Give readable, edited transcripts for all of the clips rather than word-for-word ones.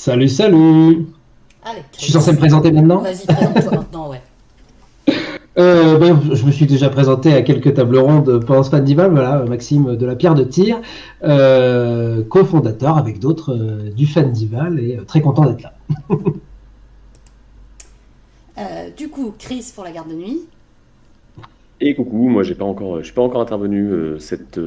Salut, salut! Allez, Je suis censé me présenter maintenant? vas-y, présente-toi maintenant, ouais. Je me suis déjà présenté à quelques tables rondes pendant ce festival, voilà, Maxime de la Pierre de Tir, cofondateur avec d'autres du festival et très content d'être là. Du coup, Chris pour la garde de nuit. Et coucou, moi je suis pas encore intervenu cette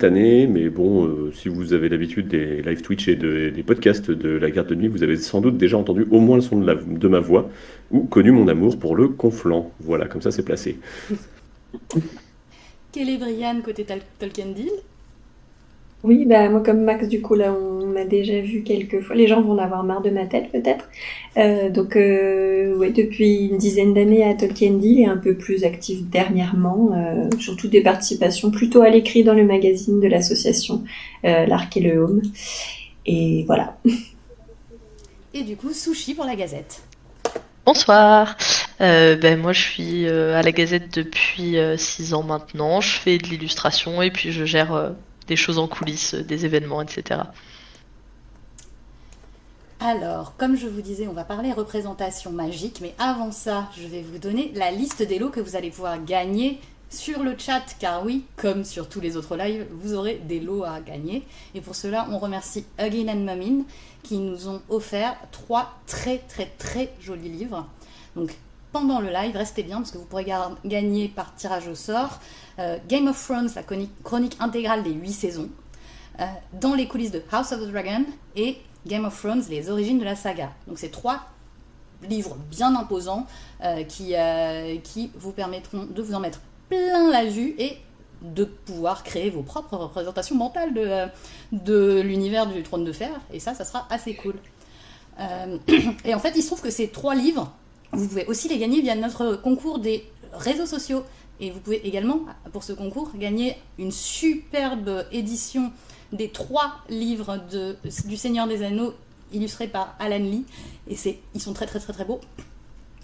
année, mais bon, si vous avez l'habitude des live Twitch et des podcasts de la garde de nuit, vous avez sans doute déjà entendu au moins le son de ma voix ou connu mon amour pour le conflant. Voilà, comme ça c'est placé. Célébriane côté Tolkien Deal. Oui, bah moi comme Max, du coup là on m'a déjà vu quelques fois. Les gens vont en avoir marre de ma tête peut-être. Ouais, depuis une dizaine d'années à Tolkien Deal et un peu plus active dernièrement, surtout des participations plutôt à l'écrit dans le magazine de l'association L'Arc et le Home. Et voilà. Et du coup, Sushi pour la Gazette. Bonsoir. Moi je suis à la Gazette depuis 6 ans maintenant. Je fais de l'illustration et puis je gère des choses en coulisses, des événements, etc. Alors, comme je vous disais, on va parler représentation magique, mais avant ça, je vais vous donner la liste des lots que vous allez pouvoir gagner sur le chat, car oui, comme sur tous les autres lives, vous aurez des lots à gagner. Et pour cela, on remercie Huggin and Mumin qui nous ont offert 3 très très très jolis livres. Donc, pendant le live, restez bien parce que vous pourrez gagner par tirage au sort Game of Thrones, la chronique intégrale des 8 saisons, dans les coulisses de House of the Dragon et Game of Thrones, les origines de la saga. Donc c'est 3 livres bien imposants qui vous permettront de vous en mettre plein la vue et de pouvoir créer vos propres représentations mentales de l'univers du Trône de Fer. Et ça sera assez cool. Et en fait, il se trouve que ces 3 livres, vous pouvez aussi les gagner via notre concours des réseaux sociaux. Et vous pouvez également, pour ce concours, gagner une superbe édition des 3 livres du Seigneur des Anneaux illustrés par Alan Lee. Et ils sont très très très très beaux.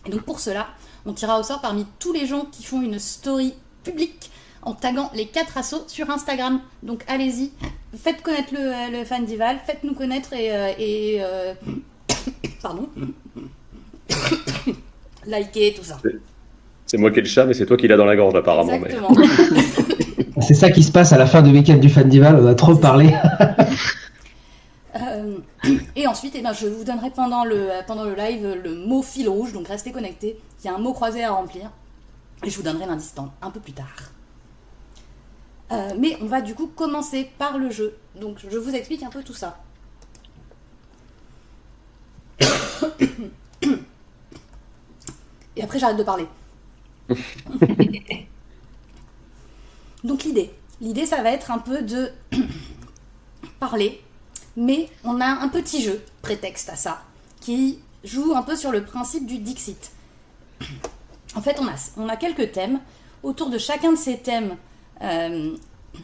Et donc pour cela, on tirera au sort parmi tous les gens qui font une story publique en taguant les 4 assos sur Instagram. Donc allez-y, faites connaître le Fandival, faites-nous connaître et pardon, likez tout ça. C'est moi qui ai le chat, mais c'est toi qui l'as dans la gorge apparemment. Exactement. Mais... C'est ça qui se passe à la fin du week-end du Festival, on a trop parlé. Et ensuite, je vous donnerai pendant le live le mot fil rouge, donc restez connectés. Il y a un mot croisé à remplir. Et je vous donnerai l'indice un peu plus tard. Mais on va du coup commencer par le jeu. Donc je vous explique un peu tout ça. Et après j'arrête de parler. Donc l'idée ça va être un peu de parler, mais on a un petit jeu prétexte à ça qui joue un peu sur le principe du Dixit. En fait on a quelques thèmes. Autour de chacun de ces thèmes,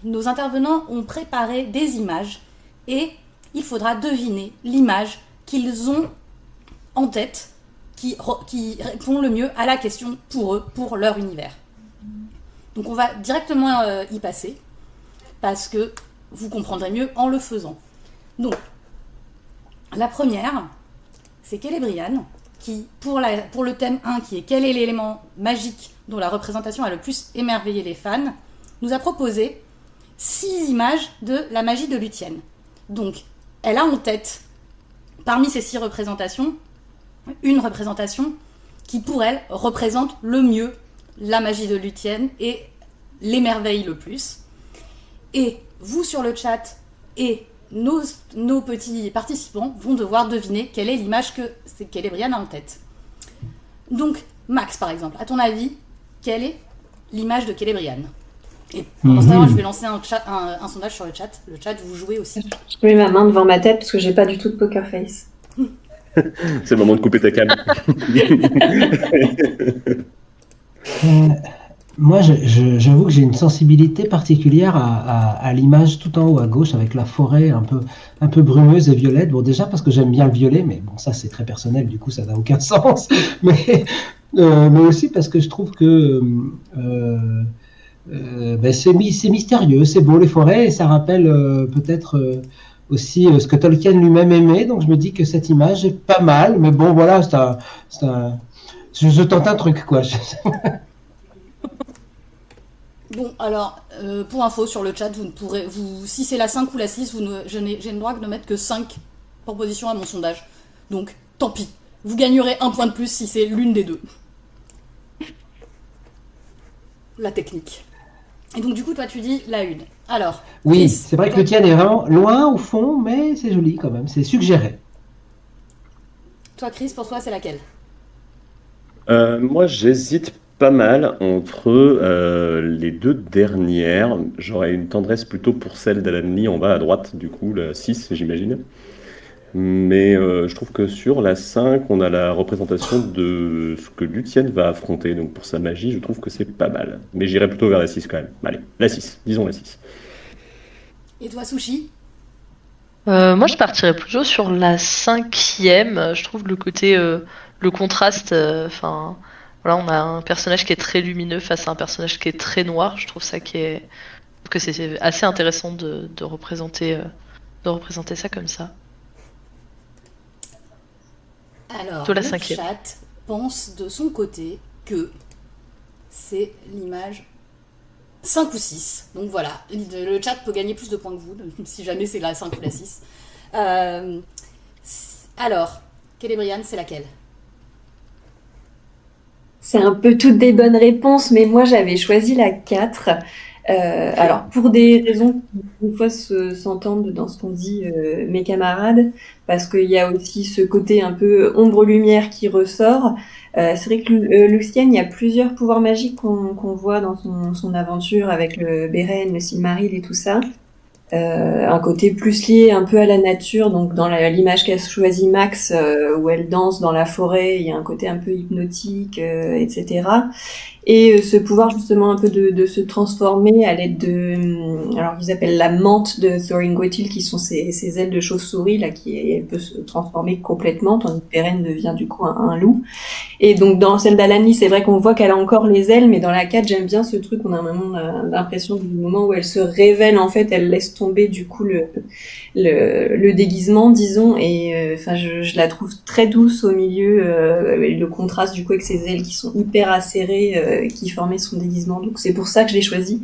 nos intervenants ont préparé des images et il faudra deviner l'image qu'ils ont en tête qui répond le mieux à la question pour eux, pour leur univers. Donc on va directement y passer, parce que vous comprendrez mieux en le faisant. Donc, la première, c'est Célébriane, qui, pour le thème 1, qui est quel est l'élément magique dont la représentation a le plus émerveillé les fans, nous a proposé 6 images de la magie de Luthien. Donc, elle a en tête, parmi ces 6 représentations, une représentation qui, pour elle, représente le mieux la magie de Luthien et l'émerveille le plus. Et vous, sur le chat, et nos petits participants vont devoir deviner quelle est l'image que Célébriane a en tête. Donc, Max, par exemple, à ton avis, quelle est l'image de Célébriane? Et pendant ce temps-là, je vais lancer un sondage sur le chat. Le chat, vous jouez aussi. Je mets ma main devant ma tête parce que j'ai pas du tout de poker face. C'est le moment de couper ta cam. Moi, j'avoue que j'ai une sensibilité particulière à l'image tout en haut à gauche avec la forêt un peu brumeuse et violette. Bon, déjà parce que j'aime bien le violet, mais bon, ça c'est très personnel, du coup ça n'a aucun sens. Mais aussi parce que je trouve que c'est mystérieux, c'est beau les forêts et ça rappelle peut-être aussi ce que Tolkien lui-même aimait. Donc je me dis que cette image est pas mal, mais bon voilà, je tente un truc quoi. Bon, alors, pour info sur le chat, si c'est la 5 ou la 6, j'ai le droit de ne mettre que 5 propositions à mon sondage. Donc, tant pis. Vous gagnerez un point de plus si c'est l'une des deux. La technique. Et donc, du coup, toi, tu dis la une. Alors, oui, Chris, c'est vrai que le tien est vraiment loin au fond, mais c'est joli quand même, c'est suggéré. Toi, Chris, pour toi, c'est laquelle? Moi, j'hésite pas mal entre les deux dernières. J'aurais une tendresse plutôt pour celle d'Alan Lee en bas à droite, du coup, la 6, j'imagine. Mais je trouve que sur la 5, on a la représentation de ce que Luthien va affronter. Donc pour sa magie, je trouve que c'est pas mal. Mais j'irai plutôt vers la 6 quand même. Allez, la 6, disons la 6. Et toi, Sushi? Moi, je partirais plutôt sur la 5e. Je trouve le côté, le contraste. Enfin, voilà, on a un personnage qui est très lumineux face à un personnage qui est très noir. Je trouve que c'est assez intéressant de représenter ça comme ça. Alors, Plutôt la le 5e. chat pense de son côté que c'est l'image 5 ou 6. Donc voilà, le chat peut gagner plus de points que vous, si jamais c'est la 5 ou la 6. Alors, Célébriane, c'est laquelle? C'est un peu toutes des bonnes réponses, mais moi j'avais choisi la 4. Alors, pour des raisons qui, une fois, s'entendent dans ce qu'on dit mes camarades, parce qu'il y a aussi ce côté un peu ombre-lumière qui ressort. C'est vrai que Luthien, il y a plusieurs pouvoirs magiques qu'on voit dans son aventure avec le Beren, le Silmaril et tout ça. Un côté plus lié un peu à la nature, donc dans l'image qu'a choisi Max, où elle danse dans la forêt, il y a un côté un peu hypnotique, etc. Et ce pouvoir justement un peu de se transformer à l'aide de, alors ils appellent la mante de Thorin Goethil, qui sont ces ailes de chauve-souris là, elle peut se transformer complètement, tandis que Beren devient du coup un loup. Et donc dans celle d'Alani, c'est vrai qu'on voit qu'elle a encore les ailes, mais dans la 4, j'aime bien ce truc, on a vraiment l'impression du moment où elle se révèle, en fait, elle laisse tomber du coup le déguisement, disons, et enfin je la trouve très douce au milieu, le contraste du coup avec ses ailes qui sont hyper acérées, qui formaient son déguisement, donc c'est pour ça que je l'ai choisi.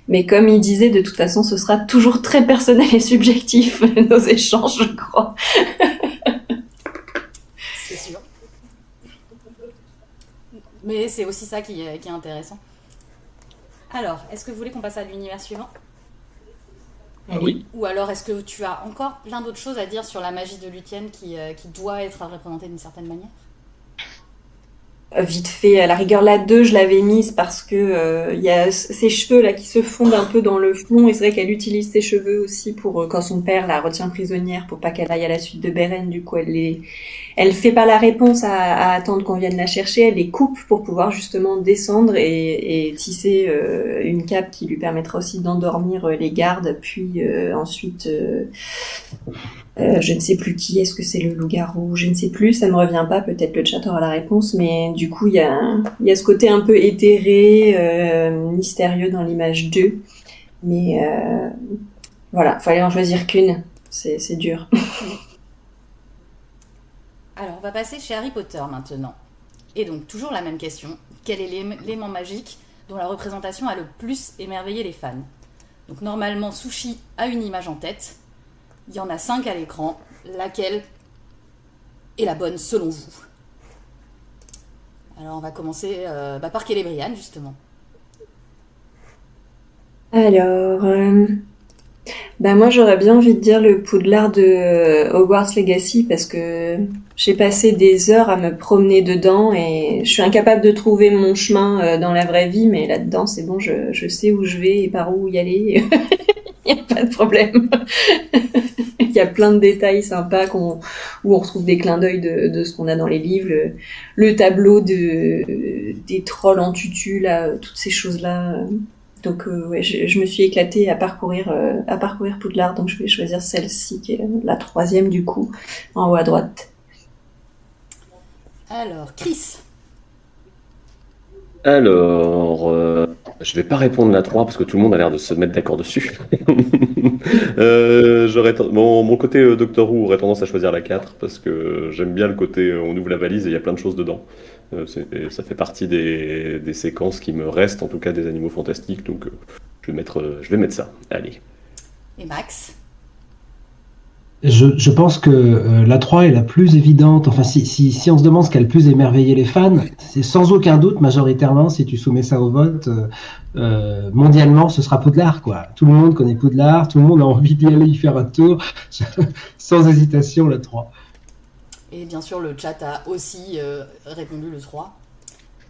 Mais comme il disait, de toute façon, ce sera toujours très personnel et subjectif, nos échanges, je crois. C'est sûr. Mais c'est aussi ça qui est intéressant. Alors, est-ce que vous voulez qu'on passe à l'univers suivant? Oui. Ou alors est-ce que tu as encore plein d'autres choses à dire sur la magie de Luthien qui doit être représentée d'une certaine manière? Vite fait, à la rigueur, la 2, je l'avais mise parce que il y a ses cheveux là qui se fondent un peu dans le fond, et c'est vrai qu'elle utilise ses cheveux aussi pour quand son père la retient prisonnière pour pas qu'elle aille à la suite de Beren. Du coup, elle fait pas la réponse à attendre qu'on vienne la chercher, elle les coupe pour pouvoir justement descendre et tisser une cape qui lui permettra aussi d'endormir les gardes, puis ensuite je ne sais plus qui, est-ce que c'est le loup-garou, je ne sais plus, ça me revient pas, peut-être le chat aura la réponse, mais du coup il y a ce côté un peu éthéré, mystérieux dans l'image 2, mais voilà, fallait en choisir qu'une, c'est dur. Alors on va passer chez Harry Potter maintenant. Et donc toujours la même question, quel est l'élément magique dont la représentation a le plus émerveillé les fans? Donc normalement Sushi a une image en tête. Il y en a 5 à l'écran. Laquelle est la bonne selon vous? Alors on va commencer par Célébriane justement. Alors, moi j'aurais bien envie de dire le Poudlard de Hogwarts Legacy, parce que j'ai passé des heures à me promener dedans et je suis incapable de trouver mon chemin dans la vraie vie, mais là-dedans c'est bon, je sais où je vais et par où y aller. Il n'y a pas de problème. Il y a plein de détails sympas où on retrouve des clins d'œil de ce qu'on a dans les livres, le tableau des trolls en tutu, là, toutes ces choses-là. Donc ouais, je me suis éclatée à parcourir Poudlard, donc je vais choisir celle-ci qui est la 3e du coup, en haut à droite. Alors, Chris. Alors, Je vais pas répondre la 3 parce que tout le monde a l'air de se mettre d'accord dessus. Mon côté Doctor Who aurait tendance à choisir la 4 parce que j'aime bien le côté on ouvre la valise et il y a plein de choses dedans. Ça fait partie des séquences qui me restent, en tout cas des Animaux Fantastiques, donc je vais mettre ça. Allez. Et Max? Je pense que la 3 est la plus évidente. Enfin, si on se demande ce qui a le plus émerveillé les fans, c'est sans aucun doute, majoritairement, si tu soumets ça au vote, mondialement, ce sera Poudlard, quoi. Tout le monde connaît Poudlard, tout le monde a envie d'y aller y faire un tour. Sans hésitation, la 3. Et bien sûr, le chat a aussi répondu le 3.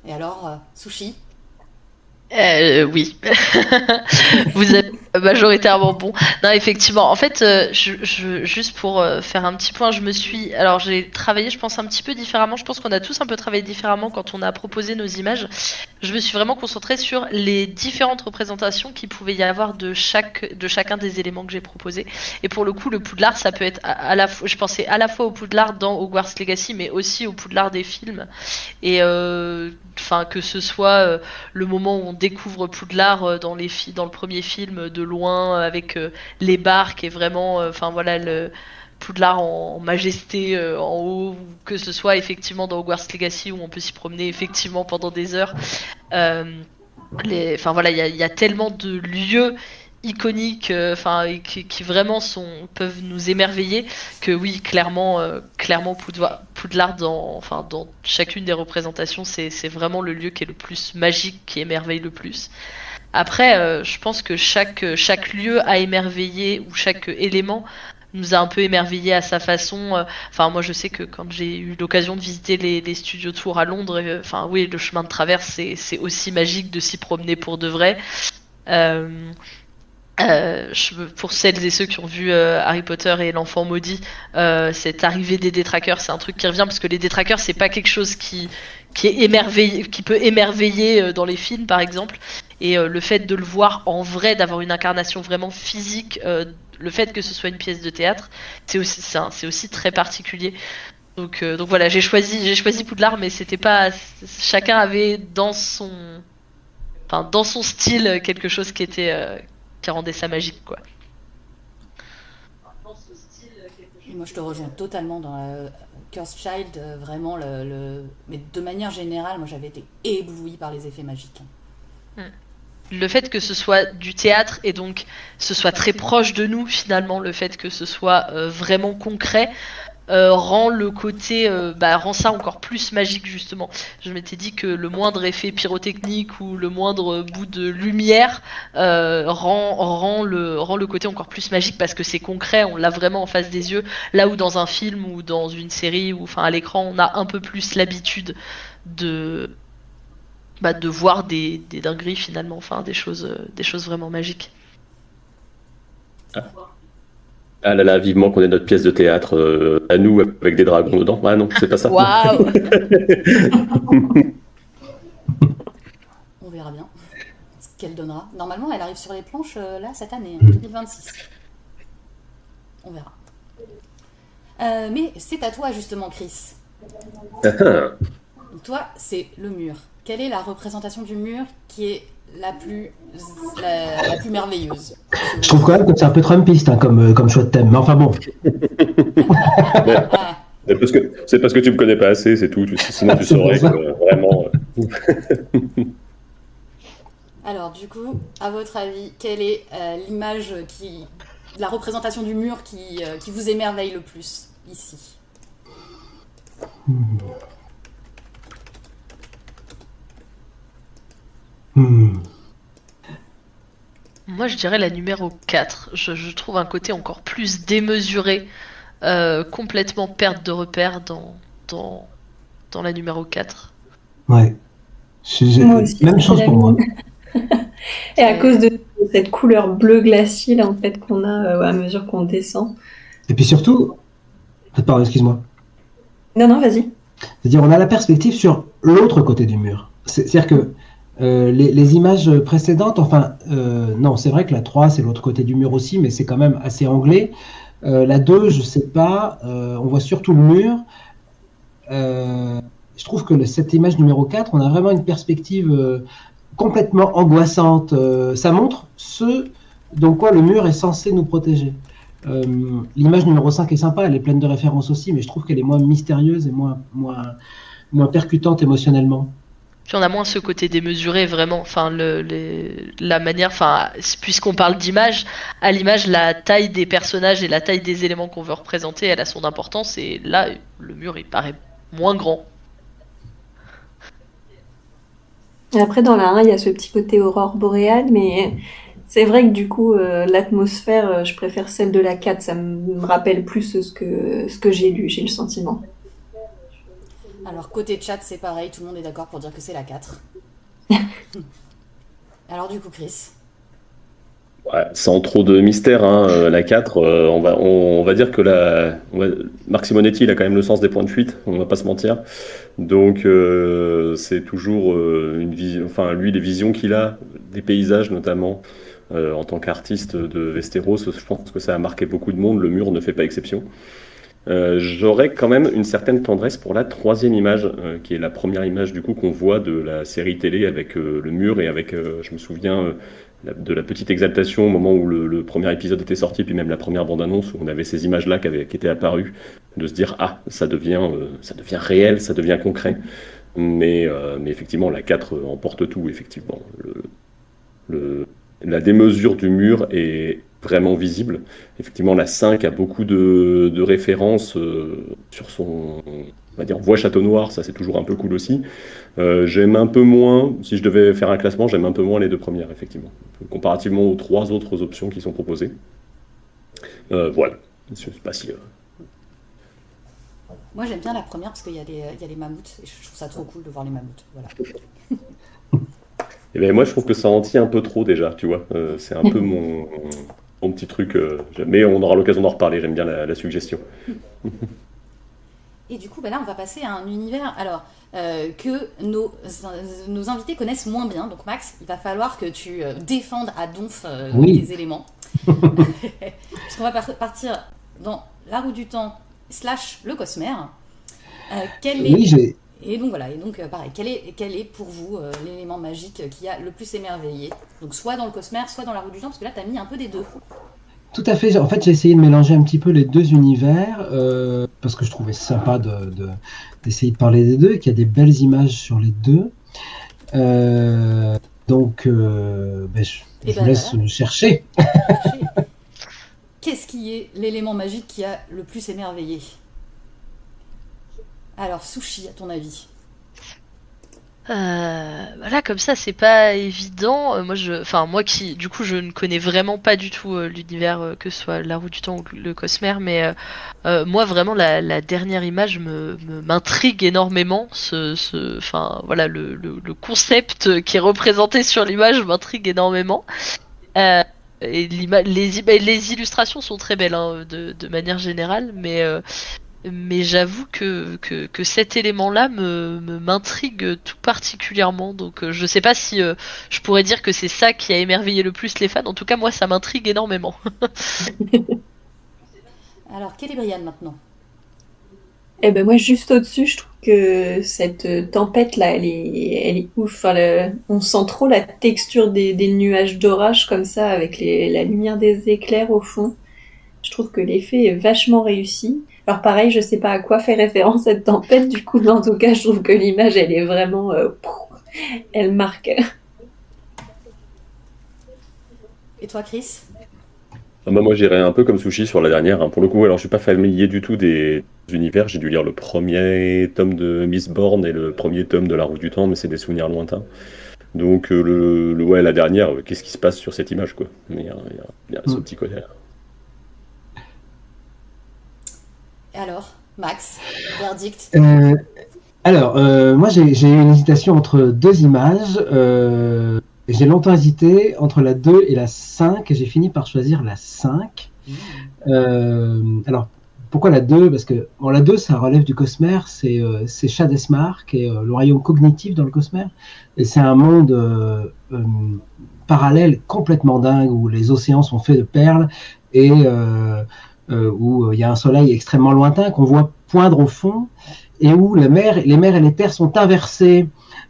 Et alors, Sushi? Oui. Vous êtes majoritairement bon. Non, effectivement. En fait, juste pour faire un petit point, alors j'ai travaillé, je pense, un petit peu différemment. Je pense qu'on a tous un peu travaillé différemment quand on a proposé nos images. Je me suis vraiment concentrée sur les différentes représentations qu'il pouvait y avoir de chacun des éléments que j'ai proposés. Et pour le coup, le Poudlard, ça peut être à la fois, je pensais à la fois au Poudlard dans Hogwarts Legacy, mais aussi au Poudlard des films. Et enfin, que ce soit le moment où on découvre Poudlard dans le premier film de loin avec les barques et vraiment, enfin voilà, le Poudlard en majesté en haut, ou que ce soit effectivement dans Hogwarts Legacy où on peut s'y promener effectivement pendant des heures. Enfin voilà, il y a tellement de lieux iconiques, qui vraiment peuvent nous émerveiller que oui, clairement Poudlard dans chacune des représentations, c'est vraiment le lieu qui est le plus magique, qui émerveille le plus. Après, je pense que chaque lieu a émerveillé, ou chaque élément nous a un peu émerveillé à sa façon. Enfin, moi, je sais que quand j'ai eu l'occasion de visiter les studios tours à Londres, oui, le chemin de traverse, c'est aussi magique de s'y promener pour de vrai. Pour celles et ceux qui ont vu Harry Potter et l'enfant maudit, cette arrivée des détraqueurs, c'est un truc qui revient parce que les détraqueurs, c'est pas quelque chose qui peut émerveiller dans les films, par exemple. Et le fait de le voir en vrai, d'avoir une incarnation vraiment physique, le fait que ce soit une pièce de théâtre, c'est aussi très particulier. Donc voilà, j'ai choisi Poudlard, mais c'était pas, chacun avait dans son style quelque chose qui rendait ça magique, quoi. Moi, je te rejoins totalement dans la Cursed Child, vraiment mais de manière générale, moi j'avais été éblouie par les effets magiques. Le fait que ce soit du théâtre et donc ce soit très proche de nous, finalement, le fait que ce soit vraiment concret, rend ça encore plus magique, justement. Je m'étais dit que le moindre effet pyrotechnique ou le moindre bout de lumière rend le côté encore plus magique parce que c'est concret, on l'a vraiment en face des yeux, là où dans un film ou dans une série ou à l'écran on a un peu plus l'habitude de voir des dingueries, finalement, des choses vraiment magiques. Ah là là, vivement qu'on ait notre pièce de théâtre à nous avec des dragons dedans. Ah non, c'est pas ça. Waouh. On verra bien ce qu'elle donnera. Normalement, elle arrive sur les planches là cette année, 2026. On verra. Mais c'est à toi justement, Chris. Donc toi, c'est le mur. Quelle est la représentation du mur qui est la plus merveilleuse? Je trouve quand même que c'est un peu trumpiste comme choix de thème, mais enfin bon. C'est parce que tu me connais pas assez, c'est tout. Sinon tu saurais que vraiment. Alors du coup, à votre avis, quelle est l'image la représentation du mur qui vous émerveille le plus ici? Moi, je dirais la numéro 4. Je trouve un côté encore plus démesuré, complètement perte de repère dans la numéro 4. Ouais. Moi aussi, même chose pour moi. Et à cause de cette couleur bleu glacier là, en fait, qu'on a à mesure qu'on descend. Et puis surtout... Pardon, excuse-moi. Non, vas-y. C'est-à-dire, on a la perspective sur l'autre côté du mur. C'est-à-dire que les images précédentes, non, c'est vrai que la 3, c'est l'autre côté du mur aussi, mais c'est quand même assez anglais. La 2, je sais pas, on voit surtout le mur. Je trouve que cette image numéro 4, on a vraiment une perspective complètement angoissante. Ça montre ce dont quoi le mur est censé nous protéger. L'image numéro 5 est sympa, elle est pleine de références aussi, mais je trouve qu'elle est moins mystérieuse et moins percutante émotionnellement. Puis on a moins ce côté démesuré, vraiment. Enfin, la manière, enfin, puisqu'on parle d'image, à l'image, la taille des personnages et la taille des éléments qu'on veut représenter, elle a son importance. Et là, le mur, il paraît moins grand. Et après, dans la 1, il y a ce petit côté aurore boréale, mais c'est vrai que du coup, l'atmosphère, je préfère celle de la 4. Ça me rappelle plus ce que j'ai lu, j'ai le sentiment. Alors, côté chat, c'est pareil, tout le monde est d'accord pour dire que c'est la 4. Alors, du coup, Chris. Ouais, sans trop de mystère, hein, la 4, on va dire que Marc Simonetti, il a quand même le sens des points de fuite, on va pas se mentir. Donc, c'est toujours une vision, enfin, lui, les visions qu'il a, des paysages notamment, en tant qu'artiste de Westeros, je pense que ça a marqué beaucoup de monde, le mur ne fait pas exception. J'aurais quand même une certaine tendresse pour la 3e image, qui est la première image du coup qu'on voit de la série télé avec le mur et avec, je me souviens, de la petite exaltation au moment où le premier épisode était sorti, puis même la première bande-annonce où on avait ces images-là qui étaient apparues, de se dire ah ça devient réel, ça devient concret. Mais effectivement la 4 emporte tout, effectivement. La démesure du mur est vraiment visible. Effectivement, la 5 a beaucoup de références sur son, on va dire, voix Château Noir, ça c'est toujours un peu cool aussi. J'aime un peu moins, si je devais faire un classement, j'aime un peu moins les 2 premières, effectivement, comparativement aux 3 autres options qui sont proposées. Voilà, je sais pas si... Moi, j'aime bien la première parce qu'il y a les mammouths, et je trouve ça trop cool de voir les mammouths. Voilà. Et ben moi, je trouve que ça en dit un peu trop déjà, tu vois. C'est un peu mon petit truc. Mais on aura l'occasion d'en reparler. J'aime bien la suggestion. Et du coup, là, on va passer à un univers que nos invités connaissent moins bien. Donc, Max, il va falloir que tu défendes à donf tes éléments. Parce qu'on va partir dans la roue du temps / le Cosmer. Et donc voilà, pareil, quel est pour vous l'élément magique qui a le plus émerveillé? Donc soit dans le Cosmer, soit dans la roue du temps, parce que là tu as mis un peu des deux. Tout à fait, en fait j'ai essayé de mélanger un petit peu les deux univers, parce que je trouvais sympa d'essayer de parler des deux, et qu'il y a des belles images sur les deux. Je vous laisse chercher. Qu'est-ce qui est l'élément magique qui a le plus émerveillé? Alors, Sushi, à ton avis? Voilà, comme ça, c'est pas évident. Moi qui, du coup, je ne connais vraiment pas du tout l'univers, que ce soit la roue du temps ou le Cosmer, mais moi, vraiment, la dernière image m'intrigue énormément. Voilà, le concept qui est représenté sur l'image m'intrigue énormément. Et les illustrations sont très belles, hein, de manière générale, mais j'avoue que cet élément-là m'intrigue tout particulièrement. Donc je sais pas si je pourrais dire que c'est ça qui a émerveillé le plus les fans. En tout cas, moi, ça m'intrigue énormément. Alors, quelle est Brianne maintenant? Eh ben moi, juste au-dessus, je trouve que cette tempête-là, elle est ouf. Enfin, on sent trop la texture des nuages d'orage comme ça, avec la lumière des éclairs au fond. Je trouve que l'effet est vachement réussi. Alors pareil, je sais pas à quoi fait référence cette tempête, du coup, mais en tout cas, je trouve que l'image, elle est vraiment... elle marque. Et toi, Chris? Moi, j'irais un peu comme Sushi sur la dernière. Pour le coup, alors je suis pas familier du tout des univers. J'ai dû lire le premier tome de Mistborn et le premier tome de La Roue du Temps, mais c'est des souvenirs lointains. Donc, la dernière, qu'est-ce qui se passe sur cette image, quoi? Mais il y a ce petit côté-là. Alors, Max, verdict? Moi, j'ai eu une hésitation entre 2 images. J'ai longtemps hésité entre la 2 et la 5, et j'ai fini par choisir la 5. Alors, pourquoi la 2? Parce que la 2, ça relève du Cosmer, c'est Shadesmar, qui est le royaume cognitif dans le Cosmer, et c'est un monde parallèle complètement dingue, où les océans sont faits de perles, et où il y a un soleil extrêmement lointain qu'on voit poindre au fond, et où les mers et les terres sont inversées.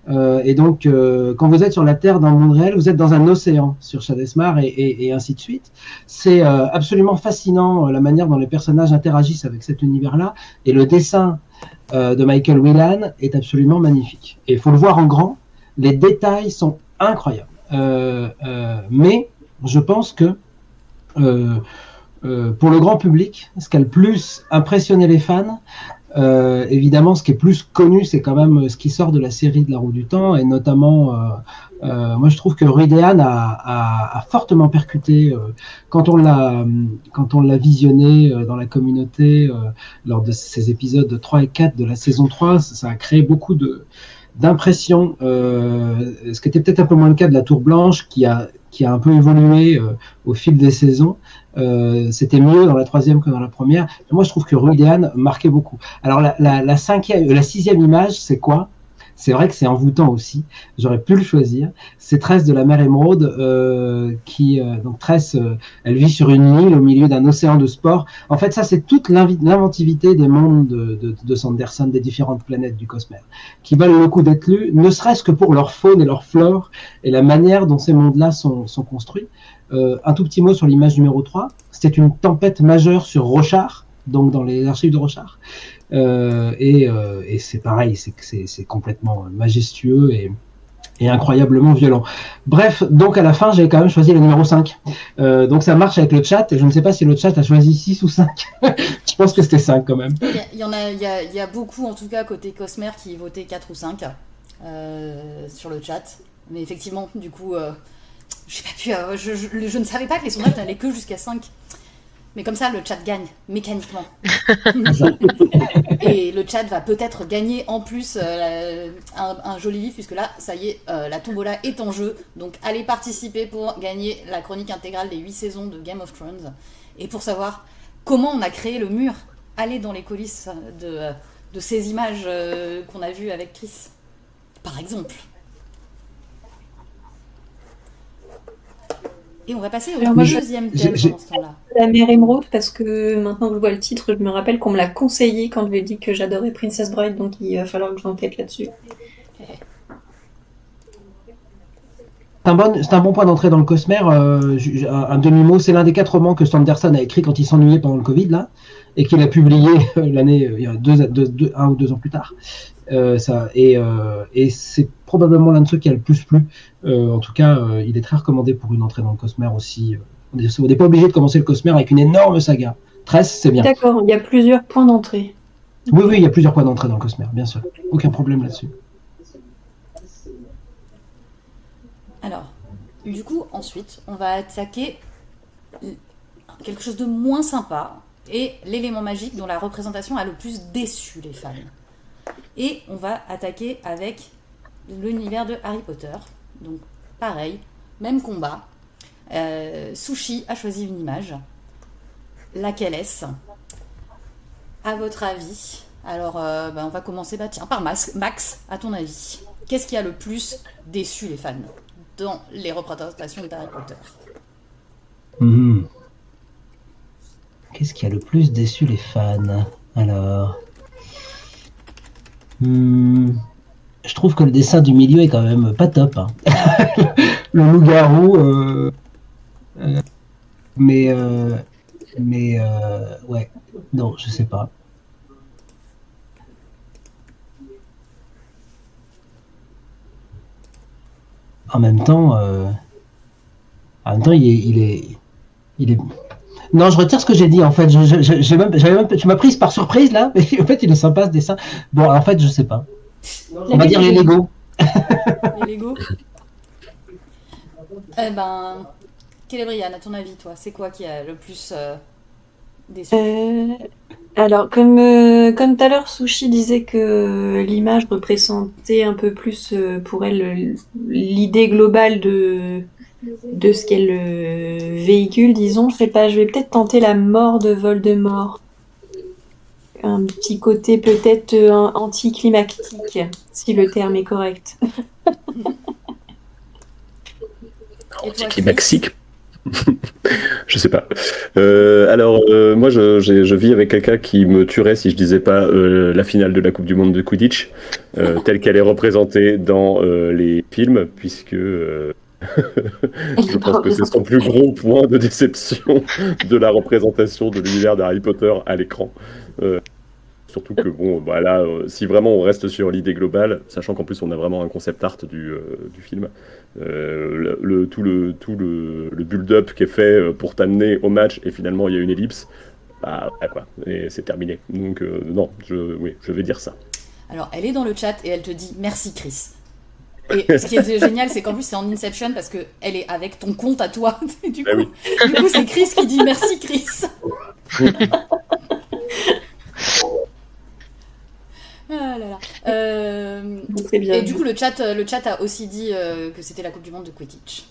Et donc, quand vous êtes sur la Terre dans le monde réel, vous êtes dans un océan sur Shadesmar et ainsi de suite. C'est absolument fascinant la manière dont les personnages interagissent avec cet univers-là. Et le dessin de Michael Whelan est absolument magnifique. Et il faut le voir en grand. Les détails sont incroyables. Mais je pense que pour le grand public, ce qui a le plus impressionné les fans, évidemment, ce qui est plus connu, c'est quand même ce qui sort de la série de La Roue du Temps, et notamment, moi je trouve que Ruidean a fortement percuté quand on l'a visionné dans la communauté lors de ces épisodes 3 et 4 de la saison 3, ça a créé beaucoup d'impressions, ce qui était peut-être un peu moins le cas de La Tour Blanche, qui a un peu évolué au fil des saisons. C'était mieux dans la troisième que dans la première. Moi, je trouve que Ruidean marquait beaucoup. Alors, la sixième image, c'est quoi ? C'est vrai que c'est envoûtant aussi. J'aurais pu le choisir. C'est Tress de la mer Émeraude, donc Tress, elle vit sur une île au milieu d'un océan de sport. En fait, ça, c'est toute l'inventivité des mondes de Sanderson, des différentes planètes du Cosmere, qui valent le coup d'être lus, ne serait-ce que pour leur faune et leur flore et la manière dont ces mondes-là sont construits. Un tout petit mot sur l'image numéro 3. C'était une tempête majeure sur Rochard, donc dans les archives de Rochard. Et c'est pareil, c'est complètement majestueux et incroyablement violent. Bref, donc à la fin, j'ai quand même choisi le numéro 5. Donc ça marche avec le chat, et je ne sais pas si le chat a choisi 6 ou 5. Je pense que c'était 5 quand même. Il y a beaucoup, en tout cas, côté Cosmere, qui votaient 4 ou 5 sur le chat. Mais effectivement, du coup, j'ai pas pu, je ne savais pas que les sondages n'allaient que jusqu'à 5. Mais comme ça, le chat gagne, mécaniquement. Et le chat va peut-être gagner en plus un joli livre, puisque là, ça y est, la tombola est en jeu. Donc allez participer pour gagner la chronique intégrale des 8 saisons de Game of Thrones. Et pour savoir comment on a créé le mur, allez dans les coulisses de ces images qu'on a vues avec Chris, par exemple. Et on va passer au deuxième thème pendant ce temps-là. La mer Émeraude, parce que maintenant que je vois le titre, je me rappelle qu'on me l'a conseillé quand je lui ai dit que j'adorais Princess Bride, donc il va falloir que j'enquête là-dessus. C'est un bon point d'entrée dans le Cosmere. Un demi-mot, c'est l'un des 4 romans que Sanderson a écrit quand il s'ennuyait pendant le Covid, là, et qu'il a publié l'année, il y a 1 ou 2 ans plus tard. Et c'est probablement l'un de ceux qui a le plus plu. En tout cas, il est très recommandé pour une entrée dans le Cosmere aussi. On n'est pas obligé de commencer le Cosmere avec une énorme saga. 13, c'est bien. D'accord, il y a plusieurs points d'entrée. Oui, il y a plusieurs points d'entrée dans le Cosmere, bien sûr. Aucun problème là-dessus. Alors, du coup, ensuite, on va attaquer quelque chose de moins sympa et l'élément magique dont la représentation a le plus déçu les fans. Et on va attaquer avec l'univers de Harry Potter. Donc, pareil, même combat. Sushi a choisi une image. Laquelle est-ce ? À votre avis ? Alors, on va commencer par Max, à ton avis. Qu'est-ce qui a le plus déçu les fans dans les représentations d'Harry Potter ? Qu'est-ce qui a le plus déçu les fans ? Alors... je trouve que le dessin du milieu est quand même pas top. Hein. Le loup-garou... mais ouais, non, je sais pas. En même temps, il est. Non, je retire ce que j'ai dit. En fait, tu m'as prise par surprise là. Mais en fait, il est sympa ce dessin. Bon, en fait, je sais pas. On va dire les Lego. Les Lego. Célébriane, à ton avis, toi, c'est quoi qui a le plus déçu ? Alors, comme tout à l'heure, Sushi disait que l'image représentait un peu plus pour elle l'idée globale de ce qu'elle véhicule, disons. Je sais pas, je vais peut-être tenter la mort de Voldemort. Un petit côté peut-être anticlimactique, si le terme est correct. Anticlimactique. Je sais pas. Moi, je vis avec quelqu'un qui me tuerait si je disais pas la finale de la Coupe du Monde de Quidditch, telle qu'elle est représentée dans les films, puisque je pense que c'est son plus gros point de déception de la représentation de l'univers d'Harry Potter à l'écran. Surtout que là, si vraiment on reste sur l'idée globale, sachant qu'en plus on a vraiment un concept art du film, tout le build-up qui est fait pour t'amener au match et finalement il y a une ellipse, bah voilà quoi, et c'est terminé. Donc non, je vais dire ça. Alors, elle est dans le chat et elle te dit merci Chris. Et ce qui est génial, c'est qu'en plus c'est en Inception parce que elle est avec ton compte à toi. Du coup, c'est Chris qui dit merci Chris. Ah là là. Très bien. Et du coup, le chat a aussi dit que c'était la Coupe du Monde de Quidditch.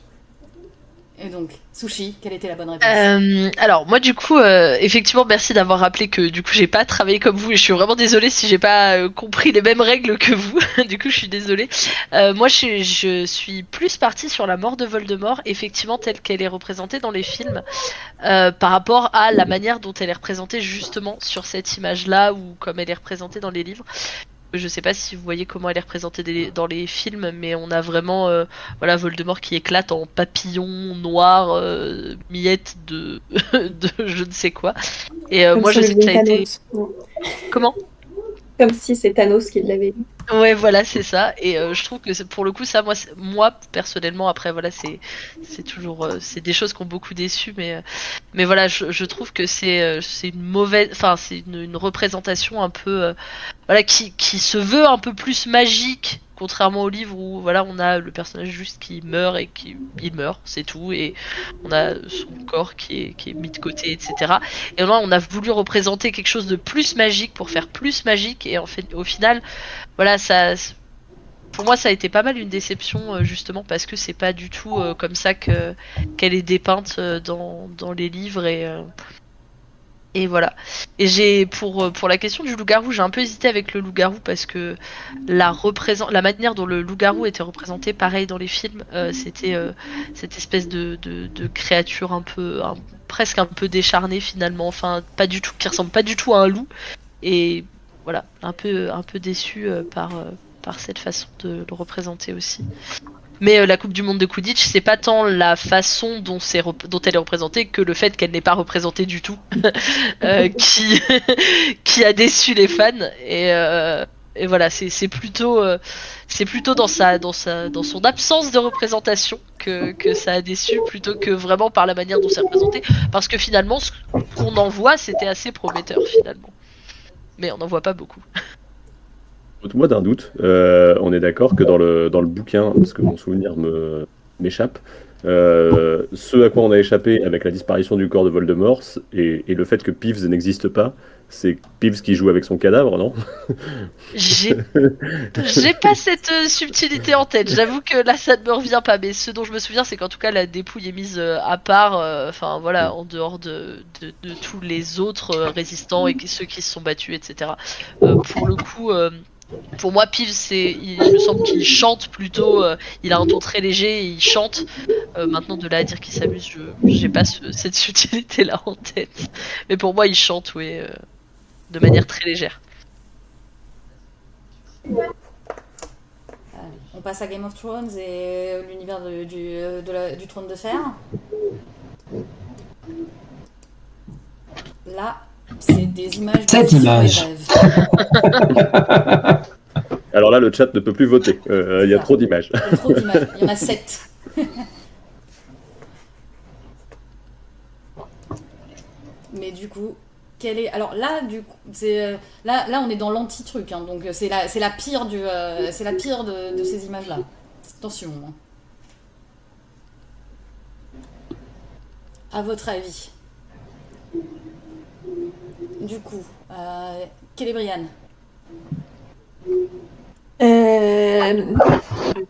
Et donc, Sushi, quelle était la bonne réponse? Alors moi du coup, effectivement, merci d'avoir rappelé que du coup j'ai pas travaillé comme vous et je suis vraiment désolée si j'ai pas compris les mêmes règles que vous. Du coup, je suis désolée. Moi, je suis plus partie sur la mort de Voldemort, effectivement telle qu'elle est représentée dans les films, par rapport à la manière dont elle est représentée justement sur cette image-là ou comme elle est représentée dans les livres. Je sais pas si vous voyez comment elle est représentée dans les films, mais on a vraiment Voldemort qui éclate en papillon noir, miette de, de je ne sais quoi. Et moi je sais que ça a été... Comment ? Comme si c'est Thanos qui l'avait dit. Ouais, voilà, c'est ça. Et je trouve que pour le coup, ça, moi personnellement, après, voilà, c'est toujours, c'est des choses qui ont beaucoup déçu, mais voilà, je trouve que c'est une mauvaise, enfin, c'est une représentation un peu, voilà, qui se veut un peu plus magique, contrairement au livre où, voilà, on a le personnage juste qui meurt et il meurt, c'est tout, et on a son corps qui est mis de côté, etc. Et là, on a voulu représenter quelque chose de plus magique pour faire plus magique, et en fait, au final, voilà, pour moi, ça a été pas mal une déception, justement, parce que c'est pas du tout comme ça qu'elle est dépeinte dans les livres, et voilà. Et pour la question du loup-garou, j'ai un peu hésité avec le loup-garou parce que la manière dont le loup-garou était représenté, pareil dans les films, c'était cette espèce de créature presque un peu décharnée finalement, enfin pas du tout, qui ressemble pas du tout à un loup. Et voilà, un peu déçu par cette façon de le représenter aussi. Mais la Coupe du Monde de Quidditch, c'est pas tant la façon dont elle est représentée que le fait qu'elle n'est pas représentée du tout qui a déçu les fans. Et voilà, c'est plutôt dans son absence de représentation que ça a déçu, plutôt que vraiment par la manière dont c'est représenté. Parce que finalement, ce qu'on en voit, c'était assez prometteur finalement. Mais on n'en voit pas beaucoup. Moi d'un doute, on est d'accord que dans le bouquin, parce que mon souvenir m'échappe, ce à quoi on a échappé avec la disparition du corps de Voldemort et le fait que Peeves n'existe pas, c'est Peeves qui joue avec son cadavre, non? J'ai pas cette subtilité en tête, j'avoue que là ça ne me revient pas, mais ce dont je me souviens c'est qu'en tout cas la dépouille est mise à part, enfin voilà, en dehors de tous les autres résistants et ceux qui se sont battus, etc. Pour le coup... Pour moi, Peeves, il me semble qu'il chante plutôt. Il a un ton très léger et il chante. Maintenant, de là à dire qu'il s'amuse, j'ai pas cette subtilité-là en tête. Mais pour moi, il chante, oui, de manière très légère. Allez, on passe à Game of Thrones et l'univers du trône de fer. Là, c'est des images de images. Alors là, le chat ne peut plus voter. Il y a trop d'images. Il y a trop d'images. Il y en a 7. Mais du coup, quelle est... Alors là, du coup, là, on est dans l'anti-truc. Hein, donc c'est la pire de ces images-là. Attention. Hein. À votre avis. Du coup, quelle est Brianne? Je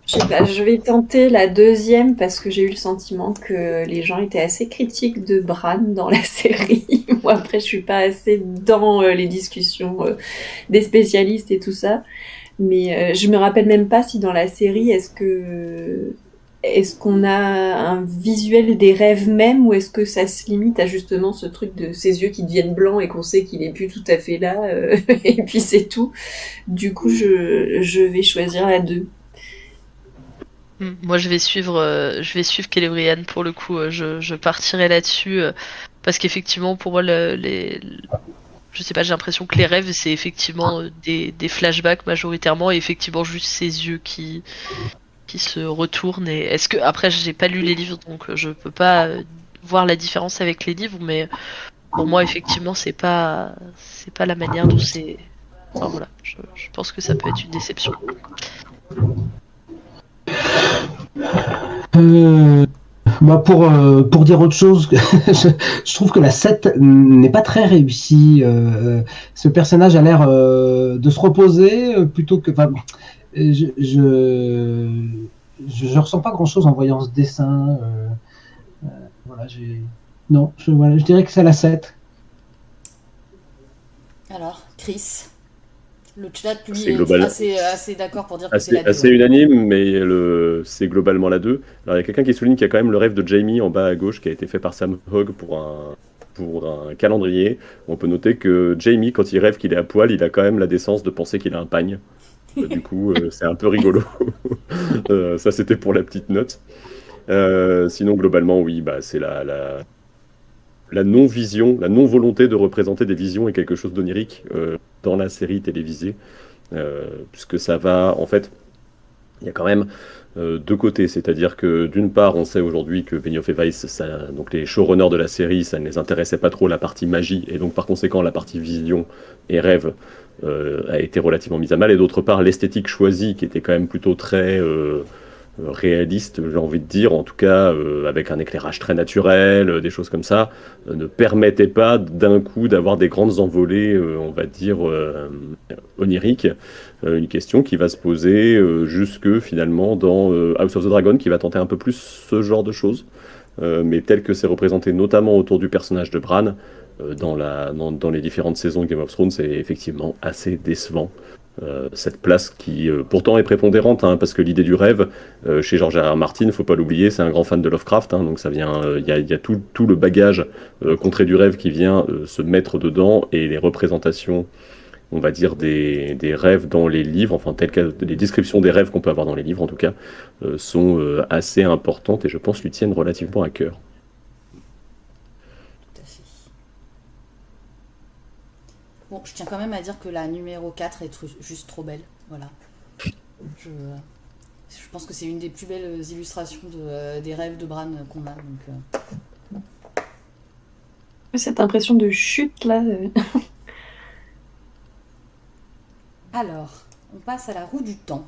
sais pas, je vais tenter la deuxième parce que j'ai eu le sentiment que les gens étaient assez critiques de Bran dans la série. Moi, après, je suis pas assez dans les discussions des spécialistes et tout ça. Mais je me rappelle même pas si dans la série, est-ce que est-ce qu'on a un visuel des rêves même ou est-ce que ça se limite à justement ce truc de ses yeux qui deviennent blancs et qu'on sait qu'il est plus tout à fait là et puis c'est tout. Du coup, je vais choisir la 2. Moi, je vais suivre Celebrian pour le coup. Je partirai là-dessus parce qu'effectivement, pour moi, je sais pas, j'ai l'impression que les rêves, c'est effectivement des flashbacks majoritairement et effectivement juste ses yeux qui se retournent. Et est-ce que après, j'ai pas lu les livres, donc je peux pas voir la différence avec les livres, mais pour moi, effectivement, c'est pas la manière dont c'est. Enfin voilà, je pense que ça peut être une déception. Moi, pour dire autre chose, je trouve que la 7 n'est pas très réussie. Ce personnage a l'air de se reposer plutôt que. Enfin, je ressens pas grand-chose en voyant ce dessin. Voilà, non, je dirais que c'est la 7. Alors, Chris, le chat, lui, C'est est assez d'accord pour dire que c'est la 2. assez unanime, mais c'est globalement la 2. Alors, il y a quelqu'un qui souligne qu'il y a quand même le rêve de Jamie en bas à gauche qui a été fait par Sam Hogg pour un calendrier. On peut noter que Jamie, quand il rêve qu'il est à poil, il a quand même la décence de penser qu'il a un pagne. Du coup, c'est un peu rigolo. Ça, c'était pour la petite note. Sinon, globalement, oui, c'est la non-vision, la non-volonté de représenter des visions et quelque chose d'onirique dans la série télévisée. Puisque ça va, en fait, il y a quand même deux côtés. C'est-à-dire que d'une part, on sait aujourd'hui que Benioff et Weiss, donc les showrunners de la série, ça ne les intéressait pas trop la partie magie, et donc par conséquent, la partie vision et rêve a été relativement mise à mal. Et d'autre part, l'esthétique choisie, qui était quand même plutôt très réaliste, j'ai envie de dire, en tout cas avec un éclairage très naturel, des choses comme ça, ne permettait pas d'un coup d'avoir des grandes envolées, on va dire, oniriques. Une question qui va se poser jusque finalement dans House of the Dragon, qui va tenter un peu plus ce genre de choses, mais tel que c'est représenté notamment autour du personnage de Bran, dans les différentes saisons de Game of Thrones, c'est effectivement assez décevant. Cette place qui pourtant est prépondérante, hein, parce que l'idée du rêve chez George R.R. Martin, il faut pas l'oublier, c'est un grand fan de Lovecraft, hein, donc ça vient, il y a tout le bagage contré du rêve qui vient se mettre dedans, et les représentations, on va dire, des rêves dans les livres, enfin telles que les descriptions des rêves qu'on peut avoir dans les livres en tout cas, sont assez importantes et je pense lui tiennent relativement à cœur. Tout à fait. Bon, je tiens quand même à dire que la numéro 4 est juste trop belle. Voilà. Je pense que c'est une des plus belles illustrations des rêves de Bran qu'on a. Donc, Cette impression de chute là. Alors, on passe à la roue du temps.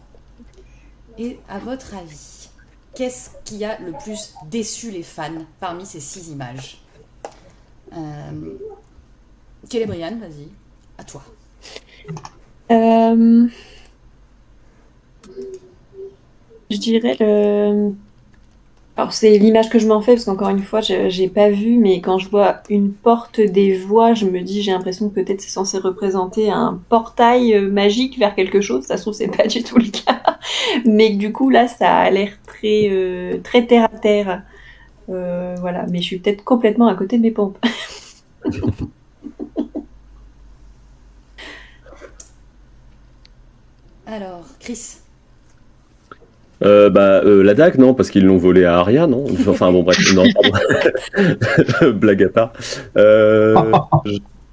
Et à votre avis, qu'est-ce qui a le plus déçu les fans parmi ces 6 images Celebrian, vas-y, à toi. Je dirais Alors c'est l'image que je m'en fais parce qu'encore une fois j'ai pas vu, mais quand je vois une porte des voies, je me dis j'ai l'impression que peut-être c'est censé représenter un portail magique vers quelque chose. Ça se trouve c'est pas du tout le cas, mais du coup là ça a l'air très terre à terre. Voilà, mais je suis peut-être complètement à côté de mes pompes. Alors, Chris. La dague, non, parce qu'ils l'ont volée à Arya, non? Enfin bon, bref, non, pardon. Blague à part.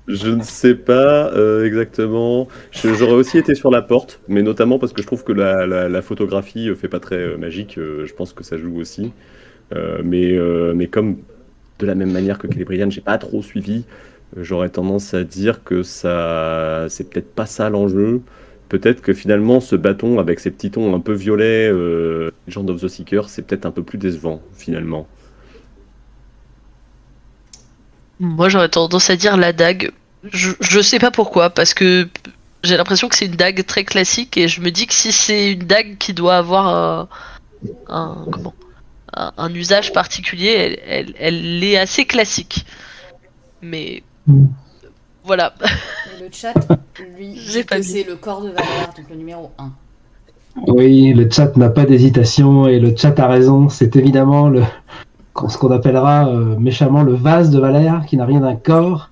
Je ne sais pas exactement. J'aurais aussi été sur la porte, mais notamment parce que je trouve que la photographie fait pas très magique. Je pense que ça joue aussi. Mais comme de la même manière que Celebrian, j'ai pas trop suivi. J'aurais tendance à dire que c'est peut-être pas ça l'enjeu. Peut-être que finalement, ce bâton avec ses petits tons un peu violets, Legend of the Seeker, c'est peut-être un peu plus décevant, finalement. Moi, j'aurais tendance à dire la dague. Je sais pas pourquoi, parce que j'ai l'impression que c'est une dague très classique, et je me dis que si c'est une dague qui doit avoir un usage particulier, elle est assez classique. Mais voilà. Et le chat, lui, dit que c'est le corps de Valère, donc le numéro 1. Oui, le chat n'a pas d'hésitation et le chat a raison. C'est évidemment ce qu'on appellera méchamment le vase de Valère, qui n'a rien d'un corps.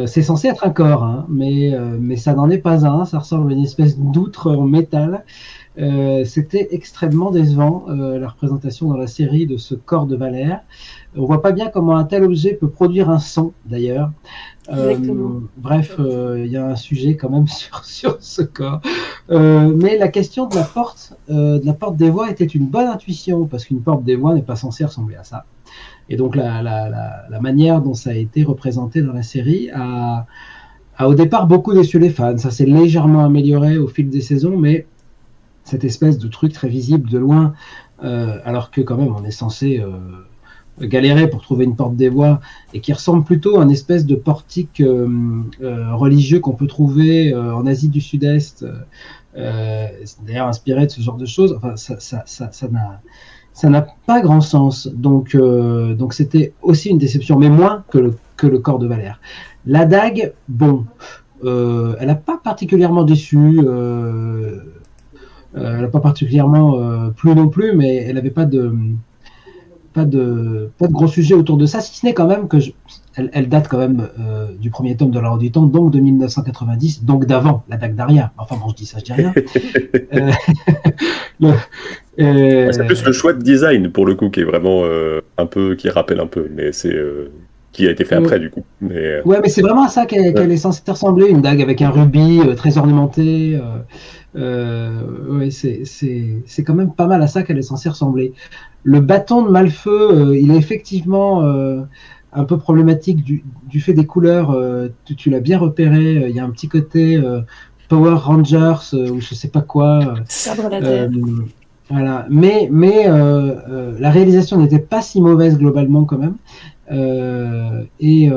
C'est censé être un corps, hein, mais ça n'en est pas un. Ça ressemble à une espèce d'outre en métal. C'était extrêmement décevant, la représentation dans la série de ce corps de Valère. On voit pas bien comment un tel objet peut produire un son, d'ailleurs. Bref, il y a un sujet quand même sur ce corps. Mais la question de la porte des voix était une bonne intuition, parce qu'une porte des voix n'est pas censée ressembler à ça. Et donc la manière dont ça a été représenté dans la série a au départ beaucoup déçu les fans. Ça s'est légèrement amélioré au fil des saisons, mais cette espèce de truc très visible de loin, alors que quand même on est censé galérer pour trouver une porte des voix, et qui ressemble plutôt à une espèce de portique religieux qu'on peut trouver en Asie du Sud-Est, c'est d'ailleurs inspiré de ce genre de choses. Enfin, ça n'a pas grand sens. Donc c'était aussi une déception, mais moins que le corps de Valère. La dague, bon, elle n'a pas particulièrement déçu. Elle n'a pas particulièrement plu non plus, mais elle n'avait pas de gros sujet autour de ça, si ce n'est quand même que elle date quand même du premier tome de La Roue du Temps, donc de 1990, donc d'avant la dague d'Aria. Enfin bon, je dis ça, je dis rien. C'est plus le choix de design pour le coup qui est vraiment un peu, qui rappelle un peu, mais c'est qui a été fait après du coup. Ouais, mais c'est vraiment à ça qu'elle est censée ressembler, une dague avec un rubis très ornementé. Ouais, c'est quand même pas mal à ça qu'elle est censée ressembler. Le bâton de Malfeu, il est effectivement un peu problématique du fait des couleurs. Tu l'as bien repéré. Il y a un petit côté Power Rangers ou je sais pas quoi. Sabre laser. Voilà. Mais la réalisation n'était pas si mauvaise globalement quand même. Et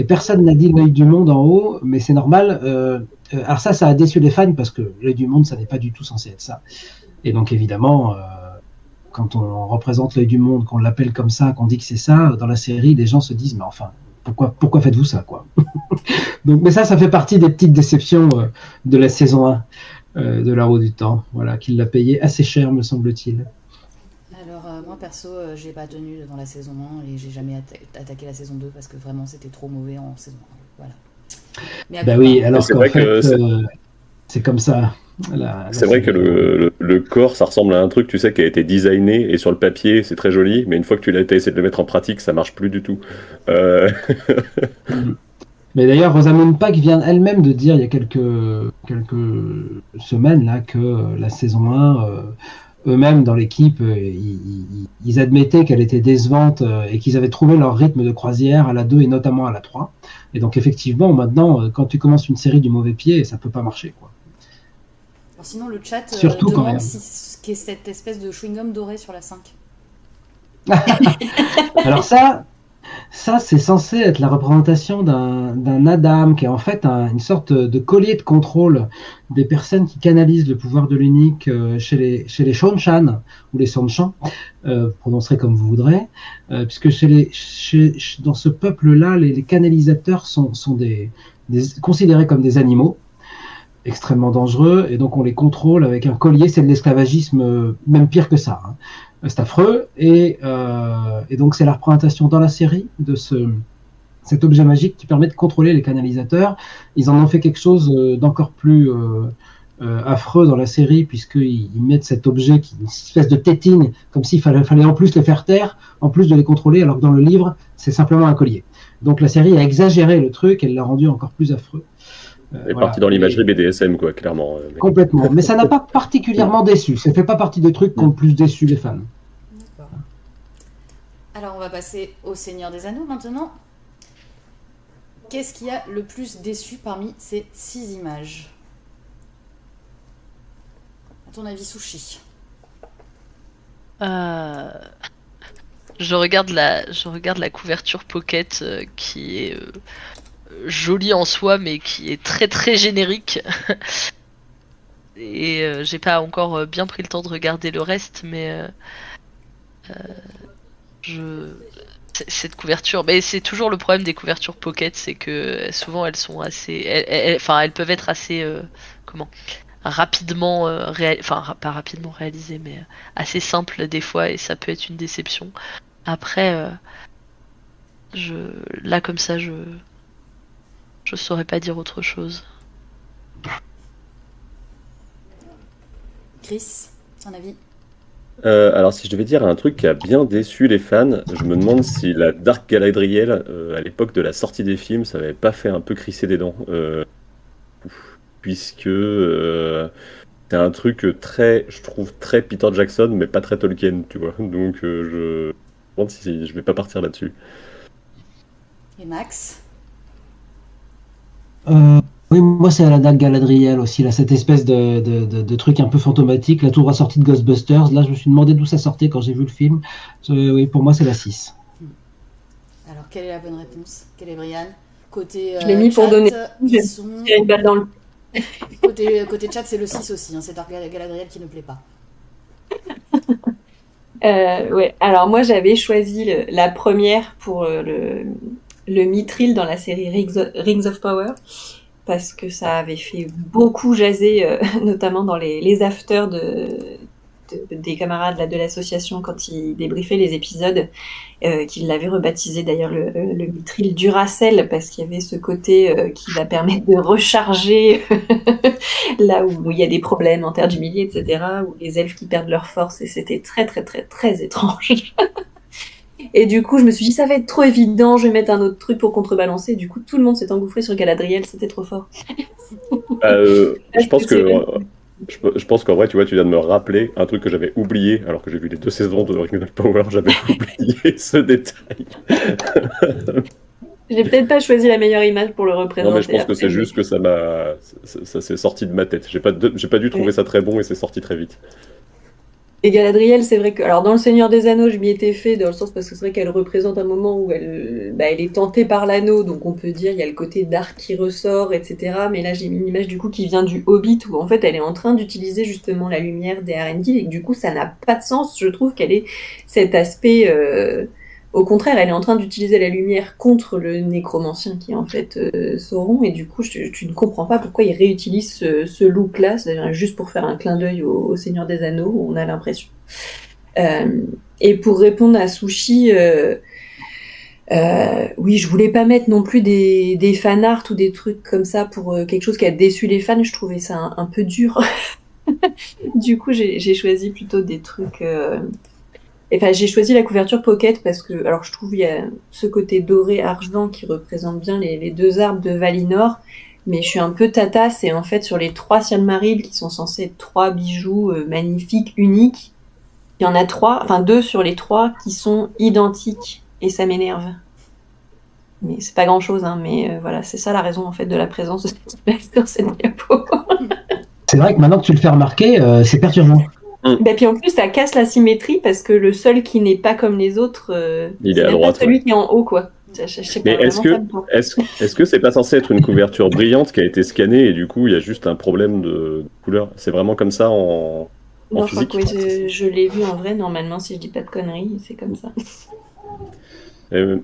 personne n'a dit l'œil du monde en haut, mais c'est normal. Alors ça a déçu les fans parce que l'œil du monde, ça n'est pas du tout censé être ça. Et donc évidemment, quand on représente l'œil du monde, qu'on l'appelle comme ça, qu'on dit que c'est ça, dans la série, les gens se disent mais enfin, pourquoi faites-vous ça quoi? Donc, mais ça fait partie des petites déceptions de la saison 1 de La Roue du Temps, voilà, qu'il l'a payé assez cher, me semble-t-il. Alors moi perso, j'ai pas tenu devant la saison 1 et j'ai jamais attaqué la saison 2 parce que vraiment c'était trop mauvais en saison 1. Voilà. Mais bah oui, alors qu'en fait, c'est comme ça. C'est vrai que le corps, ça ressemble à un truc, tu sais, qui a été designé et sur le papier, c'est très joli, mais une fois que tu as essayé de le mettre en pratique, ça marche plus du tout. Mais d'ailleurs, Rosamund Pike vient elle-même de dire il y a quelques semaines là que la saison 1, eux-mêmes dans l'équipe, ils admettaient qu'elle était décevante et qu'ils avaient trouvé leur rythme de croisière à la 2 et notamment à la 3. Et donc effectivement, maintenant, quand tu commences une série du mauvais pied, ça peut pas marcher, quoi. Alors sinon, le chat surtout demande ce qu'est cette espèce de chewing-gum doré sur la 5. Alors ça c'est censé être la représentation d'un Adam qui est en fait une sorte de collier de contrôle des personnes qui canalisent le pouvoir de l'unique chez les Shonchan ou les Sanshan, prononcerez comme vous voudrez, puisque dans ce peuple-là, les canalisateurs sont considérés comme des animaux extrêmement dangereux, et donc on les contrôle avec un collier. C'est de l'esclavagisme, même pire que ça, hein. C'est affreux, et donc c'est la représentation dans la série de cet objet magique qui permet de contrôler les canalisateurs. Ils en ont fait quelque chose d'encore plus affreux dans la série, puisqu'ils mettent cet objet qui est une espèce de tétine, comme s'il fallait en plus les faire taire, en plus de les contrôler, alors que dans le livre, c'est simplement un collier. Donc la série a exagéré le truc, elle l'a rendu encore plus affreux. Elle est partie dans l'imagerie BDSM, quoi, clairement. Complètement. Mais ça n'a pas particulièrement déçu. Ça ne fait pas partie des trucs qui ont le plus déçu les fans. D'accord. Alors, on va passer au Seigneur des Anneaux maintenant. Qu'est-ce qui a le plus déçu parmi ces 6 images? À ton avis, Sushi? Je regarde la couverture pocket qui est jolie en soi, mais qui est très très générique. Et j'ai pas encore bien pris le temps de regarder le reste, mais cette couverture, mais c'est toujours le problème des couvertures pocket, c'est que souvent elles sont assez, elles peuvent être assez rapidement, pas rapidement réalisé, mais assez simple des fois, et ça peut être une déception. Après, là comme ça, je saurais pas dire autre chose. Chris, ton avis? Alors, si je devais dire un truc qui a bien déçu les fans, je me demande si la Dark Galadriel, à l'époque de la sortie des films, ça avait pas fait un peu crisser des dents. Puisque c'est un truc très, je trouve, très Peter Jackson, mais pas très Tolkien, tu vois. Donc, je me demande si je vais pas partir là-dessus. Et Max? Oui, moi c'est à la dague Galadriel aussi, là, cette espèce de truc un peu fantomatique, la tour assortie de Ghostbusters. Là, je me suis demandé d'où ça sortait quand j'ai vu le film. Oui, pour moi, c'est la 6. Alors, quelle est la bonne réponse? Quelle est Brian? Côté Je l'ai mis pour chat, donner. ils sont... Il y a une balle dans le. côté chat, c'est le 6 aussi. Hein, c'est Dark Galadriel qui ne plaît pas. Ouais. Alors moi j'avais choisi la première pour le mithril dans la série Rings of Power parce que ça avait fait beaucoup jaser, notamment dans les afters des camarades là, de l'association quand ils débriefaient les épisodes, qu'ils l'avaient rebaptisé d'ailleurs le mithril Duracell parce qu'il y avait ce côté qui va permettre de recharger là où il y a des problèmes en terre d'humilier, etc., où les elfes qui perdent leur force, et c'était très très très très étrange. Et du coup, je me suis dit, ça va être trop évident, je vais mettre un autre truc pour contrebalancer. Du coup, tout le monde s'est engouffré sur Galadriel, c'était trop fort. Je pense que je pense qu'en vrai, tu vois, tu viens de me rappeler un truc que j'avais oublié, alors que j'ai vu les 2 saisons de Ring of Power, j'avais oublié ce détail. J'ai peut-être pas choisi la meilleure image pour le représenter. Non, mais je pense que c'est juste que ça s'est sorti de ma tête. J'ai pas dû trouver ça très bon et c'est sorti très vite. Et Galadriel, c'est vrai que, alors dans Le Seigneur des Anneaux, je m'y étais fait, dans le sens parce que c'est vrai qu'elle représente un moment où elle est tentée par l'anneau, donc on peut dire il y a le côté dark qui ressort, etc. Mais là, j'ai mis une image du coup qui vient du Hobbit, où en fait elle est en train d'utiliser justement la lumière des Arendelle, et que du coup ça n'a pas de sens. Je trouve qu'elle est cet aspect, au contraire, elle est en train d'utiliser la lumière contre le nécromancien qui est en fait Sauron, et du coup tu ne comprends pas pourquoi ils réutilisent ce look-là, c'est-à-dire juste pour faire un clin d'œil au Seigneur des Anneaux, on a l'impression. Et pour répondre à Sushi, oui, je voulais pas mettre non plus des fanarts ou des trucs comme ça pour quelque chose qui a déçu les fans, je trouvais ça un peu dur. Du coup, j'ai choisi plutôt des trucs... Enfin, j'ai choisi la couverture Pocket parce que, alors je trouve il y a ce côté doré argent qui représente bien les 2 arbres de Valinor, mais je suis un peu tatasse, et en fait sur les 3 Silmarils qui sont censés être 3 bijoux magnifiques, uniques, il y en a 3, enfin 2 sur les 3 qui sont identiques, et ça m'énerve. Mais c'est pas grand chose, hein, mais voilà, c'est ça la raison en fait de la présence de cette image sur cette diapo. C'est vrai que maintenant que tu le fais remarquer, c'est perturbant. Bah, puis en plus, ça casse la symétrie parce que le seul qui n'est pas comme les autres, il c'est est à même droite, pas celui ouais. qui est en haut, quoi. Je sais pas, Mais vraiment, est-ce que c'est pas censé être une couverture brillante qui a été scannée et du coup il y a juste un problème de couleur? C'est vraiment comme ça en non, je crois physique? que oui, je l'ai vu en vrai, normalement, si je dis pas de conneries, c'est comme ça.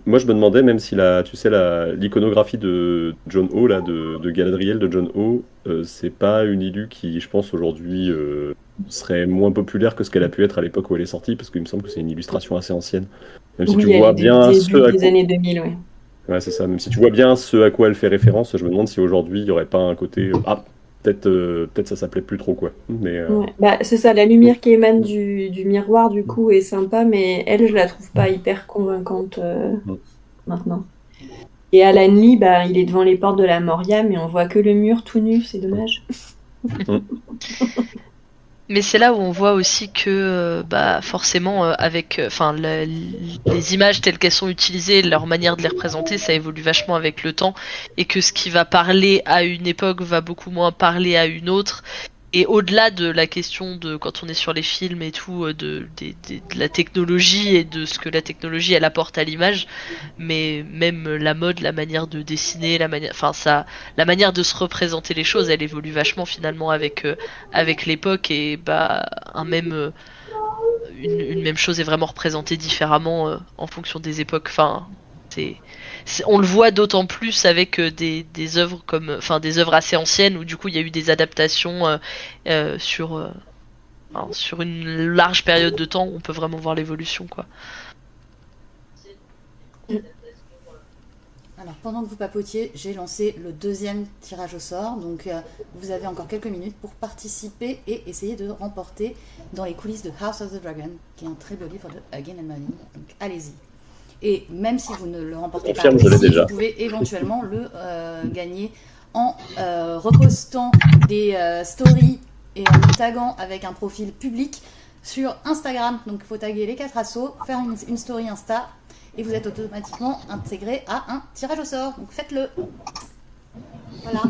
Moi, je me demandais, même si tu sais, l'iconographie de John Ho, là, de Galadriel de John Ho, c'est pas une illu qui, je pense, aujourd'hui serait moins populaire que ce qu'elle a pu être à l'époque où elle est sortie, parce qu'il me semble que c'est une illustration assez ancienne. Même si Oui, tu elle vois est bien du ce début à des quoi... années 2000, oui. Ouais, c'est ça. Même si tu vois bien ce à quoi elle fait référence, je me demande si aujourd'hui il y aurait pas un côté ah peut-être ça s'appelait plus trop quoi. Mais Ouais. Bah, c'est ça, la lumière qui émane du miroir, du coup, est sympa, mais elle, je la trouve pas hyper convaincante maintenant. Et Alan Lee, bah, il est devant les portes de la Moria, mais on voit que le mur tout nu, c'est dommage. Mais c'est là où on voit aussi que forcément avec les images telles qu'elles sont utilisées, leur manière de les représenter, ça évolue vachement avec le temps, et que ce qui va parler à une époque va beaucoup moins parler à une autre. Et au-delà de la question de quand on est sur les films et tout, de la technologie et de ce que la technologie elle apporte à l'image, mais même la mode, la manière de dessiner, la manière de se représenter les choses, elle évolue vachement finalement avec l'époque, et une même chose est vraiment représentée différemment en fonction des époques. Enfin, on le voit d'autant plus avec des œuvres des œuvres assez anciennes où du coup il y a eu des adaptations sur une large période de temps. On peut vraiment voir l'évolution, quoi. Alors, pendant que vous papotiez, j'ai lancé le deuxième tirage au sort. Donc, vous avez encore quelques minutes pour participer et essayer de remporter Dans les coulisses de House of the Dragon, qui est un très beau livre de Again and Money. Donc, allez-y. Et même si vous ne le remportez pas Confirme, je l'ai ici, déjà. vous pouvez éventuellement le gagner en repostant des stories et en le taguant avec un profil public sur Instagram. Donc, il faut taguer les 4 assos, faire une story Insta. Et vous êtes automatiquement intégré à un tirage au sort. Donc faites-le. Voilà.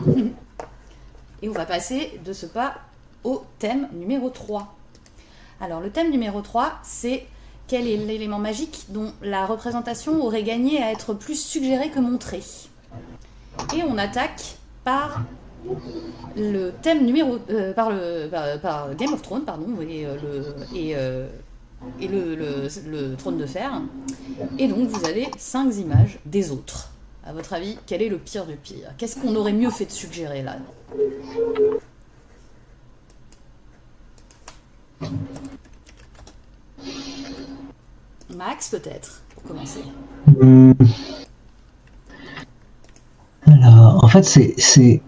Et on va passer de ce pas au thème numéro 3. Alors le thème numéro 3, c'est quel est l'élément magique dont la représentation aurait gagné à être plus suggérée que montrée. Et on attaque par le thème numéro... par Game of Thrones, pardon, et le trône de fer. Et donc vous avez 5 images des autres. À votre avis, quel est le pire du pire? Qu'est-ce qu'on aurait mieux fait de suggérer là? Max, peut-être, pour commencer. Alors, en fait, c'est...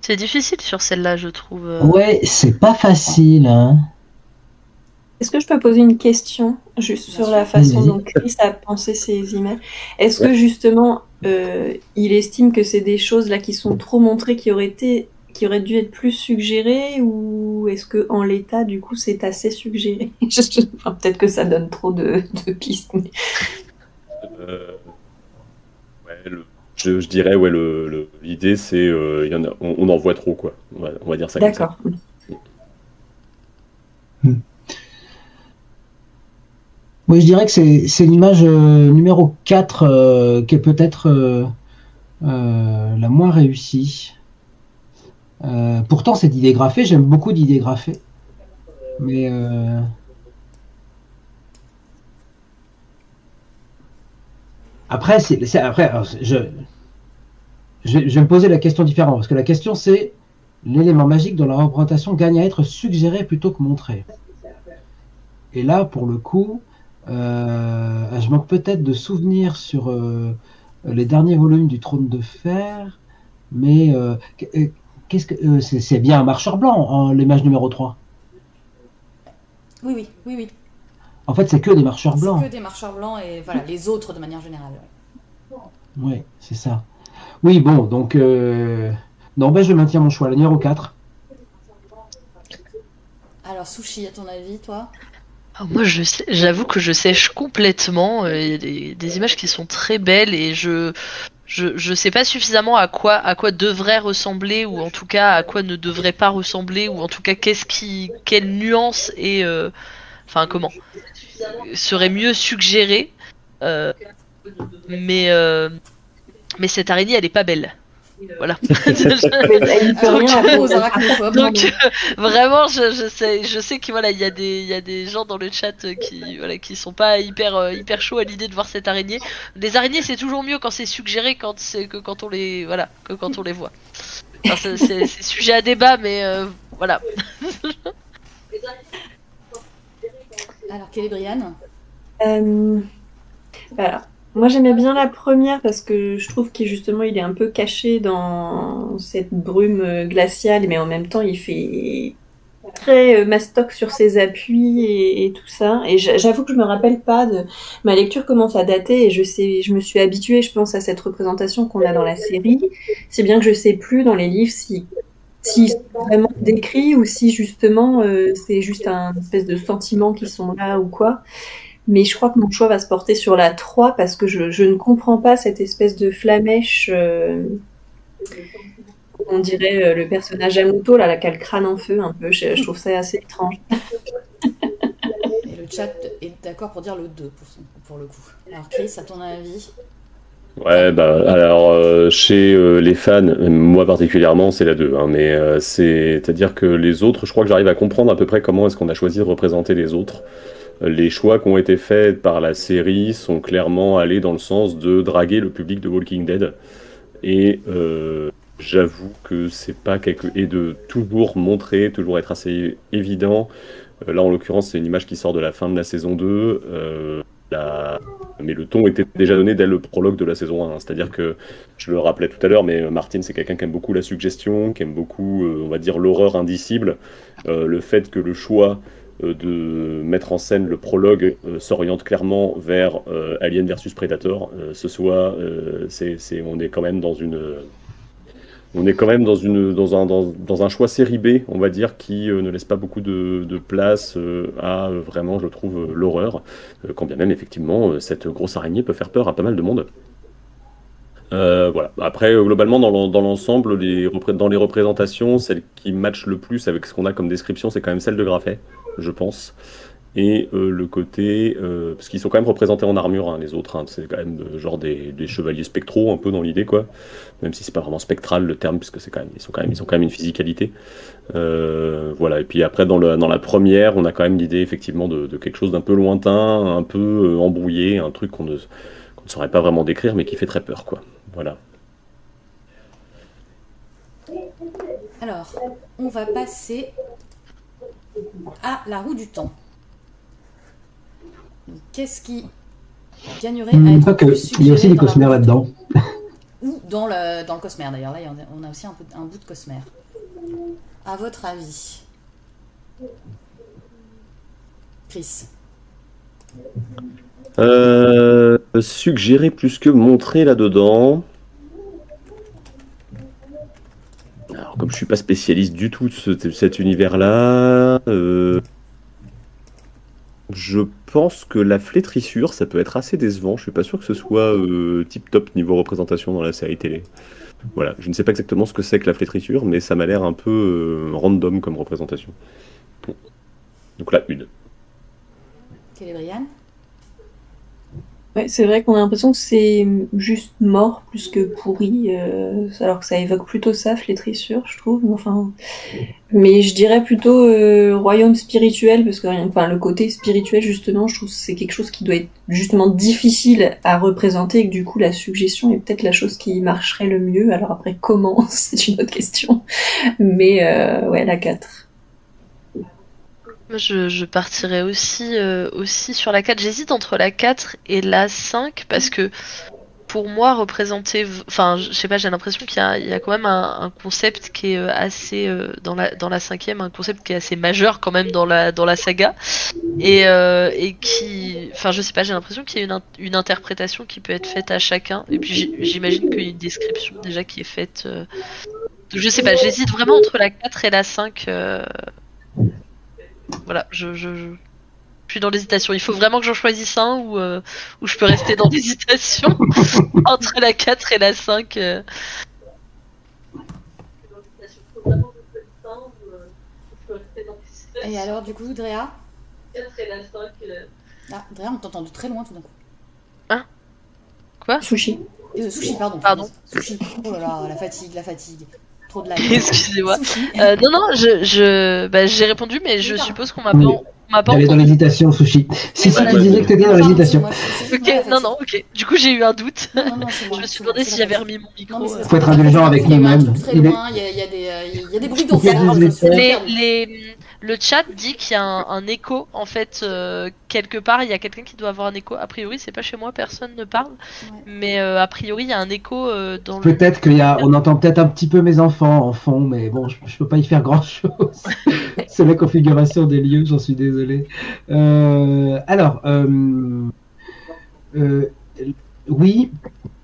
C'est difficile sur celle-là, je trouve. Ouais, c'est pas facile, hein. Est-ce que je peux poser une question juste Bien sur sûr. la façon Vas-y. dont Chris a pensé ces images? Est-ce que justement, il estime que c'est des choses là qui sont trop montrées, qui auraient dû être plus suggérées, ou est-ce que en l'état, du coup, c'est assez suggéré? Enfin, peut-être que ça donne trop de pistes. Mais... Ouais, je dirais, ouais, l'idée, c'est on en voit trop, quoi. On va dire ça comme ça. D'accord. Oui, je dirais que c'est l'image numéro 4 qui est peut-être la moins réussie. Pourtant, c'est d'idées graphées. J'aime beaucoup d'idées graphées. Mais après, alors, je vais me poser la question différemment. Parce que la question, c'est l'élément magique dont la représentation gagne à être suggéré plutôt que montré. Et là, pour le coup, je manque peut-être de souvenirs sur les derniers volumes du Trône de Fer, mais qu'est-ce que c'est bien un marcheur blanc, hein, l'image numéro 3. Oui. En fait, c'est que des marcheurs C'est blancs. que des marcheurs blancs et voilà, les autres de manière générale. Oui, c'est ça. Oui, bon, donc non, ben, je maintiens mon choix, la numéro 4. Alors, Sushi, à ton avis, toi? Moi, j'avoue que je sèche complètement. Il y a des images qui sont très belles et je sais pas suffisamment à quoi devrait ressembler, ou en tout cas à quoi ne devrait pas ressembler, ou en tout cas quelle nuance et comment serait mieux suggérée. Mais cette araignée, elle est pas belle. Voilà. Donc vraiment, je sais que voilà, il y a des gens dans le chat qui sont pas hyper chauds à l'idée de voir cette araignée. Les araignées, c'est toujours mieux quand c'est suggéré que quand on les voit. Enfin, c'est sujet à débat, mais voilà. Alors, quelle est Brianne? Alors, moi j'aimais bien la première parce que je trouve qu'il est un peu caché dans cette brume glaciale, mais en même temps il fait très mastoc sur ses appuis et tout ça. Et j'avoue que je me rappelle pas de... Ma lecture commence à dater et je me suis habituée, je pense, à cette représentation qu'on a dans la série. C'est bien que je sais plus dans les livres si c'est vraiment décrit ou si justement c'est juste un espèce de sentiments qui sont là ou quoi. Mais je crois que mon choix va se porter sur la 3 parce que je ne comprends pas cette espèce de flamèche, on dirait le personnage Amuto, là, qui a le crâne en feu un peu. Je trouve ça assez étrange. Et le chat est d'accord pour dire le 2 pour le coup. Alors Chris, à ton avis? Ouais, bah alors chez les fans, moi particulièrement, c'est la 2, hein, mais c'est-à-dire que les autres, je crois que j'arrive à comprendre à peu près comment est-ce qu'on a choisi de représenter les autres. Les choix qui ont été faits par la série sont clairement allés dans le sens de draguer le public de Walking Dead. Et j'avoue que c'est pas quelque... Et de toujours montrer, toujours être assez évident. Là, en l'occurrence, c'est une image qui sort de la fin de la saison 2. La- Mais le ton était déjà donné dès le prologue de la saison 1, hein. C'est-à-dire que, je le rappelais tout à l'heure, mais Martin, c'est quelqu'un qui aime beaucoup la suggestion, qui aime beaucoup, on va dire, l'horreur indicible. Le fait que le choix de mettre en scène le prologue s'oriente clairement vers Alien versus Predator, on est quand même dans une... On est quand même dans un choix série B, on va dire, qui ne laisse pas beaucoup de place à vraiment, je trouve, l'horreur. Quand bien même, effectivement, cette grosse araignée peut faire peur à pas mal de monde. Voilà. Après, globalement, dans l'ensemble, dans les représentations, celle qui matche le plus avec ce qu'on a comme description, c'est quand même celle de Grafet, je pense. Et le côté... parce qu'ils sont quand même représentés en armure, hein, les autres. Hein, c'est quand même genre des chevaliers spectraux, un peu dans l'idée, quoi. Même si c'est pas vraiment spectral le terme, puisque ils ont quand même une physicalité. Voilà. Et puis après, dans la première, on a quand même l'idée, effectivement, de quelque chose d'un peu lointain, un peu embrouillé, un truc qu'on ne saurait pas vraiment décrire, mais qui fait très peur, quoi. Voilà. Alors, on va passer à la roue du temps. Donc, qu'est-ce qui gagnerait à être Pas que, plus il y a aussi suggéré des dans la cosmères roue du là-dedans. temps ou dans le cosmère d'ailleurs. Là, on a aussi un bout de cosmère. À votre avis, Chris? Suggérer plus que montrer là-dedans. Alors, comme je suis pas spécialiste du tout de cet univers-là, je pense que la flétrissure, ça peut être assez décevant. Je suis pas sûr que ce soit tip-top niveau représentation dans la série télé. Voilà, je ne sais pas exactement ce que c'est que la flétrissure, mais ça m'a l'air un peu random comme représentation. Donc là, une. Kélébriane? Ouais, c'est vrai qu'on a l'impression que c'est juste mort plus que pourri, alors que ça évoque plutôt ça, flétrissure, je trouve. Enfin, mais je dirais plutôt royaume spirituel, parce que enfin, le côté spirituel, justement, je trouve que c'est quelque chose qui doit être justement difficile à représenter, et que du coup, la suggestion est peut-être la chose qui marcherait le mieux. Alors après, comment, c'est une autre question. Mais ouais, la 4. Moi, je partirais aussi sur la 4. J'hésite entre la 4 et la 5 parce que pour moi, représenter. Enfin, je sais pas, j'ai l'impression qu'il y a quand même un concept qui est assez. Dans la 5e, un concept qui est assez majeur quand même dans la saga. Et qui. Enfin, je sais pas, j'ai l'impression qu'il y a une interprétation qui peut être faite à chacun. Et puis j'imagine qu'il y a une description déjà qui est faite. Je sais pas, j'hésite vraiment entre la 4 et la 5. Voilà, je suis dans l'hésitation. Il faut vraiment que j'en choisisse un ou je peux rester dans l'hésitation entre la 4 et la 5. Et alors, du coup, Drea? 4 et la 5. Ah, Drea, on t'entend de très loin tout d'un coup. Hein? Quoi? Sushi. Sushi, pardon. Pardon. Sushi. Oh là là, la fatigue. Trop de la. Excusez-moi. Sushi. Non, j'ai répondu, mais je suppose qu'on m'a Oui. pas Elle est dans entendu. l'hésitation, Sushi. Si, voilà. tu disais que t'étais dans l'hésitation. Ok, non, ok. Du coup, j'ai eu un doute. Non, c'est bon, Je me suis c'est demandé bon, si c'est j'avais bon. remis mon micro. Non, mais c'est Faut être indulgent avec nous-mêmes. Très loin, il y a des bruits d'enfer. Le chat dit qu'il y a un écho en fait quelque part. Il y a quelqu'un qui doit avoir un écho. A priori, c'est pas chez moi, personne ne parle. Ouais. Mais a priori, il y a un écho dans le. Peut-être on entend peut-être un petit peu mes enfants en fond, mais bon, je peux pas y faire grand-chose. C'est la configuration des lieux, j'en suis désolé. Alors, oui,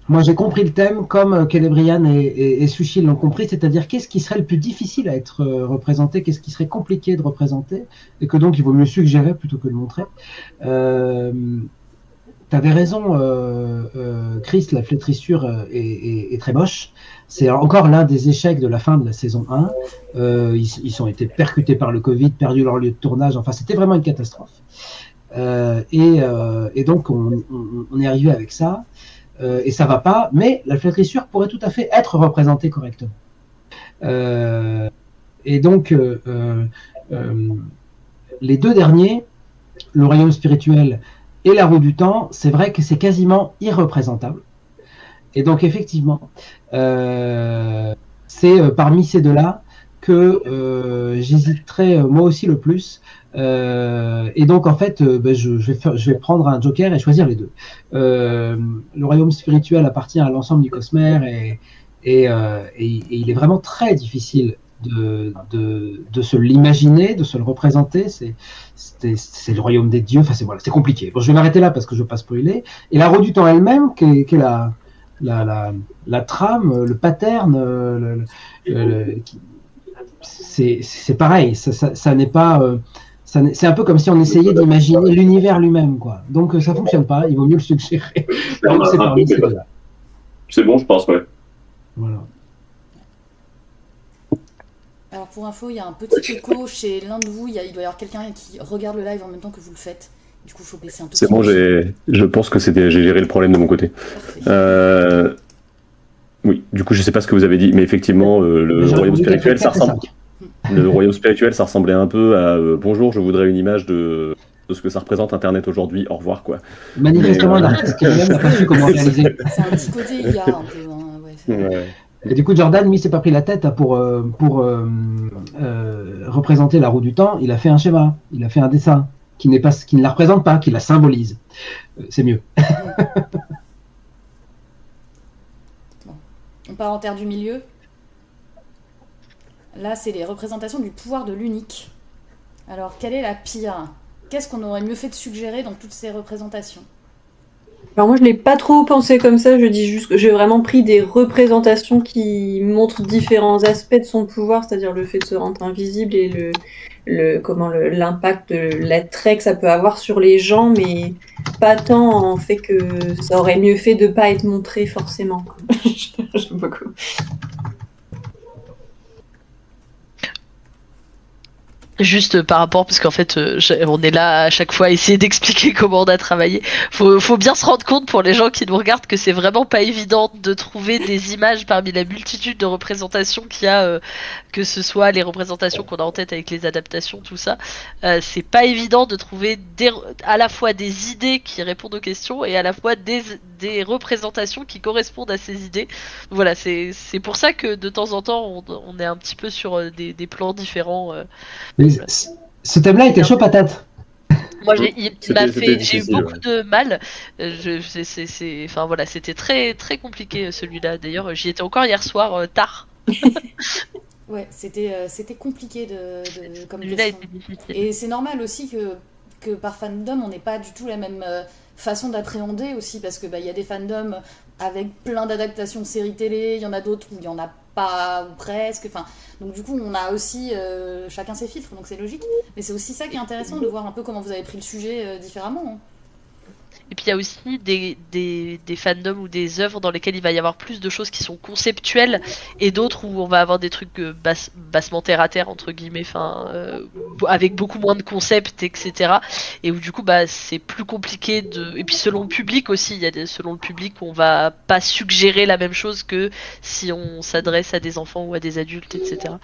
moi j'ai compris le thème comme Kélébriane et Sushi l'ont compris, c'est-à-dire qu'est-ce qui serait le plus difficile à être représenté, qu'est-ce qui serait compliqué de représenter, et que donc il vaut mieux suggérer plutôt que de montrer. T'avais raison, Chris, la flétrissure est très moche. C'est encore l'un des échecs de la fin de la saison 1. Ils ont été percutés par le Covid, perdu leur lieu de tournage. Enfin, c'était vraiment une catastrophe. Et donc, on est arrivé avec ça. et ça va pas, mais la flétrissure pourrait tout à fait être représentée correctement. Et donc, les deux derniers, le royaume spirituel et la roue du temps, c'est vrai que c'est quasiment irreprésentable. Et donc, effectivement, c'est parmi ces deux-là que j'hésiterais moi aussi le plus. Et donc, en fait, je vais prendre un joker et choisir les deux. Le royaume spirituel appartient à l'ensemble du cosmère et il est vraiment très difficile de se l'imaginer, de se le représenter. C'est le royaume des dieux. Enfin, c'est compliqué. Bon, je vais m'arrêter là parce que je ne veux pas spoiler. Et la roue du temps elle-même, qui est la trame, le pattern, c'est pareil. Ça n'est pas. C'est un peu comme si on essayait d'imaginer l'univers lui-même, quoi. Donc ça fonctionne pas. Il vaut mieux le suggérer. Donc c'est parmi ces deux-là. C'est bon, je pense, ouais. Voilà. Alors pour info, il y a un petit écho chez l'un de vous. Il doit y avoir quelqu'un qui regarde le live en même temps que vous le faites. Du coup, il faut baisser un peu. C'est bon, je pense que j'ai géré le problème de mon côté. Oui, du coup, je sais pas ce que vous avez dit, mais effectivement, le royaume spirituel, ça ressemble. Le royaume spirituel, ça ressemblait un peu à bonjour, je voudrais une image de ce que ça représente Internet aujourd'hui. Au revoir, quoi. Manifestement, l'artiste qui n'a pas su comment réaliser. C'est un petit côté IA un peu. Hein, ouais. Et du coup, Jordan, lui, s'est pas pris la tête pour représenter la roue du temps. Il a fait un schéma, il a fait un dessin qui ne la représente pas, qui la symbolise. C'est mieux. Bon. On part en terre du milieu. Là, c'est les représentations du pouvoir de l'unique. Alors, quelle est la pire? Qu'est-ce qu'on aurait mieux fait de suggérer dans toutes ces représentations? Alors moi, je n'ai pas trop pensé comme ça. Je dis juste que j'ai vraiment pris des représentations qui montrent différents aspects de son pouvoir, c'est-à-dire le fait de se rendre invisible et l'impact, l'attrait que ça peut avoir sur les gens, mais pas tant en fait que ça aurait mieux fait de pas être montré forcément. J'aime beaucoup. Juste par rapport, parce qu'en fait, on est là à chaque fois à essayer d'expliquer comment on a travaillé. Faut bien se rendre compte pour les gens qui nous regardent que c'est vraiment pas évident de trouver des images parmi la multitude de représentations qu'il y a, que ce soit les représentations qu'on a en tête avec les adaptations, tout ça. C'est pas évident de trouver à la fois des idées qui répondent aux questions et à la fois des représentations qui correspondent à ces idées. Voilà, c'est pour ça que de temps en temps, on est un petit peu sur des plans différents. Mais ce thème-là était chaud patate. Moi, j'ai eu beaucoup de mal. Enfin voilà, c'était très très compliqué celui-là. D'ailleurs, j'y étais encore hier soir tard. Ouais, c'était compliqué comme question. Et c'est normal aussi que par fandom, on n'ait pas du tout la même façon d'appréhender aussi, parce que y a des fandoms avec plein d'adaptations de séries télé, il y en a d'autres où il y en a pas ou presque. Enfin, donc du coup, on a aussi chacun ses filtres, donc c'est logique. Mais c'est aussi ça qui est intéressant de voir un peu comment vous avez pris le sujet différemment. Hein. Et puis il y a aussi des fandoms ou des œuvres dans lesquelles il va y avoir plus de choses qui sont conceptuelles et d'autres où on va avoir des trucs bassement terre à terre entre guillemets, avec beaucoup moins de concepts, etc. Et où du coup c'est plus compliqué et puis selon le public aussi, il y a selon le public on va pas suggérer la même chose que si on s'adresse à des enfants ou à des adultes, etc.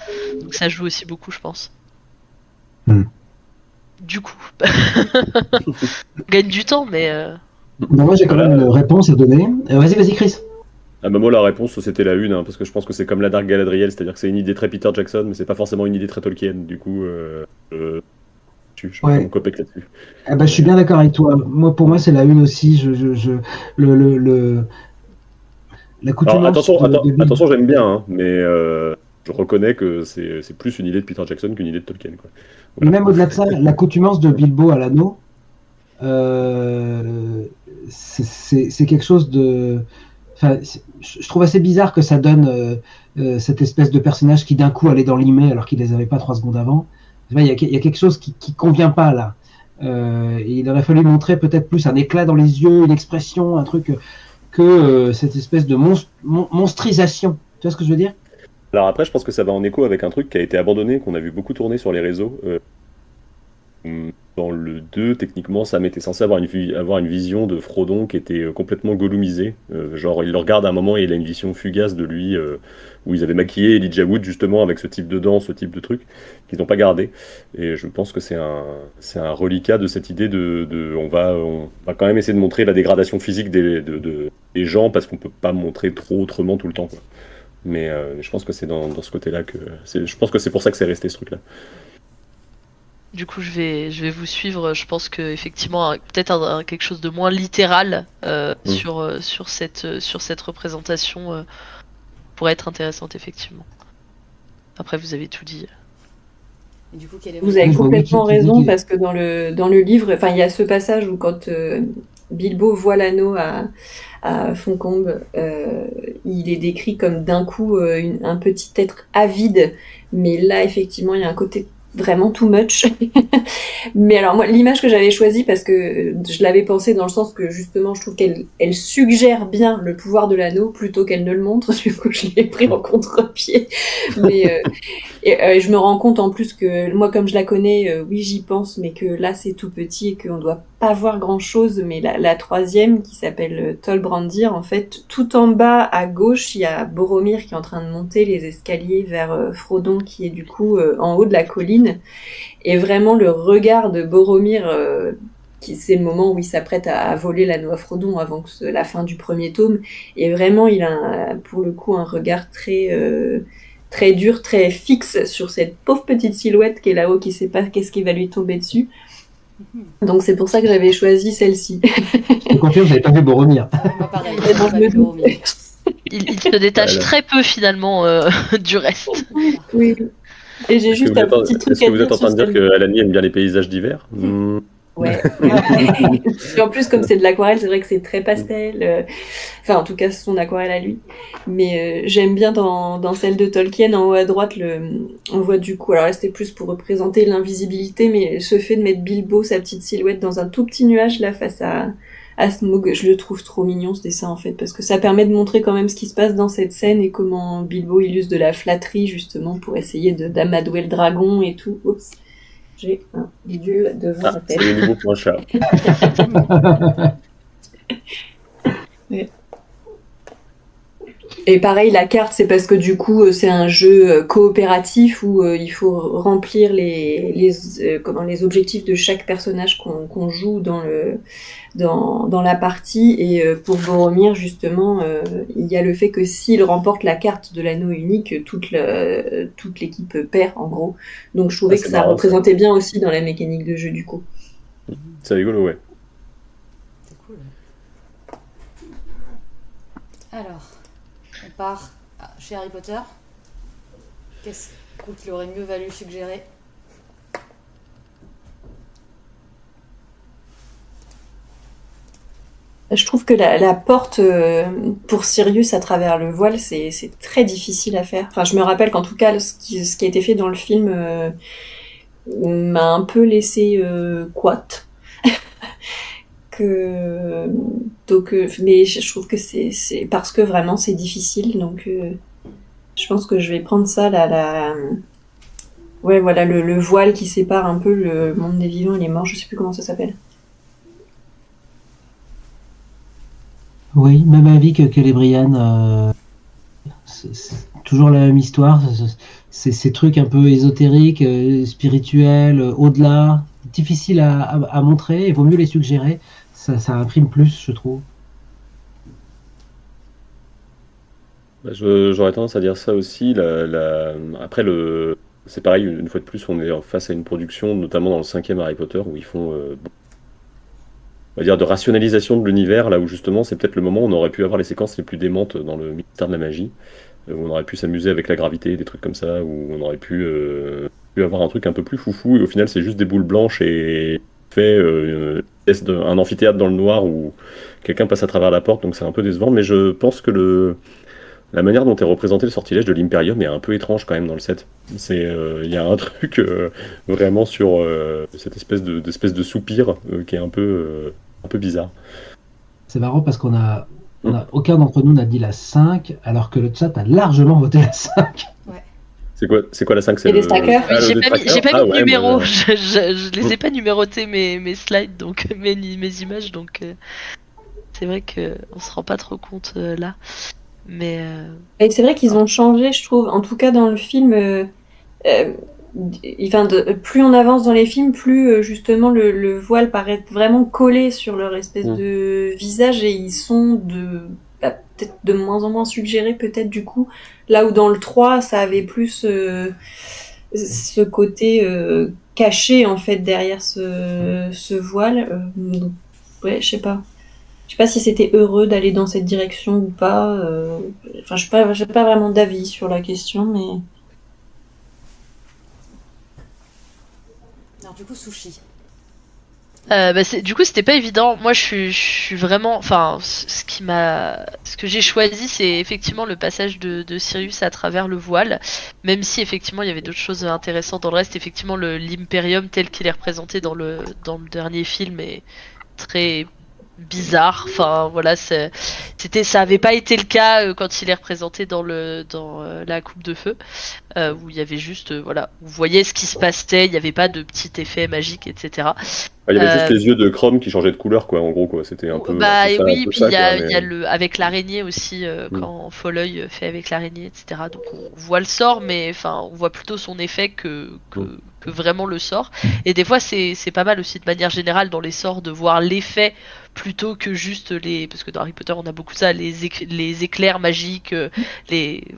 Donc ça joue aussi beaucoup, je pense. Du coup, on gagne du temps, mais... Moi, j'ai quand même une réponse à donner. Vas-y, Chris. Ah bah moi, la réponse, c'était la une, parce que je pense que c'est comme la Dark Galadriel, c'est-à-dire que c'est une idée très Peter Jackson, mais c'est pas forcément une idée très Tolkien. Du coup, je suis mon copec là-dessus. Je suis bien d'accord avec toi. Pour moi, c'est la une aussi. L'accoutumance... Attention, j'aime bien, mais je reconnais que c'est plus une idée de Peter Jackson qu'une idée de Tolkien, quoi. Mais même au-delà de ça, l'accoutumance de Bilbo à l'anneau, c'est quelque chose de... Enfin, je trouve assez bizarre que ça donne cette espèce de personnage qui d'un coup allait dans l'imé alors qu'il les avait pas 3 secondes avant. Il y a quelque chose qui convient pas là. Il aurait fallu montrer peut-être plus un éclat dans les yeux, une expression, un truc que cette espèce de monstrisation. Tu vois ce que je veux dire ? Alors après, je pense que ça va en écho avec un truc qui a été abandonné, qu'on a vu beaucoup tourner sur les réseaux. dans le 2, techniquement, Sam était censé avoir une vision de Frodon qui était complètement golloomisée. Genre, il le regarde à un moment et il a une vision fugace de lui, où ils avaient maquillé Elijah Wood justement avec ce type de danse, ce type de truc, qu'ils n'ont pas gardé. Et je pense que c'est un reliquat de cette idée on va quand même essayer de montrer la dégradation physique des gens parce qu'on peut pas montrer trop autrement tout le temps, quoi. Mais je pense que c'est dans ce côté-là je pense que c'est pour ça que c'est resté ce truc-là. Du coup, je vais vous suivre. Je pense que effectivement, peut-être quelque chose de moins littéral sur cette représentation pourrait être intéressante, effectivement. Après, vous avez tout dit. Et du coup, quel est Vous avez Je vois complètement Wiki qui dit raison qu'il- parce que dans le livre, enfin, il y a ce passage où quand Bilbo voit l'anneau à Foncombe, il est décrit comme d'un coup un petit être avide, mais là effectivement il y a un côté vraiment too much. Mais alors moi l'image que j'avais choisie parce que je l'avais pensée dans le sens que justement je trouve qu'elle suggère bien le pouvoir de l'anneau plutôt qu'elle ne le montre, du coup je l'ai pris en contre-pied. Mais et je me rends compte en plus que moi, comme je la connais, oui, j'y pense, mais que là, c'est tout petit et qu'on doit pas voir grand-chose. Mais la troisième, qui s'appelle Tolbrandir, en fait, tout en bas à gauche, il y a Boromir qui est en train de monter les escaliers vers Frodon, qui est du coup en haut de la colline. Et vraiment, le regard de Boromir, c'est le moment où il s'apprête à voler l'anneau à Frodon avant la fin du premier tome. Et vraiment, il a pour le coup un regard très dur, très fixe sur cette pauvre petite silhouette qui est là-haut, qui sait pas qu'est-ce qui va lui tomber dessus. Donc c'est pour ça que j'avais choisi celle-ci. Je te confirme, j'avais pas vu Boromir. Moi, pareil, Mais bon, j'ai pas vu Boromir. Il se détache Voilà. très peu finalement du reste. Oui. Et j'ai juste un petit truc Est-ce que à vous dire êtes en train de sur dire celle-là. que Alani aime bien les paysages d'hiver? Ouais. Et en plus, comme c'est de l'aquarelle, c'est vrai que c'est très pastel. Enfin, en tout cas, son aquarelle à lui. Mais j'aime bien dans celle de Tolkien, en haut à droite, on voit du coup. Alors là, c'était plus pour représenter l'invisibilité, mais ce fait de mettre Bilbo, sa petite silhouette, dans un tout petit nuage là face à Smaug, je le trouve trop mignon ce dessin en fait, parce que ça permet de montrer quand même ce qui se passe dans cette scène et comment Bilbo il use de la flatterie justement pour essayer d'amadouer le dragon et tout. Oups. J'ai un bidule devant la C'est tête. le nouveau pour un chat. Et pareil, la carte, c'est parce que du coup, c'est un jeu coopératif où il faut remplir les objectifs de chaque personnage qu'on joue dans la partie. Et pour Boromir, justement, il y a le fait que s'il remporte la carte de l'anneau unique, toute l'équipe perd, en gros. Donc je trouvais Ah, que c'est ça marrant, représentait bien aussi dans la mécanique de jeu, du coup. C'est rigolo, ouais. C'est cool. Alors, on part chez Harry Potter. Qu'est-ce qu'il aurait mieux valu suggérer? Je trouve que la porte pour Sirius à travers le voile, c'est très difficile à faire. Enfin, je me rappelle qu'en tout cas, ce qui a été fait dans le film m'a un peu laissé couate. Mais je trouve que c'est parce que vraiment c'est difficile. Donc, je pense que je vais prendre ça ouais, voilà, le voile qui sépare un peu le monde des vivants et les morts. Je sais plus comment ça s'appelle. Oui, même avis que les Brian. C'est toujours la même histoire. C'est ces trucs un peu ésotériques, spirituels, au-delà, difficiles à montrer. Il vaut mieux les suggérer. Ça imprime plus, je trouve. Bah, j'aurais tendance à dire ça aussi. Après, c'est pareil, une fois de plus, on est face à une production, notamment dans le 5e Harry Potter, où ils font, on va dire, de rationalisation de l'univers, là où justement, c'est peut-être le moment où on aurait pu avoir les séquences les plus démentes dans le mystère de la magie, où on aurait pu s'amuser avec la gravité, des trucs comme ça, où on aurait pu avoir un truc un peu plus foufou, et au final, c'est juste des boules blanches et fait un amphithéâtre dans le noir où quelqu'un passe à travers la porte, donc c'est un peu décevant, mais je pense que la manière dont est représenté le sortilège de l'Imperium est un peu étrange quand même dans le set. Il y a un truc vraiment sur cette espèce de soupir qui est un peu bizarre. C'est marrant parce aucun d'entre nous n'a dit la 5, alors que le chat a largement voté la 5. Ouais. C'est quoi la 5? C'est Et les trackers. Oui, le j'ai pas mis de ouais, numéro, moi, je les ai pas numérotés mes slides, donc mes images, donc c'est vrai que on se rend pas trop compte là. Mais Et c'est vrai qu'ils ont changé, je trouve, en tout cas dans le film. Plus on avance dans les films, plus justement le voile paraît vraiment collé sur leur espèce de visage et ils sont peut-être de moins en moins suggérés peut-être du coup. Là où dans le 3, ça avait plus ce côté caché en fait derrière ce voile. Donc, ouais, je sais pas. Je sais pas si c'était heureux d'aller dans cette direction ou pas. Enfin, j'ai pas vraiment d'avis sur la question, mais... Alors, du coup, sushi. du coup, c'était pas évident. Moi, je suis vraiment, enfin, ce que j'ai choisi, c'est effectivement le passage de Sirius à travers le voile. Même si effectivement, il y avait d'autres choses intéressantes dans le reste. Effectivement, l'Imperium tel qu'il est représenté dans le dernier film est très bizarre. Enfin, voilà, ça avait pas été le cas quand il est représenté dans la coupe de feu, où il y avait juste, voilà, vous voyez ce qui se passait. Il n'y avait pas de petit effet magique, etc. il y avait juste les yeux de Chrome qui changeaient de couleur, quoi. En gros, quoi. C'était un peu. Bah un peu oui, peu puis ça, il y a, quoi, mais- avec l'araignée aussi, quand Folleuil fait avec l'araignée, etc. Donc on voit le sort, mais enfin on voit plutôt son effet que vraiment le sort. Et des fois c'est pas mal aussi de manière générale dans les sorts de voir l'effet plutôt que juste parce que dans Harry Potter on a beaucoup ça, les éclairs magiques,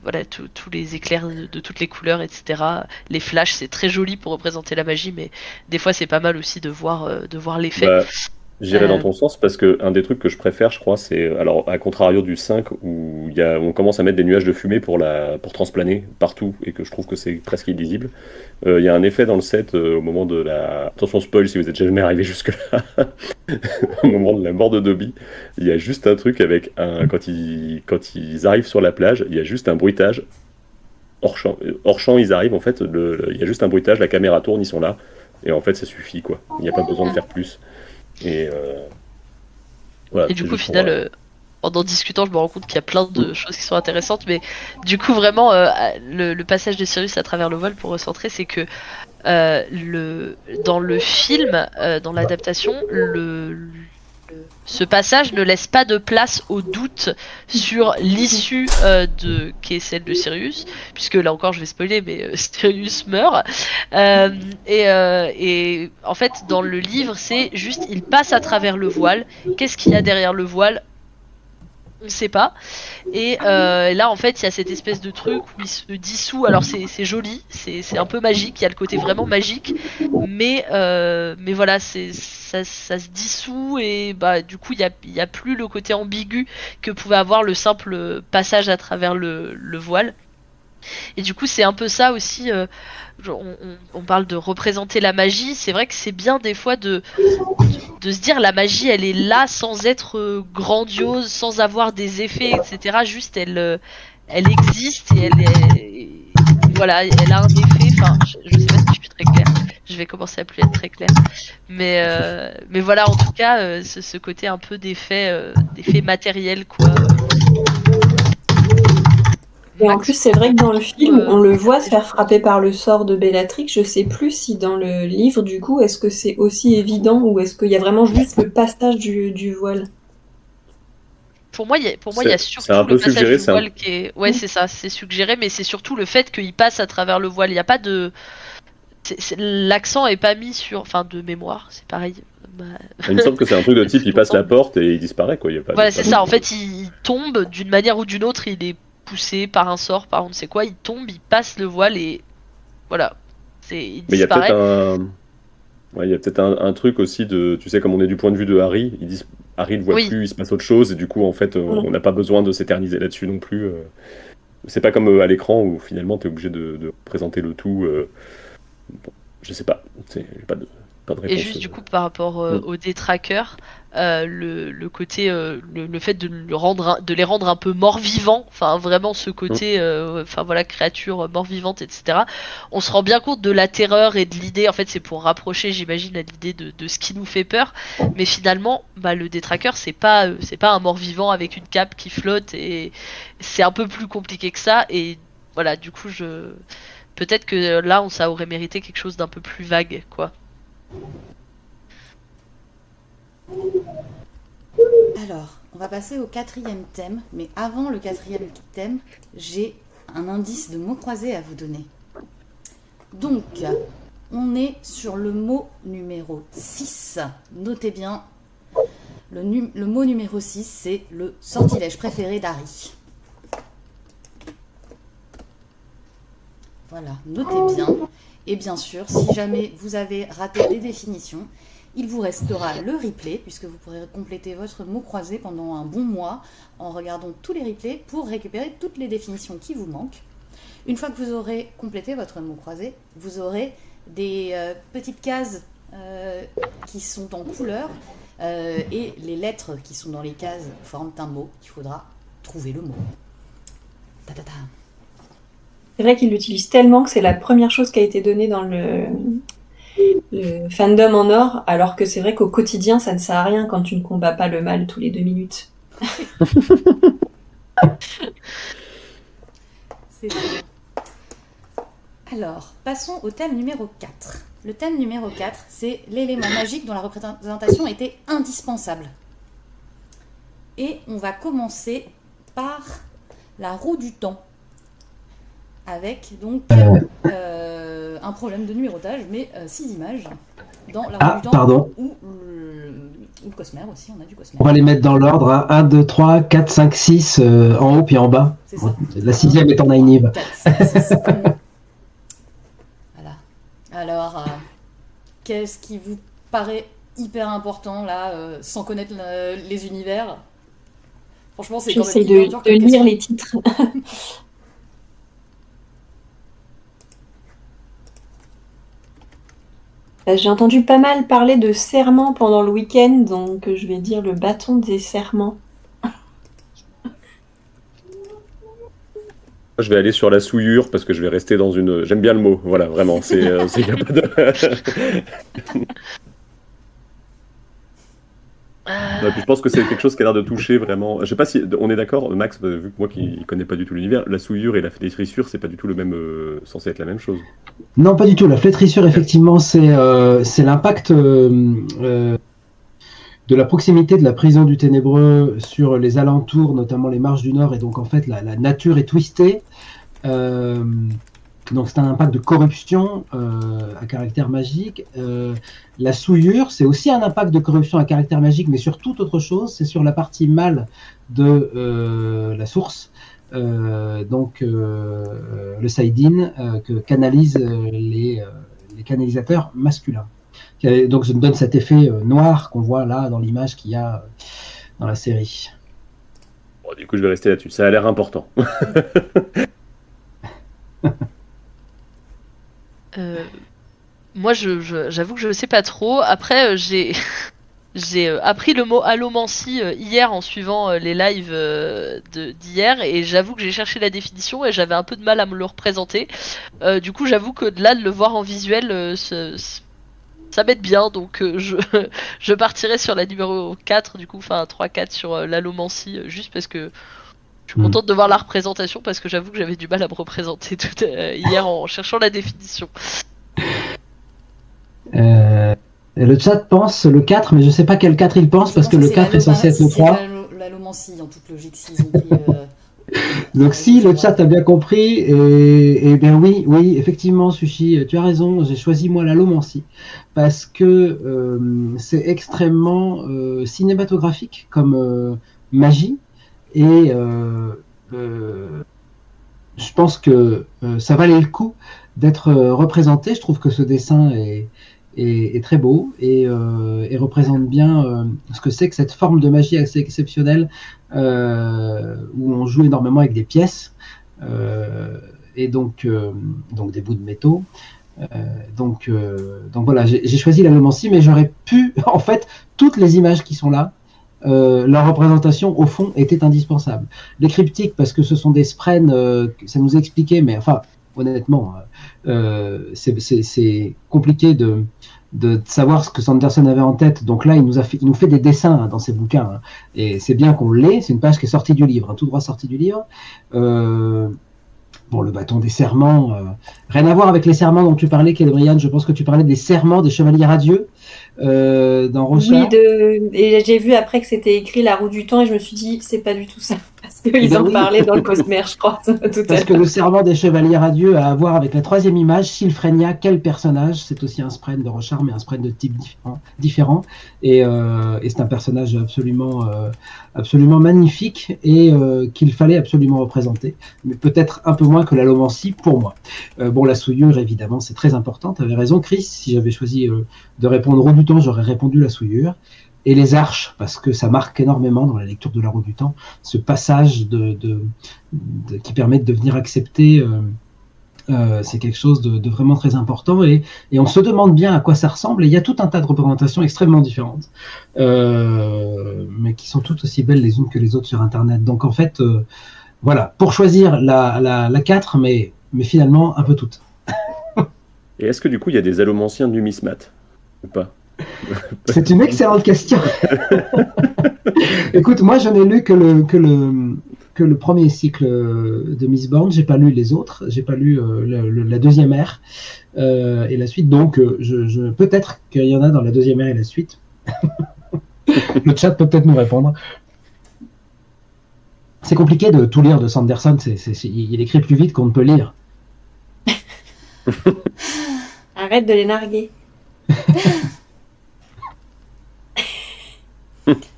voilà tous les éclairs de toutes les couleurs, etc. Les flashs, c'est très joli pour représenter la magie, mais des fois c'est pas mal aussi de voir l'effet. Bah, j'irais dans Euh, ton sens parce que un des trucs que je préfère, je crois, c'est alors à contrario du 5 où on commence à mettre des nuages de fumée pour transplaner partout et que je trouve que c'est presque illisible. Il y a un effet dans le 7 au moment de la attention spoil si vous êtes jamais arrivé jusque là au moment de la mort de Dobby, il y a juste un truc avec quand ils arrivent sur la plage, il y a juste un bruitage hors champ ils arrivent en fait il y a juste un bruitage, la caméra tourne, ils sont là et en fait ça suffit quoi. Il n'y a pas besoin de faire plus. Et voilà, Et du c'est coup, au juste pour. final, en discutant, je me rends compte qu'il y a plein de choses qui sont intéressantes. Mais du coup, vraiment, le passage de Sirius à travers le voile, pour recentrer, c'est que dans le film, dans l'adaptation, ce passage ne laisse pas de place au doute sur l'issue qui est celle de Sirius, puisque là encore je vais spoiler, mais Sirius meurt. Et en fait, dans le livre, c'est juste il passe à travers le voile. Qu'est-ce qu'il y a derrière le voile? On ne sait pas. Et là, en fait, il y a cette espèce de truc où il se dissout. Alors, c'est joli, c'est un peu magique. Il y a le côté vraiment magique, mais voilà, ça se dissout et bah du coup, il y a plus le côté ambigu que pouvait avoir le simple passage à travers le voile. Et du coup, c'est un peu ça aussi. On parle de représenter la magie. C'est vrai que c'est bien des fois de se dire la magie, elle est là sans être grandiose, sans avoir des effets, etc. Juste, elle existe et voilà, elle a un effet. Enfin, je sais pas si je suis très claire. Je vais commencer à plus être très claire. Mais voilà, en tout cas, ce côté un peu d'effet matériel, quoi. Et en plus, c'est vrai que dans le film, on le voit se faire frapper par le sort de Bellatrix. Je sais plus si dans le livre, du coup, est-ce que c'est aussi évident ou est-ce qu'il y a vraiment juste le passage du voile? Pour moi, il y a surtout un peu le passage suggéré, du voile qui est. Ouais, c'est ça, c'est suggéré, mais c'est surtout le fait qu'il passe à travers le voile. Il n'y a pas de. L'accent est pas mis sur. Enfin, de mémoire, c'est pareil. Il me semble que c'est un truc de type, il passe la porte et il disparaît, quoi. Il y a pas, Voilà, il y a c'est pas ça. de- En fait, il tombe d'une manière ou d'une autre. Il est poussé par un sort, par on ne sait quoi. Il tombe, il passe le voile et voilà. Il Mais il y a peut-être disparaît. il y a peut-être un truc aussi tu sais, comme on est du point de vue de Harry, ils disent Harry ne voit Oui, plus, il se passe autre chose et du coup, en fait, on n'a pas besoin de s'éterniser là-dessus non plus. C'est pas comme à l'écran où finalement tu es obligé de présenter le tout. Bon, je sais pas, j'ai pas de et réponse. juste du coup par rapport Mm. aux détraqueurs, le côté, le fait de les rendre un peu morts-vivants, enfin vraiment ce côté, enfin voilà, créatures morts-vivantes, etc. On se rend bien compte de la terreur et de l'idée, en fait c'est pour rapprocher, j'imagine, à l'idée de ce qui nous fait peur, mais finalement, bah, le détraqueur c'est pas un mort-vivant avec une cape qui flotte, et c'est un peu plus compliqué que ça, et voilà, du coup peut-être que là, ça aurait mérité quelque chose d'un peu plus vague, quoi. Alors, on va passer au 4e thème, mais avant le 4e thème, j'ai un indice de mots croisés à vous donner. Donc, on est sur le mot numéro 6. Notez bien, le mot numéro 6, c'est le sortilège préféré d'Harry. Voilà, notez bien. Et bien sûr, si jamais vous avez raté des définitions, il vous restera le replay, puisque vous pourrez compléter votre mot croisé pendant un bon mois en regardant tous les replays pour récupérer toutes les définitions qui vous manquent. Une fois que vous aurez complété votre mot croisé, vous aurez des petites cases qui sont en couleur et les lettres qui sont dans les cases forment un mot. Il faudra trouver le mot. Ta-ta-ta. C'est vrai qu'il l'utilise tellement que c'est la première chose qui a été donnée dans le fandom en or, alors que c'est vrai qu'au quotidien, ça ne sert à rien quand tu ne combats pas le mal tous les 2 minutes. C'est ça. Alors, passons au thème numéro 4. Le thème numéro 4, c'est l'élément magique dont la représentation était indispensable. Et on va commencer par la roue du temps. Avec donc un problème de numérotage, mais 6 images dans la roue du temps. Pardon. Ou le Cosmère aussi, on a du Cosmère. On va les mettre dans l'ordre, hein. 1, 2, 3, 4, 5, 6, en haut puis en bas. C'est ça. La 6e étant Nynaeve. 4, 5, 6. Voilà. Alors, qu'est-ce qui vous paraît hyper important, là, sans connaître les univers? Franchement, c'est quand même J'essaie hyper dur de comme lire question. les titres. J'ai entendu pas mal parler de serment pendant le week-end, donc je vais dire le bâton des serments. Je vais aller sur la souillure parce que je vais rester dans une. J'aime bien le mot, voilà, vraiment. Y a pas de... Non, puis je pense que c'est quelque chose qui a l'air de toucher vraiment. Je sais pas si on est d'accord, Max, vu que moi qui connais pas du tout l'univers, la souillure et la flétrissure, c'est pas du tout le même, censé être la même chose. Non, pas du tout. La flétrissure, effectivement, c'est l'impact de la proximité de la prison du Ténébreux sur les alentours, notamment les marges du Nord, et donc en fait la nature est twistée. Donc c'est un impact de corruption à caractère magique. La souillure, c'est aussi un impact de corruption à caractère magique, mais sur toute autre chose, c'est sur la partie mâle de la source, donc le Saïdine, que canalisent les canalisateurs masculins. Donc ça nous donne cet effet noir qu'on voit là dans l'image qu'il y a dans la série. Bon, du coup, je vais rester là-dessus. Ça a l'air important. Moi, j'avoue que je ne sais pas trop. Après, j'ai appris le mot allomancie hier en suivant les lives d'hier, et j'avoue que j'ai cherché la définition et j'avais un peu de mal à me le représenter. Du coup, j'avoue que là, de le voir en visuel, ça m'aide bien, donc je partirai sur la numéro 4, du coup, enfin 3-4 sur l'allomancie, juste parce que je suis contente de voir la représentation, parce que j'avoue que j'avais du mal à me représenter hier en cherchant la définition. Le chat pense le 4, mais je sais pas quel 4 il pense, parce que le 4 est censé être le 3. C'est l'allomancie, en toute logique, s'ils ont pris... Donc si le chat a bien compris, et bien oui, effectivement, Sushi, tu as raison, j'ai choisi moi l'allomancie, parce que c'est extrêmement cinématographique comme magie, et je pense que ça valait le coup d'être représenté. Je trouve que ce dessin est très beau et représente bien ce que c'est que cette forme de magie assez exceptionnelle où on joue énormément avec des pièces et donc des bouts de métaux. Donc voilà, j'ai choisi l'allomancie, mais j'aurais pu, en fait, toutes les images qui sont là, leur représentation au fond était indispensable. Les cryptiques, parce que ce sont des sprens, ça nous expliquait, mais enfin, honnêtement, c'est compliqué de savoir ce que Sanderson avait en tête. Donc là, il nous fait des dessins dans ses bouquins, hein, et c'est bien qu'on l'ait. C'est une page qui est sortie du livre, hein, tout droit sortie du livre. Bon, le bâton des serments, rien à voir avec les serments dont tu parlais, Kébriane. Je pense que tu parlais des serments des chevaliers radieux dans Rochard. Oui, et j'ai vu après que c'était écrit La Roue du Temps et je me suis dit, c'est pas du tout ça. Parce qu'ils en parlaient dans le Cosmere, je crois, tout à l'heure. Parce que le serment des chevaliers radieux a à voir avec la troisième image, Sylphrenia, quel personnage. C'est aussi un spren de Rochard, mais un spren de type différent. Et c'est un personnage absolument magnifique et qu'il fallait absolument représenter. Mais peut-être un peu moins que l'allomancie pour moi. Bon, la souillure, évidemment, c'est très important. Tu avais raison, Chris. Si j'avais choisi de répondre Roue du Temps, j'aurais répondu la souillure. Et les arches, parce que ça marque énormément dans la lecture de la Roue du Temps, ce passage qui permet de devenir accepté, c'est quelque chose de vraiment très important. Et on se demande bien à quoi ça ressemble. Et il y a tout un tas de représentations extrêmement différentes, mais qui sont toutes aussi belles les unes que les autres sur Internet. Donc en fait, voilà, pour choisir la 4, mais finalement un peu toutes. Et est-ce que du coup il y a des allomanciens numismates ou pas? C'est une excellente question. Écoute, moi je n'ai lu que le premier cycle de Mistborn, j'ai pas lu les autres, j'ai pas lu la deuxième ère et la suite, donc peut-être qu'il y en a dans la deuxième ère et la suite. Le chat peut peut-être nous répondre. C'est compliqué de tout lire de Sanderson, il écrit plus vite qu'on ne peut lire. Arrête de les narguer.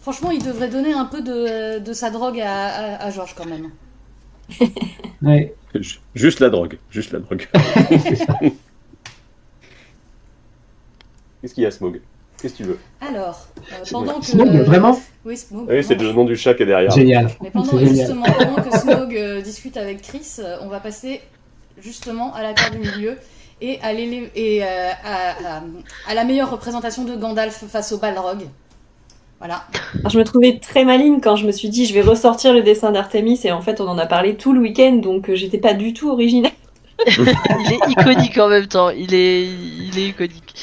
Franchement, il devrait donner un peu de sa drogue à Georges quand même. Ouais. Juste la drogue. Qu'est-ce qu'il y a, Smog? Qu'est-ce que tu veux? Alors, pendant que... Smog, vraiment? Oui, Smog. Oui, c'est le nom du chat qui est derrière. Génial. Mais pendant que Smog discute avec Chris, on va passer justement à la carte du milieu et à la meilleure représentation de Gandalf face au Balrog. Voilà. Alors, je me trouvais très maligne quand je me suis dit je vais ressortir le dessin d'Artemis et en fait on en a parlé tout le week-end donc j'étais pas du tout originale. Il est iconique en même temps, il est iconique.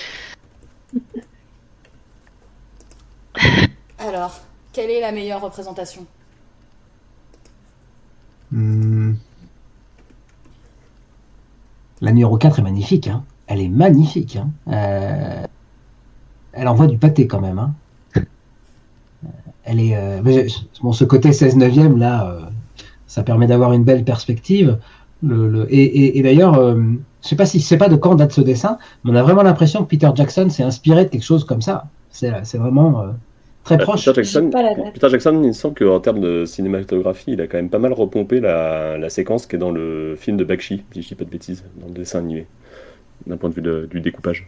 Alors, quelle est la meilleure représentation? La numéro 4 est magnifique, hein. Elle est magnifique, hein. Elle envoie du pâté quand même, hein. Elle est, ce côté 16/9 là, ça permet d'avoir une belle perspective. Et d'ailleurs, je sais pas si c'est pas de quand date ce dessin, mais on a vraiment l'impression que Peter Jackson s'est inspiré de quelque chose comme ça. C'est vraiment très proche. Peter Jackson, il me semble qu'en termes de cinématographie, il a quand même pas mal repompé la séquence qui est dans le film de Bakshi, si je dis pas de bêtises, dans le dessin animé, d'un point de vue du découpage.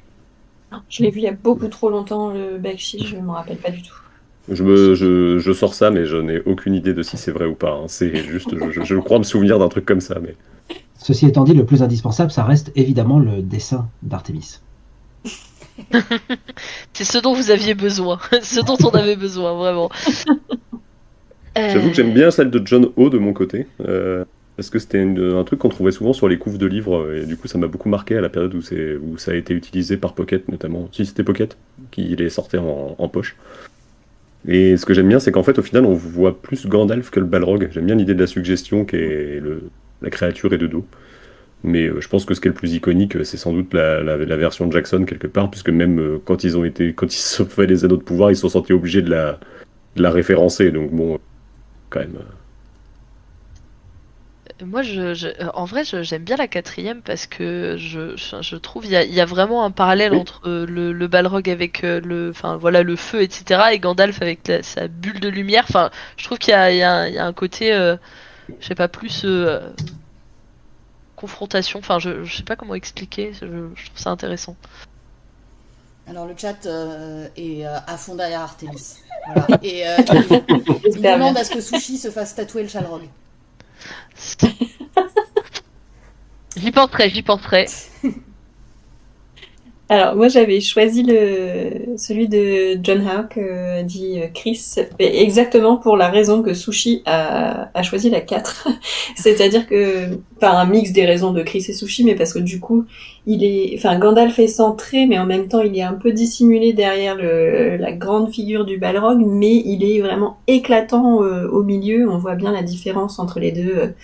Je l'ai vu il y a beaucoup trop longtemps, le Bakshi, je me rappelle pas du tout. Je sors ça, mais je n'ai aucune idée de si c'est vrai ou pas. Hein. C'est juste, je crois me souvenir d'un truc comme ça. Mais... Ceci étant dit, le plus indispensable, ça reste évidemment le dessin d'Artemis. C'est ce dont vous aviez besoin, ce dont on avait besoin, vraiment. J'avoue que j'aime bien celle de John O de mon côté, parce que c'était un truc qu'on trouvait souvent sur les couves de livres, et du coup ça m'a beaucoup marqué à la période où ça a été utilisé par Pocket notamment. Si c'était Pocket qui les sortait en poche. Et ce que j'aime bien, c'est qu'en fait, au final, on voit plus Gandalf que le Balrog. J'aime bien l'idée de la suggestion qui est la créature est de dos. Mais je pense que ce qui est le plus iconique, c'est sans doute la version de Jackson, quelque part, puisque même quand ils se sont fait les anneaux de pouvoir, ils se sont sentis obligés de la référencer. Donc bon, quand même... Moi, en vrai, j'aime bien la 4e parce que je trouve il y a vraiment un parallèle entre le Balrog avec le feu, etc. et Gandalf avec sa bulle de lumière. Enfin, je trouve qu'il y a un côté, je sais pas, plus confrontation. Enfin, je sais pas comment expliquer. Je trouve ça intéressant. Alors le chat est à fond derrière Artemis. Voilà. Et il demande à ce que Sushi se fasse tatouer le Chalrog. J'y penserai. Alors, moi, j'avais choisi celui de John Hawke, dit Chris, exactement pour la raison que Sushi a choisi la 4. C'est-à-dire que, enfin, un mix des raisons de Chris et Sushi, mais parce que du coup, Gandalf est centré, mais en même temps, il est un peu dissimulé derrière la grande figure du Balrog, mais il est vraiment éclatant au milieu. On voit bien la différence entre les deux.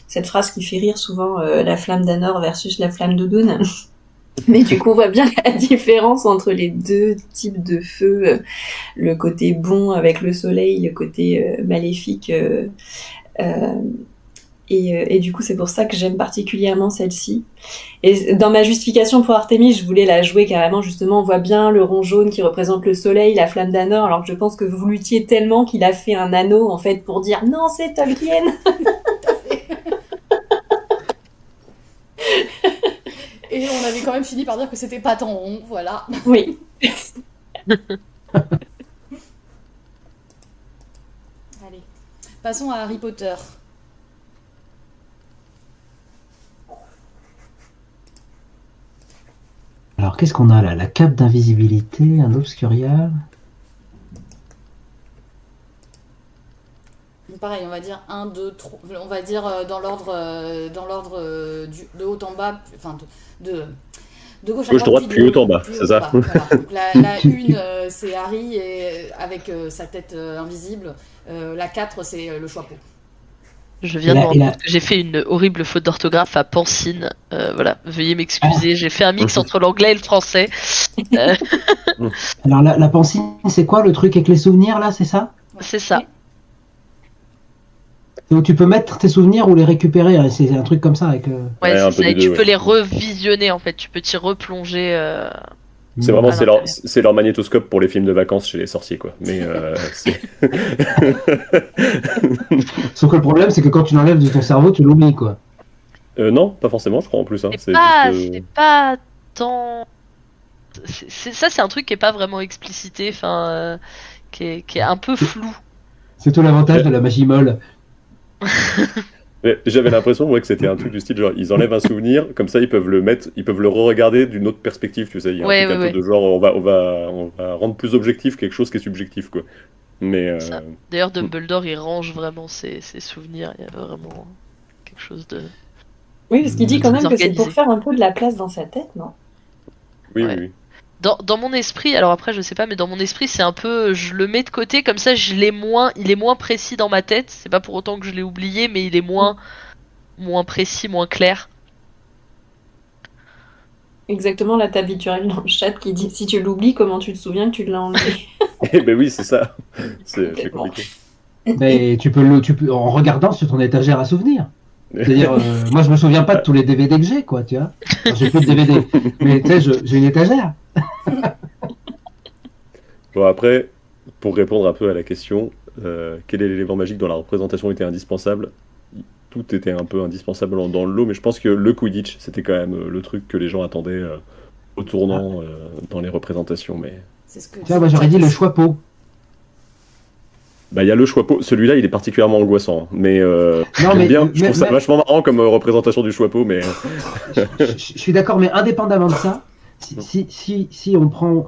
Cette phrase qui fait rire souvent, la flamme d'Anor versus la flamme de Dune. Mais du coup, on voit bien la différence entre les deux types de feu, le côté bon avec le soleil, le côté maléfique. Et du coup, c'est pour ça que j'aime particulièrement celle-ci. Et dans ma justification pour Artémis, je voulais la jouer carrément, justement, on voit bien le rond jaune qui représente le soleil, la flamme d'Anor, alors que je pense que vous luttiez tellement qu'il a fait un anneau, en fait, pour dire « Non, c'est Tolkien !» Et on avait quand même fini par dire que c'était pas tant rond, voilà. Oui. Allez, passons à Harry Potter. Alors, qu'est-ce qu'on a là? La cape d'invisibilité, un obscuria. Pareil, on va dire 1, 2, 3. On va dire dans l'ordre de haut en bas, enfin de gauche à Gauche-droite, puis plus haut en bas, c'est ça. Voilà. Donc la 1, c'est Harry avec sa tête invisible. La 4, c'est le Choixpeau. Je viens de me rendre compte que j'ai fait une horrible faute d'orthographe à Pancine. Voilà, veuillez m'excuser. J'ai fait un mix entre l'anglais et le français. Alors, la pensée, c'est quoi le truc avec les souvenirs, là, c'est ça? C'est ça. Donc, tu peux mettre tes souvenirs ou les récupérer, hein, c'est un truc comme ça. Avec, Ouais, c'est ça. Et tu peux les revisionner, en fait. Tu peux t'y replonger. C'est vraiment c'est leur magnétoscope pour les films de vacances chez les sorciers, quoi. Mais Sauf que le problème, c'est que quand tu l'enlèves de ton cerveau, tu l'oublies, quoi. Non, pas forcément, je crois en plus. Hein. C'est pas tant. C'est un truc qui est pas vraiment explicité, enfin, qui est un peu flou. C'est tout l'avantage de la magie molle. J'avais l'impression que c'était un truc du style genre ils enlèvent un souvenir comme ça ils peuvent le re-regarder d'une autre perspective, tu sais, il y a un truc un peu de genre on va rendre plus objectif quelque chose qui est subjectif, quoi. Mais d'ailleurs Dumbledore il range vraiment ses souvenirs, il y a vraiment quelque chose de oui, parce qu'il dit quand même que c'est pour faire un peu de la place dans sa tête, non? Oui. Dans mon esprit, alors après je sais pas, mais dans mon esprit c'est un peu, je le mets de côté comme ça, il est moins précis dans ma tête. C'est pas pour autant que je l'ai oublié, mais il est moins précis, moins clair. Exactement, là t'as Viturel dans le chat qui dit si tu l'oublies, comment tu te souviens que tu l'as enlevé? Eh ben oui, c'est ça. C'est compliqué. Mais tu peux en regardant sur ton étagère à souvenirs. C'est-à-dire, moi je me souviens pas de tous les DVD que j'ai, quoi, tu vois. Enfin, j'ai plus de DVD, mais tu sais, j'ai une étagère. Bon, après, pour répondre un peu à la question, quel est l'élément magique dont la représentation était indispensable? Tout était un peu indispensable dans le lot, mais je pense que le Quidditch, c'était quand même le truc que les gens attendaient au tournant dans les représentations. Mais c'est ce que tu vois, moi j'aurais dit le Choixpeau. Bah, il y a le Choixpeau. Celui-là, il est particulièrement angoissant. Mais j'aime bien. Je trouve ça vachement marrant comme représentation du Choixpeau. Mais je suis d'accord, mais indépendamment de ça, si on prend,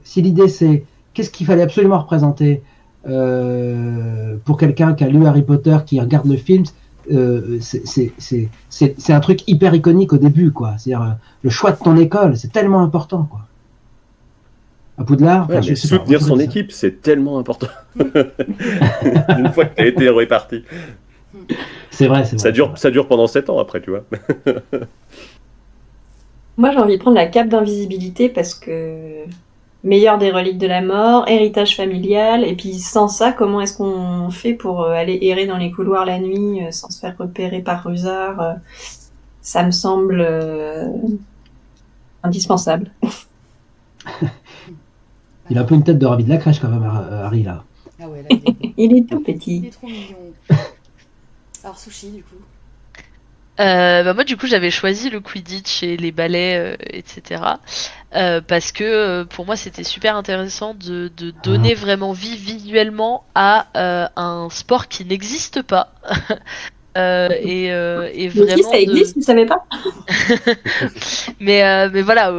si l'idée c'est qu'est-ce qu'il fallait absolument représenter pour quelqu'un qui a lu Harry Potter, qui regarde le film, c'est un truc hyper iconique au début, quoi. C'est-à-dire le choix de ton école, c'est tellement important, quoi. À Poudlard, soutenir son équipe, c'est tellement important. Une fois que tu as été réparti. C'est vrai. Ça dure pendant 7 ans après, tu vois. Moi, j'ai envie de prendre la cape d'invisibilité parce que meilleur des reliques de la mort, héritage familial, et puis sans ça, comment est-ce qu'on fait pour aller errer dans les couloirs la nuit sans se faire repérer par Rusard? Ça me semble indispensable. Il a un peu une tête de Ravi de la crèche quand même, Harry, là. Ah ouais, là, il est tout petit. Il est trop mignon. Alors, Sushi, du coup. Moi, du coup, j'avais choisi le Quidditch et les balais, etc. Parce que pour moi, c'était super intéressant de donner vraiment vie visuellement à un sport qui n'existe pas. Et vraiment. Mais si ça existe, vous savez pas? mais voilà.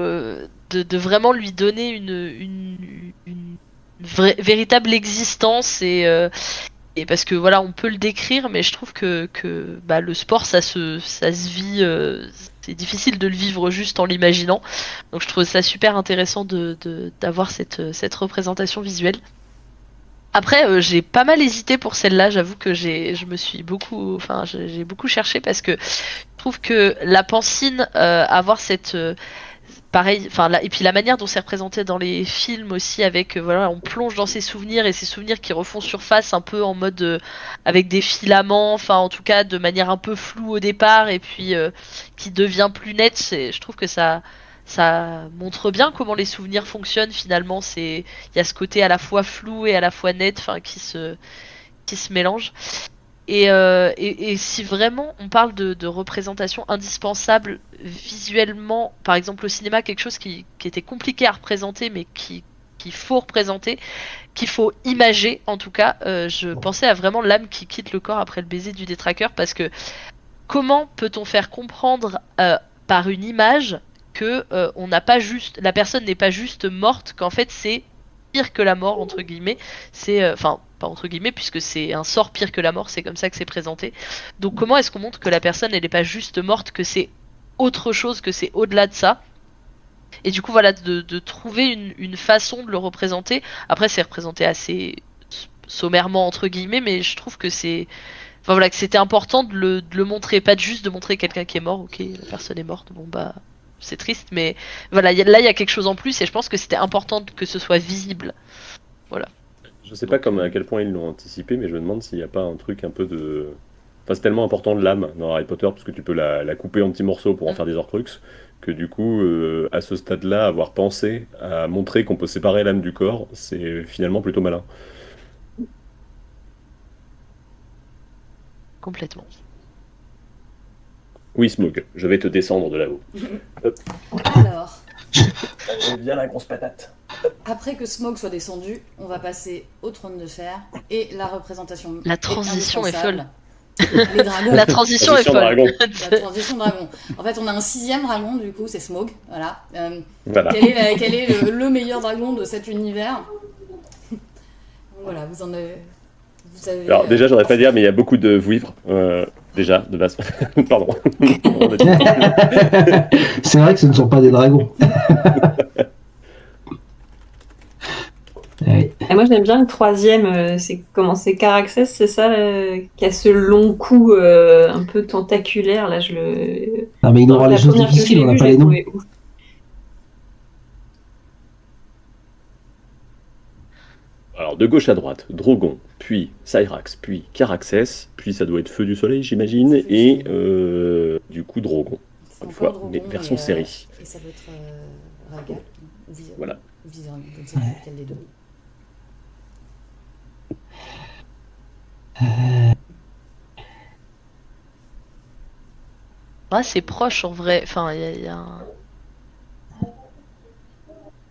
de vraiment lui donner une véritable existence et parce que voilà, on peut le décrire, mais je trouve que bah, le sport, ça se vit. C'est difficile de le vivre juste en l'imaginant. Donc je trouve ça super intéressant d'avoir cette représentation visuelle. Après, j'ai pas mal hésité pour celle-là. J'avoue que j'ai beaucoup cherché parce que je trouve que la Pancine, avoir cette pareil, et puis la manière dont c'est représenté dans les films aussi, avec voilà, on plonge dans ses souvenirs et ces souvenirs qui refont surface un peu en mode avec des filaments, enfin en tout cas de manière un peu floue au départ et puis qui devient plus nette. Je trouve que ça montre bien comment les souvenirs fonctionnent finalement. Il y a ce côté à la fois flou et à la fois net, enfin qui se mélange. Et si vraiment on parle de représentation indispensable visuellement, par exemple au cinéma, quelque chose qui était compliqué à représenter mais qu'il faut représenter, qu'il faut imager en tout cas, je pensais à vraiment l'âme qui quitte le corps après le baiser du détraqueur, parce que comment peut-on faire comprendre par une image que on n'a pas juste, la personne n'est pas juste morte, qu'en fait c'est pire que la mort entre guillemets, c'est enfin pas entre guillemets puisque c'est un sort pire que la mort, c'est comme ça que c'est présenté. Donc comment est-ce qu'on montre que la personne elle n'est pas juste morte, que c'est autre chose, que c'est au-delà de ça? Et du coup voilà, de trouver une façon de le représenter. Après c'est représenté assez sommairement entre guillemets, mais je trouve que c'est enfin voilà, que c'était important de le montrer, pas juste de montrer quelqu'un qui est mort. Ok, la personne est morte, bon bah c'est triste, mais voilà, là il y a quelque chose en plus et je pense que c'était important que ce soit visible. Voilà. Je sais pas à quel point ils l'ont anticipé, mais je me demande s'il n'y a pas un truc un peu de... Enfin, c'est tellement important de l'âme dans Harry Potter, parce que tu peux la couper en petits morceaux pour en faire des Horcruxes, que du coup, à ce stade-là, avoir pensé à montrer qu'on peut séparer l'âme du corps, c'est finalement plutôt malin. Complètement. Oui, Smog, je vais te descendre de là-haut. Alors, Viens la grosse patate. après que Smaug soit descendu, on va passer au trône de fer et la représentation. La transition est indispensable. Les dragons. La transition est folle. Dragon. La transition dragon. En fait, on a un 6e dragon, du coup, c'est Smaug. Voilà. Voilà. Quel est le meilleur dragon de cet univers? Voilà, vous avez. Alors déjà, j'aurais pas dire, mais il y a beaucoup de vouivres, déjà, de base. Pardon. C'est vrai que ce ne sont pas des dragons. Ouais. Et moi j'aime bien le 3e, c'est Caraxès, c'est ça, qui a ce long cou un peu tentaculaire, là Non mais il aura La les choses première que difficiles, j'ai on n'a vue, pas j'ai les noms. trouvé ouf. Alors, de gauche à droite, Drogon, puis Cyrax, puis Caraxès, puis ça doit être Feu du Soleil, j'imagine, et du coup Drogon. C'est Une encore fois, Drogon, mais version série. Et ça doit être Rhaegal. Voilà. Viserys, je ne sais plus lequel des deux. Ouais, c'est proche en vrai. Enfin, il y a un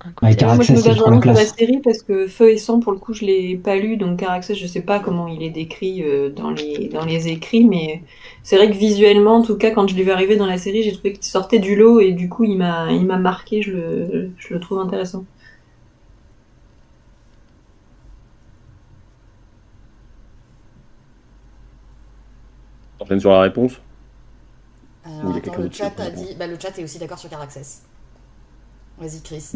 Ouais, côté. Moi je Caraxès, me c'est base trop la vraiment sur la classe. série parce que Feu et Sang, pour le coup, je l'ai pas lu, donc Caraxès, je sais pas comment il est décrit dans les écrits, mais c'est vrai que visuellement, en tout cas, quand je l'ai vu arriver dans la série, j'ai trouvé qu'il sortait du lot et du coup, il m'a marqué, je le trouve intéressant. Enchaîne sur la réponse. Alors, Ou il y a attends, quelqu'un le d'autre chat qui a répond. dit. Bah, le chat est aussi d'accord sur Caraxès. Vas-y, Chris.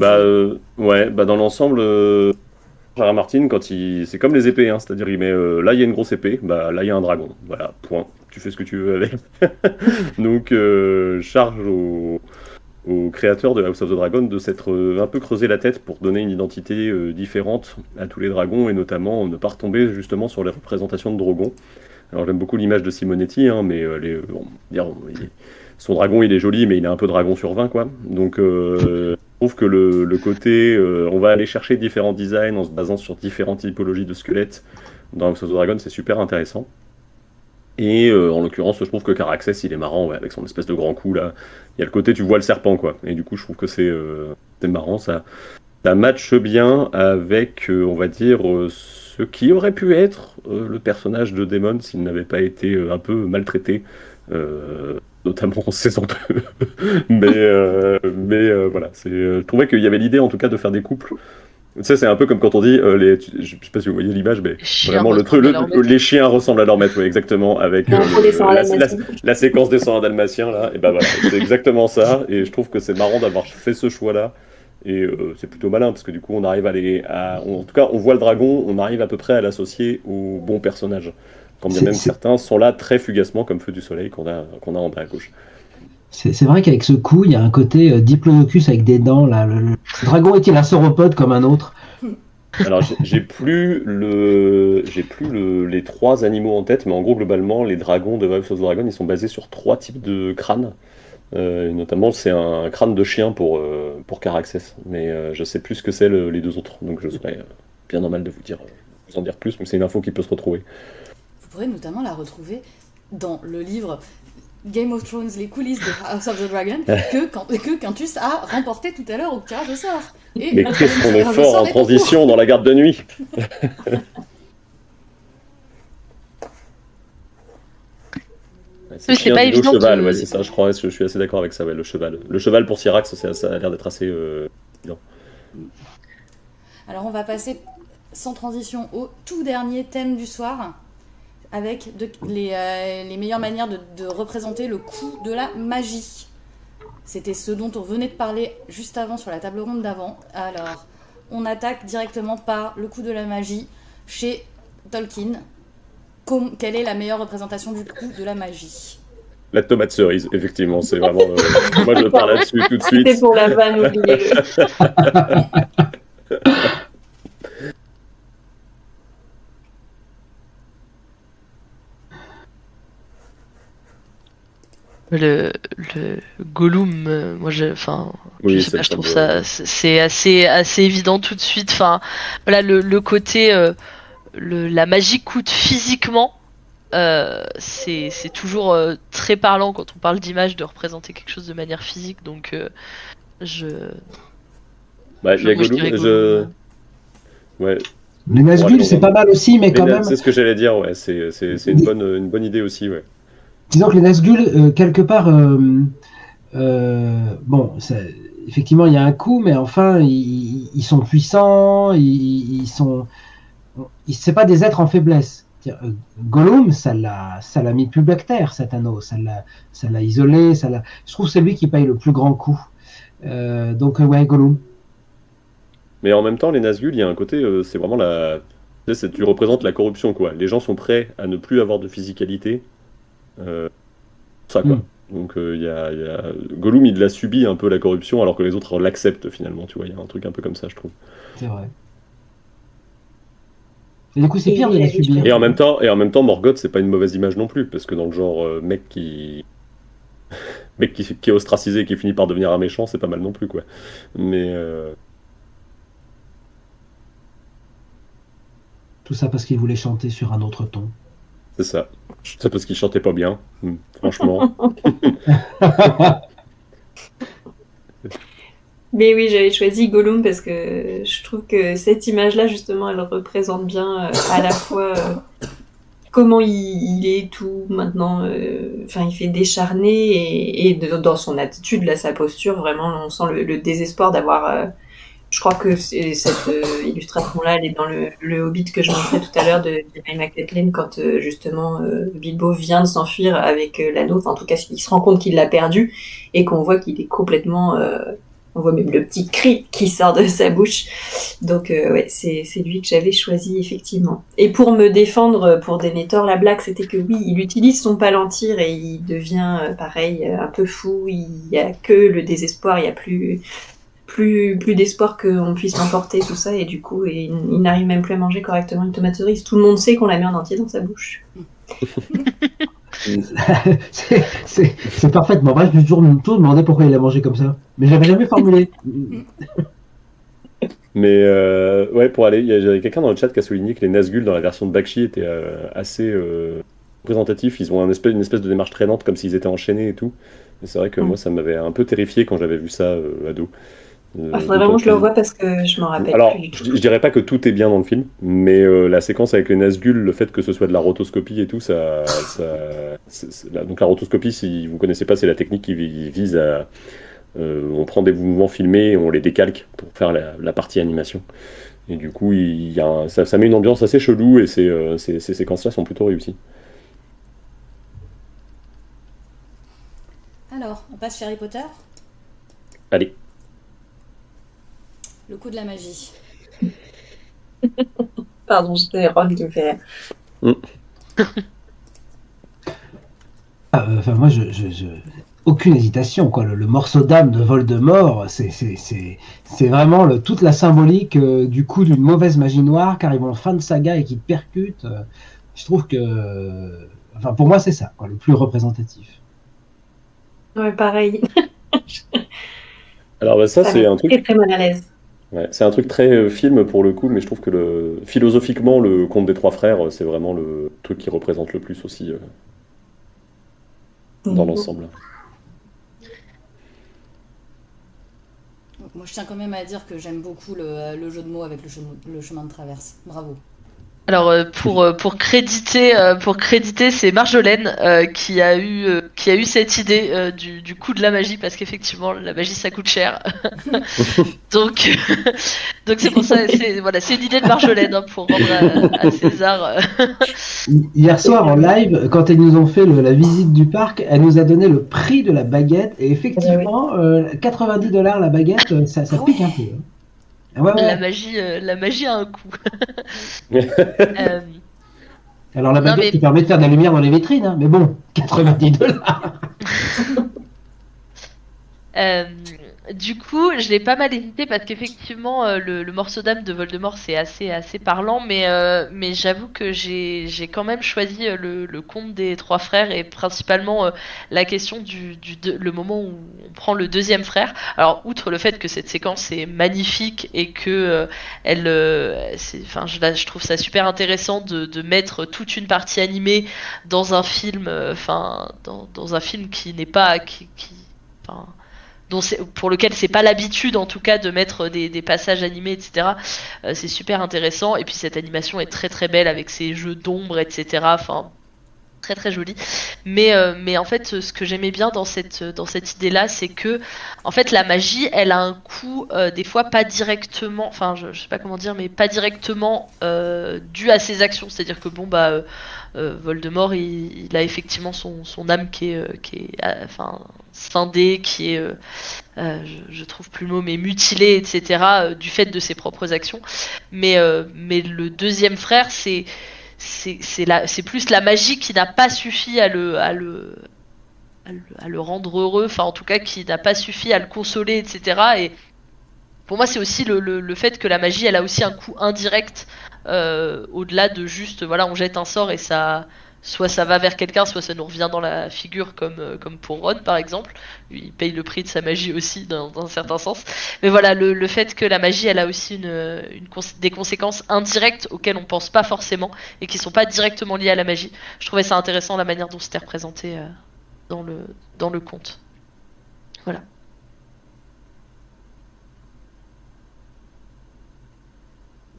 Ouais, dans l'ensemble, Gérard Martin, c'est comme les épées, hein, c'est-à-dire il met là il y a une grosse épée, bah là il y a un dragon, voilà, point. Tu fais ce que tu veux avec. Donc charge au créateur de House of the Dragon de s'être un peu creusé la tête pour donner une identité différente à tous les dragons et notamment ne pas retomber justement sur les représentations de Drogon. Alors j'aime beaucoup l'image de Simonetti, hein, mais son dragon il est joli, mais il a un peu dragon sur 20 quoi. Donc je trouve que le côté on va aller chercher différents designs en se basant sur différentes typologies de squelettes dans House of the Dragon, c'est super intéressant. Et en l'occurrence, je trouve que Caraxès il est marrant, ouais, avec son espèce de grand cou là. Il y a le côté tu vois le serpent quoi. Et du coup je trouve que c'est marrant, ça matche bien avec on va dire ce qui aurait pu être le personnage de Daemon s'il n'avait pas été un peu maltraité notamment en saison 2. mais voilà, je trouvais qu'il y avait l'idée en tout cas de faire des couples. Tu sais, c'est un peu comme quand on dit, je sais pas si vous voyez l'image, mais Les chiens vraiment ressemblent à leur maître. les chiens ressemblent à leur maître, oui, exactement, avec L'info des 101 Dalmatiens. la séquence des 101 Dalmatiens, là, et ben voilà, c'est exactement ça, et je trouve que c'est marrant d'avoir fait ce choix-là, et c'est plutôt malin, parce que du coup, on arrive en tout cas, on voit le dragon, on arrive à peu près à l'associer au bon personnage, quand bien C'est même c'est- certains sont là très fugacement, comme Feu du Soleil, qu'on a en bas à gauche. c'est vrai qu'avec ce coup, il y a un côté Diplodocus avec des dents. Là. Le dragon est-il un sauropode comme un autre? Alors, les trois animaux en tête, mais en gros, globalement, les dragons de Wives of the Dragon, ils sont basés sur trois types de crânes. Et notamment, c'est un crâne de chien pour Caraxès. Mais je sais plus ce que c'est les deux autres. Donc, je serais bien normal de vous en dire plus, mais c'est une info qui peut se retrouver. Vous pourrez notamment la retrouver dans le livre Game of Thrones, les coulisses de House of the Dragon, que Quintus a remporté tout à l'heure au tirage au sort. Et Mais le qu'est-ce qu'on est tirage au fort sort en est transition dans la garde de nuit! C'est Oui, c'est pas chien, évident cheval, de- ouais, c'est ça, je crois, je suis assez d'accord avec ça, ouais, le cheval. Le cheval pour Syrax, ça a l'air d'être assez évident. Alors on va passer sans transition au tout dernier thème du soir, avec les meilleures manières de représenter le coup de la magie. C'était ce dont on venait de parler juste avant sur la table ronde d'avant. Alors, on attaque directement par le coup de la magie chez Tolkien. Quelle est la meilleure représentation du coup de la magie? La tomate cerise, effectivement, c'est vraiment. Moi, je pars là-dessus tout de suite. C'est pour la vanne, oubliez-le. Le Gollum, moi, enfin, je Oui, sais ça pas, me je trouve semble. ça, c'est assez évident tout de suite. Enfin, voilà, le côté, la magie coûte physiquement. C'est toujours très parlant quand on parle d'image de représenter quelque chose de manière physique. Donc, je, Bah, il y a moi, je Gollum, dirais Gollum. Ouais, Les Nazgûl, c'est pas mal aussi, mais quand même, c'est ce que j'allais dire, ouais, c'est une bonne idée aussi, ouais. disons que les Nazgûl, quelque part, bon, effectivement, il y a un coup, mais enfin, ils sont puissants, ils sont. C'est pas des êtres en faiblesse. Gollum, ça l'a mis plus bactère, cet anneau, ça l'a isolé, je trouve que c'est lui qui paye le plus grand coup. Donc, ouais, Gollum. Mais en même temps, les Nazgûl, il y a un côté, c'est vraiment tu représentes la corruption, quoi. Les gens sont prêts à ne plus avoir de physicalité. Ça, quoi. Mm. Donc, Gollum, il l'a subi un peu la corruption, alors que les autres l'acceptent finalement, tu vois. Il y a un truc un peu comme ça, je trouve. C'est vrai. Et du coup, c'est Et pire oui, de la la subir. Et en même temps, Morgoth, c'est pas une mauvaise image non plus, parce que dans le genre mec qui est ostracisé et qui finit par devenir un méchant, c'est pas mal non plus, quoi. Mais Tout ça parce qu'il voulait chanter sur un autre ton. c'est ça. C'est parce qu'il chantait pas bien, franchement. Mais oui, j'avais choisi Gollum parce que je trouve que cette image-là, justement, elle représente bien à la fois comment il est tout maintenant. Enfin, il fait décharné dans son attitude, là, sa posture, vraiment, on sent le désespoir d'avoir. Je crois que cette illustration-là, elle est dans le Hobbit que je montrais tout à l'heure de Ian McKellen quand justement Bilbo vient de s'enfuir avec l'anneau. Enfin, en tout cas, il se rend compte qu'il l'a perdu et qu'on voit qu'il est complètement. On voit même le petit cri qui sort de sa bouche. Donc ouais, c'est lui que j'avais choisi effectivement. Et pour me défendre pour Denethor, la blague c'était que oui, il utilise son palantir et il devient pareil un peu fou. Il y a que le désespoir, il y a plus d'espoir qu'on puisse l'emporter, tout ça, et du coup, il n'arrive même plus à manger correctement une tomate cerise. Tout le monde sait qu'on la met en entier dans sa bouche. C'est parfaitement vrai. Je me suis toujours demandé pourquoi il a mangé comme ça. Mais je l'avais jamais formulé. Mais ouais, j'avais quelqu'un dans le chat qui a souligné que les Nazgûl dans la version de Bakshi étaient assez représentatifs. Ils ont une espèce de démarche traînante, comme s'ils étaient enchaînés et tout. Et c'est vrai que moi, ça m'avait un peu terrifié quand j'avais vu ça ado. Il faudrait vraiment que je le revoie parce que je m'en rappelle Alors, plus du tout. je dirais pas que tout est bien dans le film, mais la séquence avec les Nazgûl, le fait que ce soit de la rotoscopie et tout, donc la rotoscopie, si vous connaissez pas, c'est la technique qui vise à... on prend des mouvements filmés et on les décalque pour faire la partie animation. Et du coup, ça met une ambiance assez chelou et ces séquences-là sont plutôt réussies. Alors, on passe chez Harry Potter. Allez. Le coup de la magie. Pardon, c'était Ron qui me fait rire. Enfin, moi, aucune hésitation, quoi. Le morceau d'âme de Voldemort, c'est vraiment toute la symbolique du coup d'une mauvaise magie noire qui arrive en fin de saga et qui te percute. Je trouve que, enfin, pour moi, c'est ça, quoi, le plus représentatif. Ouais, pareil. Alors bah, ça c'est un truc. Très très mal à l'aise. Ouais, c'est un truc très film pour le coup, mais je trouve que philosophiquement, le conte des trois frères, c'est vraiment le truc qui représente le plus aussi dans l'ensemble. Donc, moi, je tiens quand même à dire que j'aime beaucoup le jeu de mots avec le chemin de traverse. Bravo. Alors pour créditer c'est Marjolaine qui a eu cette idée du coup de la magie, parce qu'effectivement la magie ça coûte cher. donc c'est pour ça, c'est une idée de Marjolaine, hein, pour rendre à César. Hier soir en live, quand elles nous ont fait la visite du parc, elle nous a donné le prix de la baguette et effectivement $90 la baguette, ça pique un peu. Hein. Ouais. La magie a un coût. Alors la baguette qui permet de faire de la lumière dans les vitrines, hein, mais bon, $90. Du coup, je l'ai pas mal hésité parce qu'effectivement, le morceau d'âme de Voldemort c'est assez parlant, mais j'avoue que j'ai quand même choisi le conte des trois frères, et principalement la question le moment où on prend le deuxième frère. Alors, outre le fait que cette séquence est magnifique et que je trouve ça super intéressant de mettre toute une partie animée dans un film, dans un film qui n'est pas pour lequel c'est pas l'habitude en tout cas de mettre des passages animés, etc. C'est super intéressant, et puis cette animation est très très belle avec ses jeux d'ombre, etc. Enfin, très très joli. Mais en fait, ce que j'aimais bien dans cette idée-là, c'est que en fait la magie, elle a un coût des fois pas directement, enfin je sais pas comment dire, mais pas directement dû à ses actions. C'est-à-dire que Voldemort, il a effectivement son âme qui est scindée, qui est, je trouve plus le mot, mais mutilée, etc. Du fait de ses propres actions. Mais le deuxième frère, c'est plus la magie qui n'a pas suffi à le rendre heureux, enfin en tout cas qui n'a pas suffi à le consoler, etc. Et pour moi, c'est aussi le fait que la magie, elle a aussi un coût indirect, au-delà de juste, on jette un sort et soit ça va vers quelqu'un, soit ça nous revient dans la figure, comme pour Ron par exemple. Il paye le prix de sa magie aussi dans un certain sens. Mais voilà, le fait que la magie, elle a aussi des conséquences indirectes auxquelles on pense pas forcément et qui sont pas directement liées à la magie. Je trouvais ça intéressant la manière dont c'était représenté dans le conte. Voilà.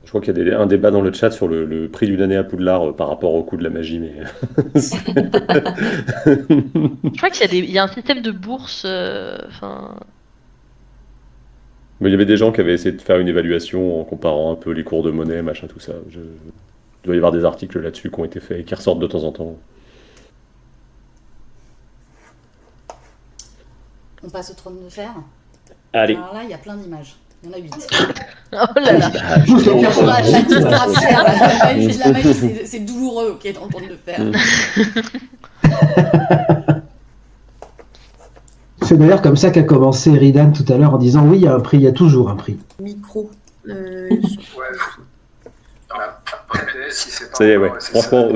Je crois qu'il y a un débat dans le chat sur le prix d'une année à Poudlard par rapport au coût de la magie, mais... Je crois qu'il y a un système de bourse, Mais il y avait des gens qui avaient essayé de faire une évaluation en comparant un peu les cours de monnaie, machin, tout ça. Il doit y avoir des articles là-dessus qui ont été faits et qui ressortent de temps en temps. On passe au trône de fer. Allez. Alors là, il y a plein d'images. Il y en a 8. Oh là là. La magie, c'est douloureux, ok, dans le trône de fer. C'est d'ailleurs comme ça qu'a commencé Ridan tout à l'heure en disant oui, il y a un prix, il y a toujours un prix. Micro. Ouais. Après, si c'est pas Ça y est, ouais. Franchement,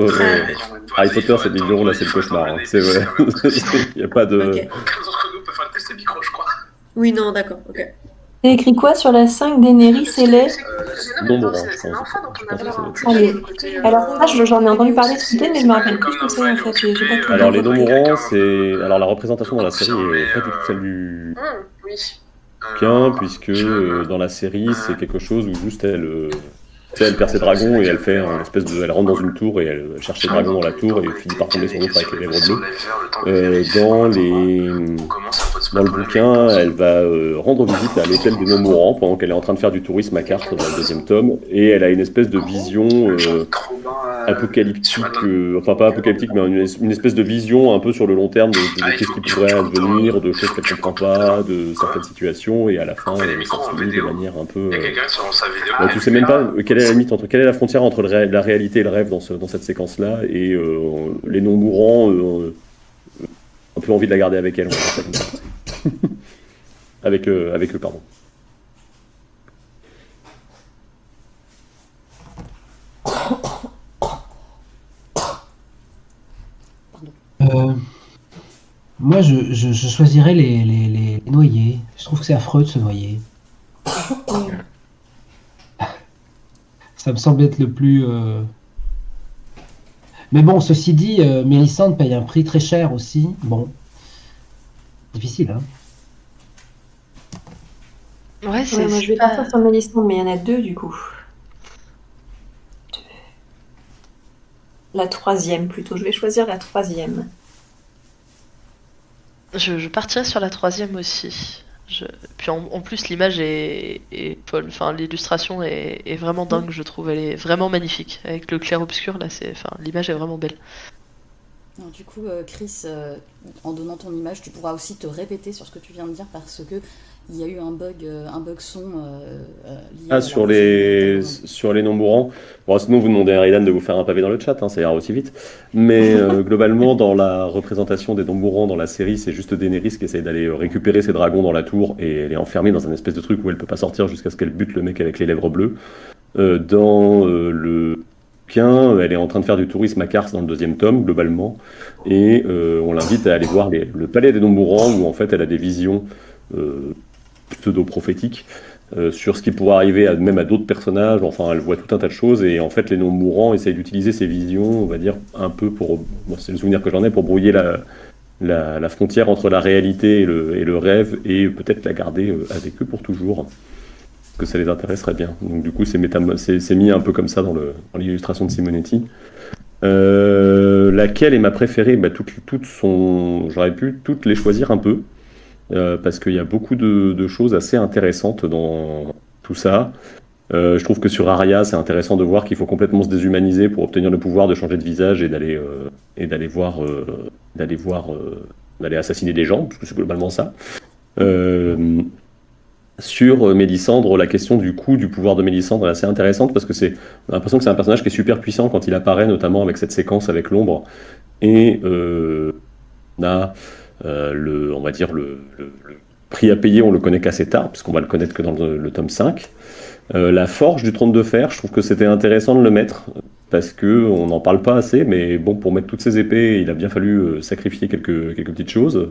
Harry Potter, c'est des millions, là, c'est le cauchemar. Hein. C'est vrai. Il n'y a pas de... Ok. Aucun d'entre nous peut faire le test de micro, je crois. Oui, non, d'accord, ok. C'est écrit quoi sur la 5 d'Enéris et les... Non, bon, c'est je l'enfant, donc on a pense. Allez. Alors ça, j'en ai entendu parler ce week-end, mais je me rappelle plus ce que c'est en fait. J'ai pas tout Alors, les non-mourants, c'est... Alors, la représentation dans la série est pas du tout celle du... Oui. bouquin, puisque dans la série, c'est quelque chose où juste tu sais, elle perd ses dragons et elle fait elle rentre dans une tour et elle cherche ses dragons dans la tour et finit par tomber sur l'autre avec les lèvres bleues. Dans le bouquin, elle va rendre visite à l'hôtel des non-mourants pendant qu'elle est en train de faire du tourisme à Chartres dans le deuxième tome, et elle a une espèce de vision apocalyptique, enfin pas apocalyptique, mais une espèce de vision un peu sur le long terme de qu'est-ce qui pourrait advenir, de choses qu'elle comprend pas, de certaines situations, et à la fin, ça se finit de manière un peu... tu sais même pas quelle est la limite quelle est la frontière entre la réalité et le rêve dans cette séquence-là, et les non-mourants ont un peu envie de la garder avec elle, on va dire ça comme ça. avec eux, pardon. Moi, je choisirais les noyer. Je trouve que c'est affreux de se noyer. Ça me semble être le plus... Mais bon, ceci dit, Mélissandre paye un prix très cher aussi. Bon, difficile, hein. Ouais, Ouais, moi je vais partir sur Mélissandre, mais il y en a deux du coup. La troisième plutôt, je vais choisir la troisième. Je partirais sur la troisième aussi. Puis en plus, l'image est folle. Enfin, l'illustration est vraiment dingue, je trouve. Elle est vraiment magnifique. Avec le clair-obscur, là, l'image est vraiment belle. Alors, du coup, Chris, en donnant ton image, tu pourras aussi te répéter sur ce que tu viens de dire parce que il y a eu un bug son lié à Sur la les non-mourants. Bon, sinon, vous demandez à Raydan de vous faire un pavé dans le chat, hein, ça ira aussi vite. Mais globalement, dans la représentation des non-mourants dans la série, c'est juste Daenerys qui essaye d'aller récupérer ses dragons dans la tour, et elle est enfermée dans un espèce de truc où elle peut pas sortir jusqu'à ce qu'elle bute le mec avec les lèvres bleues. Dans le bouquin, elle est en train de faire du tourisme à Kars dans le deuxième tome, globalement, et on l'invite à aller voir le palais des non-mourants, où en fait elle a des visions pseudo-prophétiques sur ce qui pourrait arriver même à d'autres personnages. Enfin, elle voit tout un tas de choses, et en fait les non-mourants essayent d'utiliser ces visions, on va dire, un peu moi, c'est le souvenir que j'en ai, pour brouiller la frontière entre la réalité et le rêve, et peut-être la garder avec eux pour toujours, que ça les intéresserait bien. Donc du coup, c'est mis un peu comme ça dans l'illustration de Simonetti. Laquelle est ma préférée? J'aurais pu toutes les choisir un peu, parce qu'il y a beaucoup de choses assez intéressantes dans tout ça. Je trouve que sur Arya, c'est intéressant de voir qu'il faut complètement se déshumaniser pour obtenir le pouvoir de changer de visage et d'aller assassiner des gens, parce que c'est globalement ça. Sur Mélissandre, la question du coup du pouvoir de Mélissandre est assez intéressante, parce que on a l'impression que c'est un personnage qui est super puissant quand il apparaît, notamment avec cette séquence avec l'ombre, et on a on va dire le prix à payer, on le connaît qu'assez tard, puisqu'on va le connaître que dans le tome 5. La forge du trône de fer, je trouve que c'était intéressant de le mettre, parce qu'on n'en parle pas assez, mais bon, pour mettre toutes ces épées, il a bien fallu sacrifier quelques petites choses,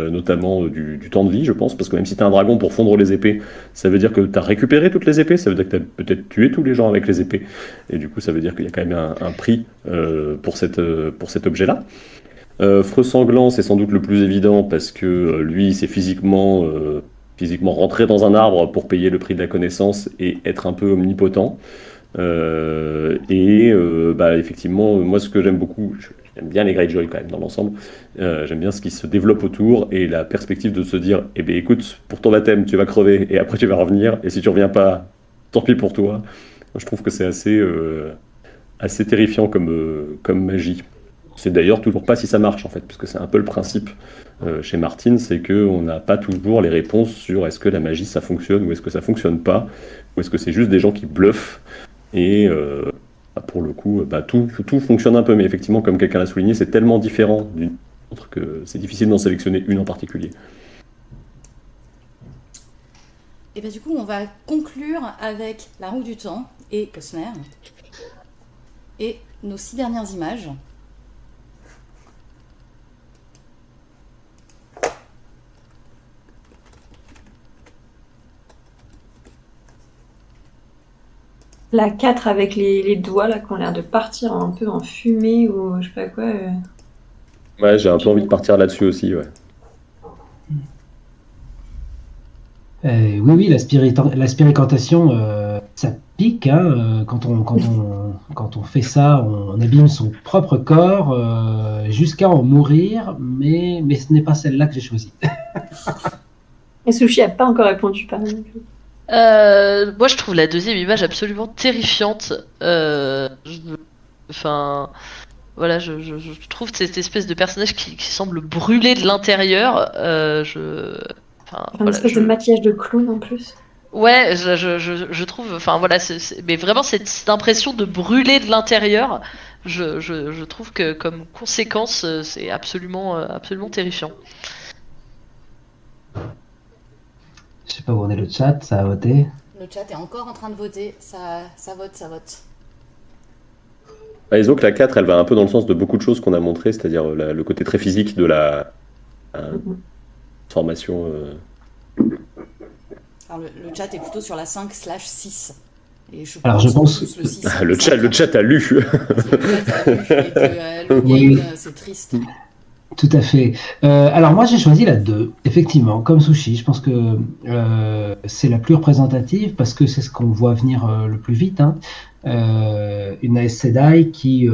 notamment du temps de vie, je pense, parce que même si tu as un dragon pour fondre les épées, ça veut dire que tu as récupéré toutes les épées, ça veut dire que tu as peut-être tué tous les gens avec les épées, et du coup ça veut dire qu'il y a quand même un prix pour cet objet-là. Freux sanglant, c'est sans doute le plus évident, parce que lui, c'est physiquement rentrer dans un arbre pour payer le prix de la connaissance et être un peu omnipotent. Effectivement, moi, ce que j'aime beaucoup, j'aime bien les Greyjoy quand même dans l'ensemble. J'aime bien ce qui se développe autour, et la perspective de se dire, eh bien écoute, pour ton baptême, tu vas crever et après tu vas revenir, et si tu reviens pas, tant pis pour toi. Je trouve que c'est assez terrifiant comme magie. C'est d'ailleurs toujours pas si ça marche, en fait, parce que c'est un peu le principe chez Martin, c'est qu'on n'a pas toujours les réponses sur est-ce que la magie ça fonctionne ou est-ce que ça fonctionne pas, ou est-ce que c'est juste des gens qui bluffent, et pour le coup, tout fonctionne un peu, mais effectivement, comme quelqu'un l'a souligné, c'est tellement différent d'une autre que c'est difficile d'en sélectionner une en particulier. Et bien du coup, on va conclure avec La Roue du Temps et Cosmer. Et nos 6 dernières images. La 4 avec les doigts là qui ont l'air de partir un peu en fumée ou je sais pas quoi. Ouais, j'ai un peu envie de partir là-dessus aussi, ouais. Oui, la spiricantation, ça pique, hein, quand on fait ça, on abîme son propre corps jusqu'à en mourir, mais ce n'est pas celle-là que j'ai choisie. Et Sushi a pas encore répondu, par exemple. Moi, je trouve la deuxième image absolument terrifiante. Enfin, voilà, je trouve cette espèce de personnage qui semble brûler de l'intérieur. Enfin, Une voilà, espèce de maquillage de clown en plus. Ouais, je trouve, enfin voilà, mais vraiment cette impression de brûler de l'intérieur, je trouve que comme conséquence, c'est absolument terrifiant. Je sais pas où on est le chat, ça a voté. Le chat est encore en train de voter, ça vote, ça vote. Disons que la 4, elle va un peu dans le sens de beaucoup de choses qu'on a montrées, c'est-à-dire le côté très physique de la formation. Alors, le chat est plutôt sur la 5/6. Et Alors, je pense- tous le 6. Le chat a lu. Le chat a vu et que le Oui. game, c'est triste. Tout à fait. Alors moi j'ai choisi la 2, effectivement, comme Sushi. Je pense que c'est la plus représentative parce que c'est ce qu'on voit venir le plus vite, hein. Une Aes Sedai qui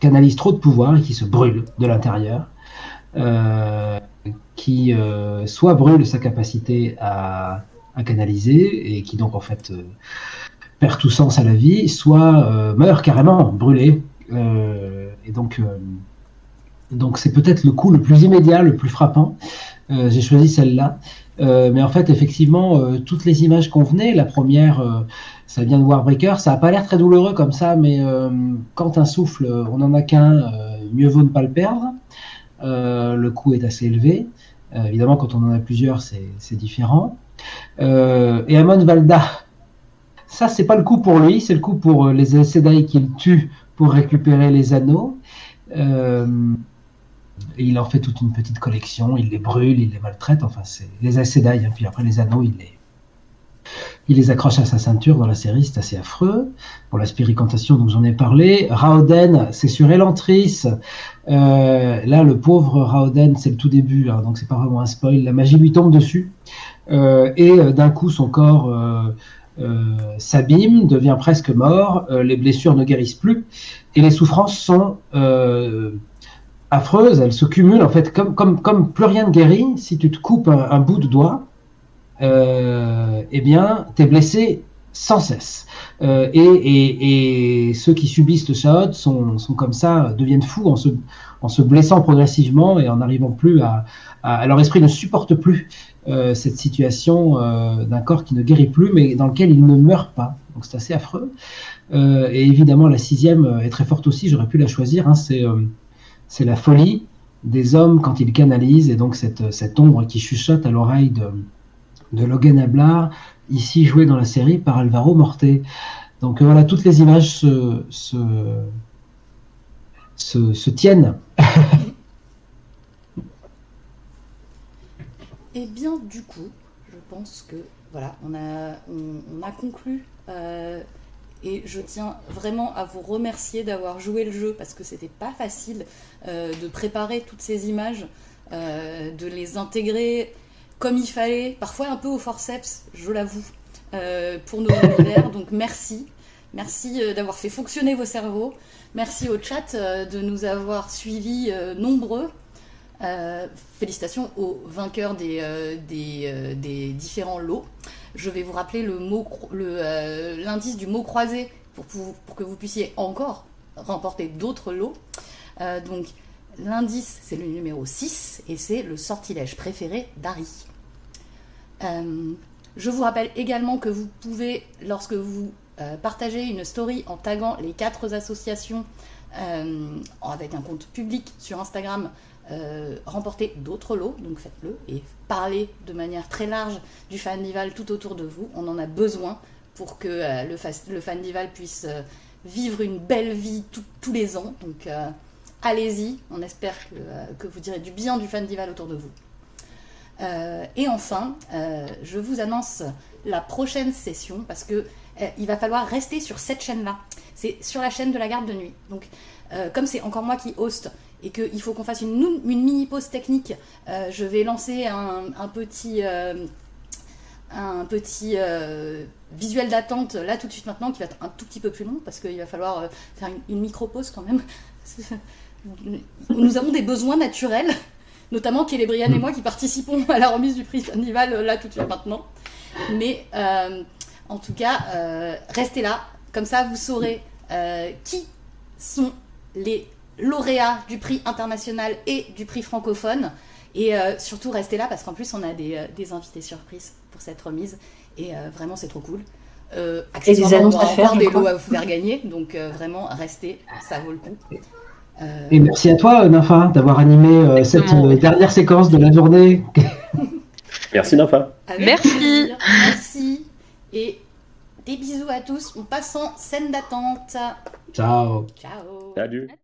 canalise trop de pouvoir et qui se brûle de l'intérieur, qui soit brûle sa capacité à canaliser et qui donc en fait perd tout sens à la vie, soit meurt carrément brûlé. Et donc c'est peut-être le coup le plus immédiat, le plus frappant. J'ai choisi celle-là. Mais en fait, effectivement, toutes les images qu'on venait, la première, ça vient de Warbreaker, ça n'a pas l'air très douloureux comme ça, mais quand un souffle, on n'en a qu'un, mieux vaut ne pas le perdre. Le coût est assez élevé. Évidemment, quand on en a plusieurs, c'est différent. Et Amon Valda, ça, c'est pas le coup pour lui, c'est le coup pour les Aes Sedai qu'il tue pour récupérer les anneaux. Et il en fait toute une petite collection, il les brûle, il les maltraite, enfin c'est les Aes Sedai, hein. Puis après les anneaux, il les accroche à sa ceinture dans la série, c'est assez affreux. Pour la spiricantation, donc j'en ai parlé. Raoden, c'est sur Elantris. Là, le pauvre Raoden, c'est le tout début, hein, donc c'est pas vraiment un spoil. La magie lui tombe dessus. D'un coup, son corps s'abîme, devient presque mort. Les blessures ne guérissent plus. Et les souffrances sont affreuses, elles se cumulent. En fait, comme plus rien ne guérit, si tu te coupes un bout de doigt, eh bien, t'es blessé sans cesse. Et ceux qui subissent le Shahod sont comme ça, deviennent fous en se blessant progressivement et en n'arrivant plus leur esprit ne supporte plus cette situation d'un corps qui ne guérit plus, mais dans lequel il ne meurt pas. Donc c'est assez affreux. Et évidemment, la 6e est très forte aussi, j'aurais pu la choisir, hein, c'est la folie des hommes quand ils canalisent, et donc cette ombre qui chuchote à l'oreille de Logan Ablar, ici joué dans la série par Alvaro Morte. Donc voilà, toutes les images se tiennent. Et bien du coup, je pense que voilà, on a conclu. Et je tiens vraiment à vous remercier d'avoir joué le jeu parce que c'était pas facile de préparer toutes ces images, de les intégrer comme il fallait, parfois un peu au forceps, je l'avoue, pour nos univers. Donc merci d'avoir fait fonctionner vos cerveaux. Merci au chat de nous avoir suivis nombreux. Félicitations aux vainqueurs des différents lots. Je vais vous rappeler l'indice du mot croisé pour que vous puissiez encore remporter d'autres lots. Donc l'indice, c'est le numéro 6 et c'est le sortilège préféré d'Harry. Je vous rappelle également que vous pouvez, lorsque vous partagez une story en taguant les 4 associations avec un compte public sur Instagram, remporter d'autres lots, donc faites-le et parlez de manière très large du Fandival tout autour de vous. On en a besoin pour que le Fandival puisse vivre une belle vie tous les ans. Donc allez-y, on espère que vous direz du bien du Fandival autour de vous. Et enfin, je vous annonce la prochaine session parce que il va falloir rester sur cette chaîne-là. C'est sur la chaîne de la garde de nuit. Donc, comme c'est encore moi qui host et qu'il faut qu'on fasse une mini-pause technique, je vais lancer un petit un petit visuel d'attente là tout de suite maintenant qui va être un tout petit peu plus long parce qu'il va falloir faire une micro-pause quand même. Nous avons des besoins naturels, notamment Kelly Brian et moi qui participons à la remise du prix Fandival là tout de suite maintenant. Mais en tout cas, restez là, comme ça vous saurez qui sont les lauréats du prix international et du prix francophone. Et surtout, restez là parce qu'en plus, on a des invités surprises pour cette remise. Et vraiment, c'est trop cool. Accessoirement, annonces on va à faire, encore des je crois. lots à vous faire gagner. Donc vraiment, restez, ça vaut le coup. Et merci à toi, Nympha, d'avoir animé cette Exactement, oui. dernière séquence de la journée. Merci, Nympha. Avec Merci. plaisir. Merci. Et des bisous à tous. On passe en scène d'attente. Ciao. Ciao. Salut.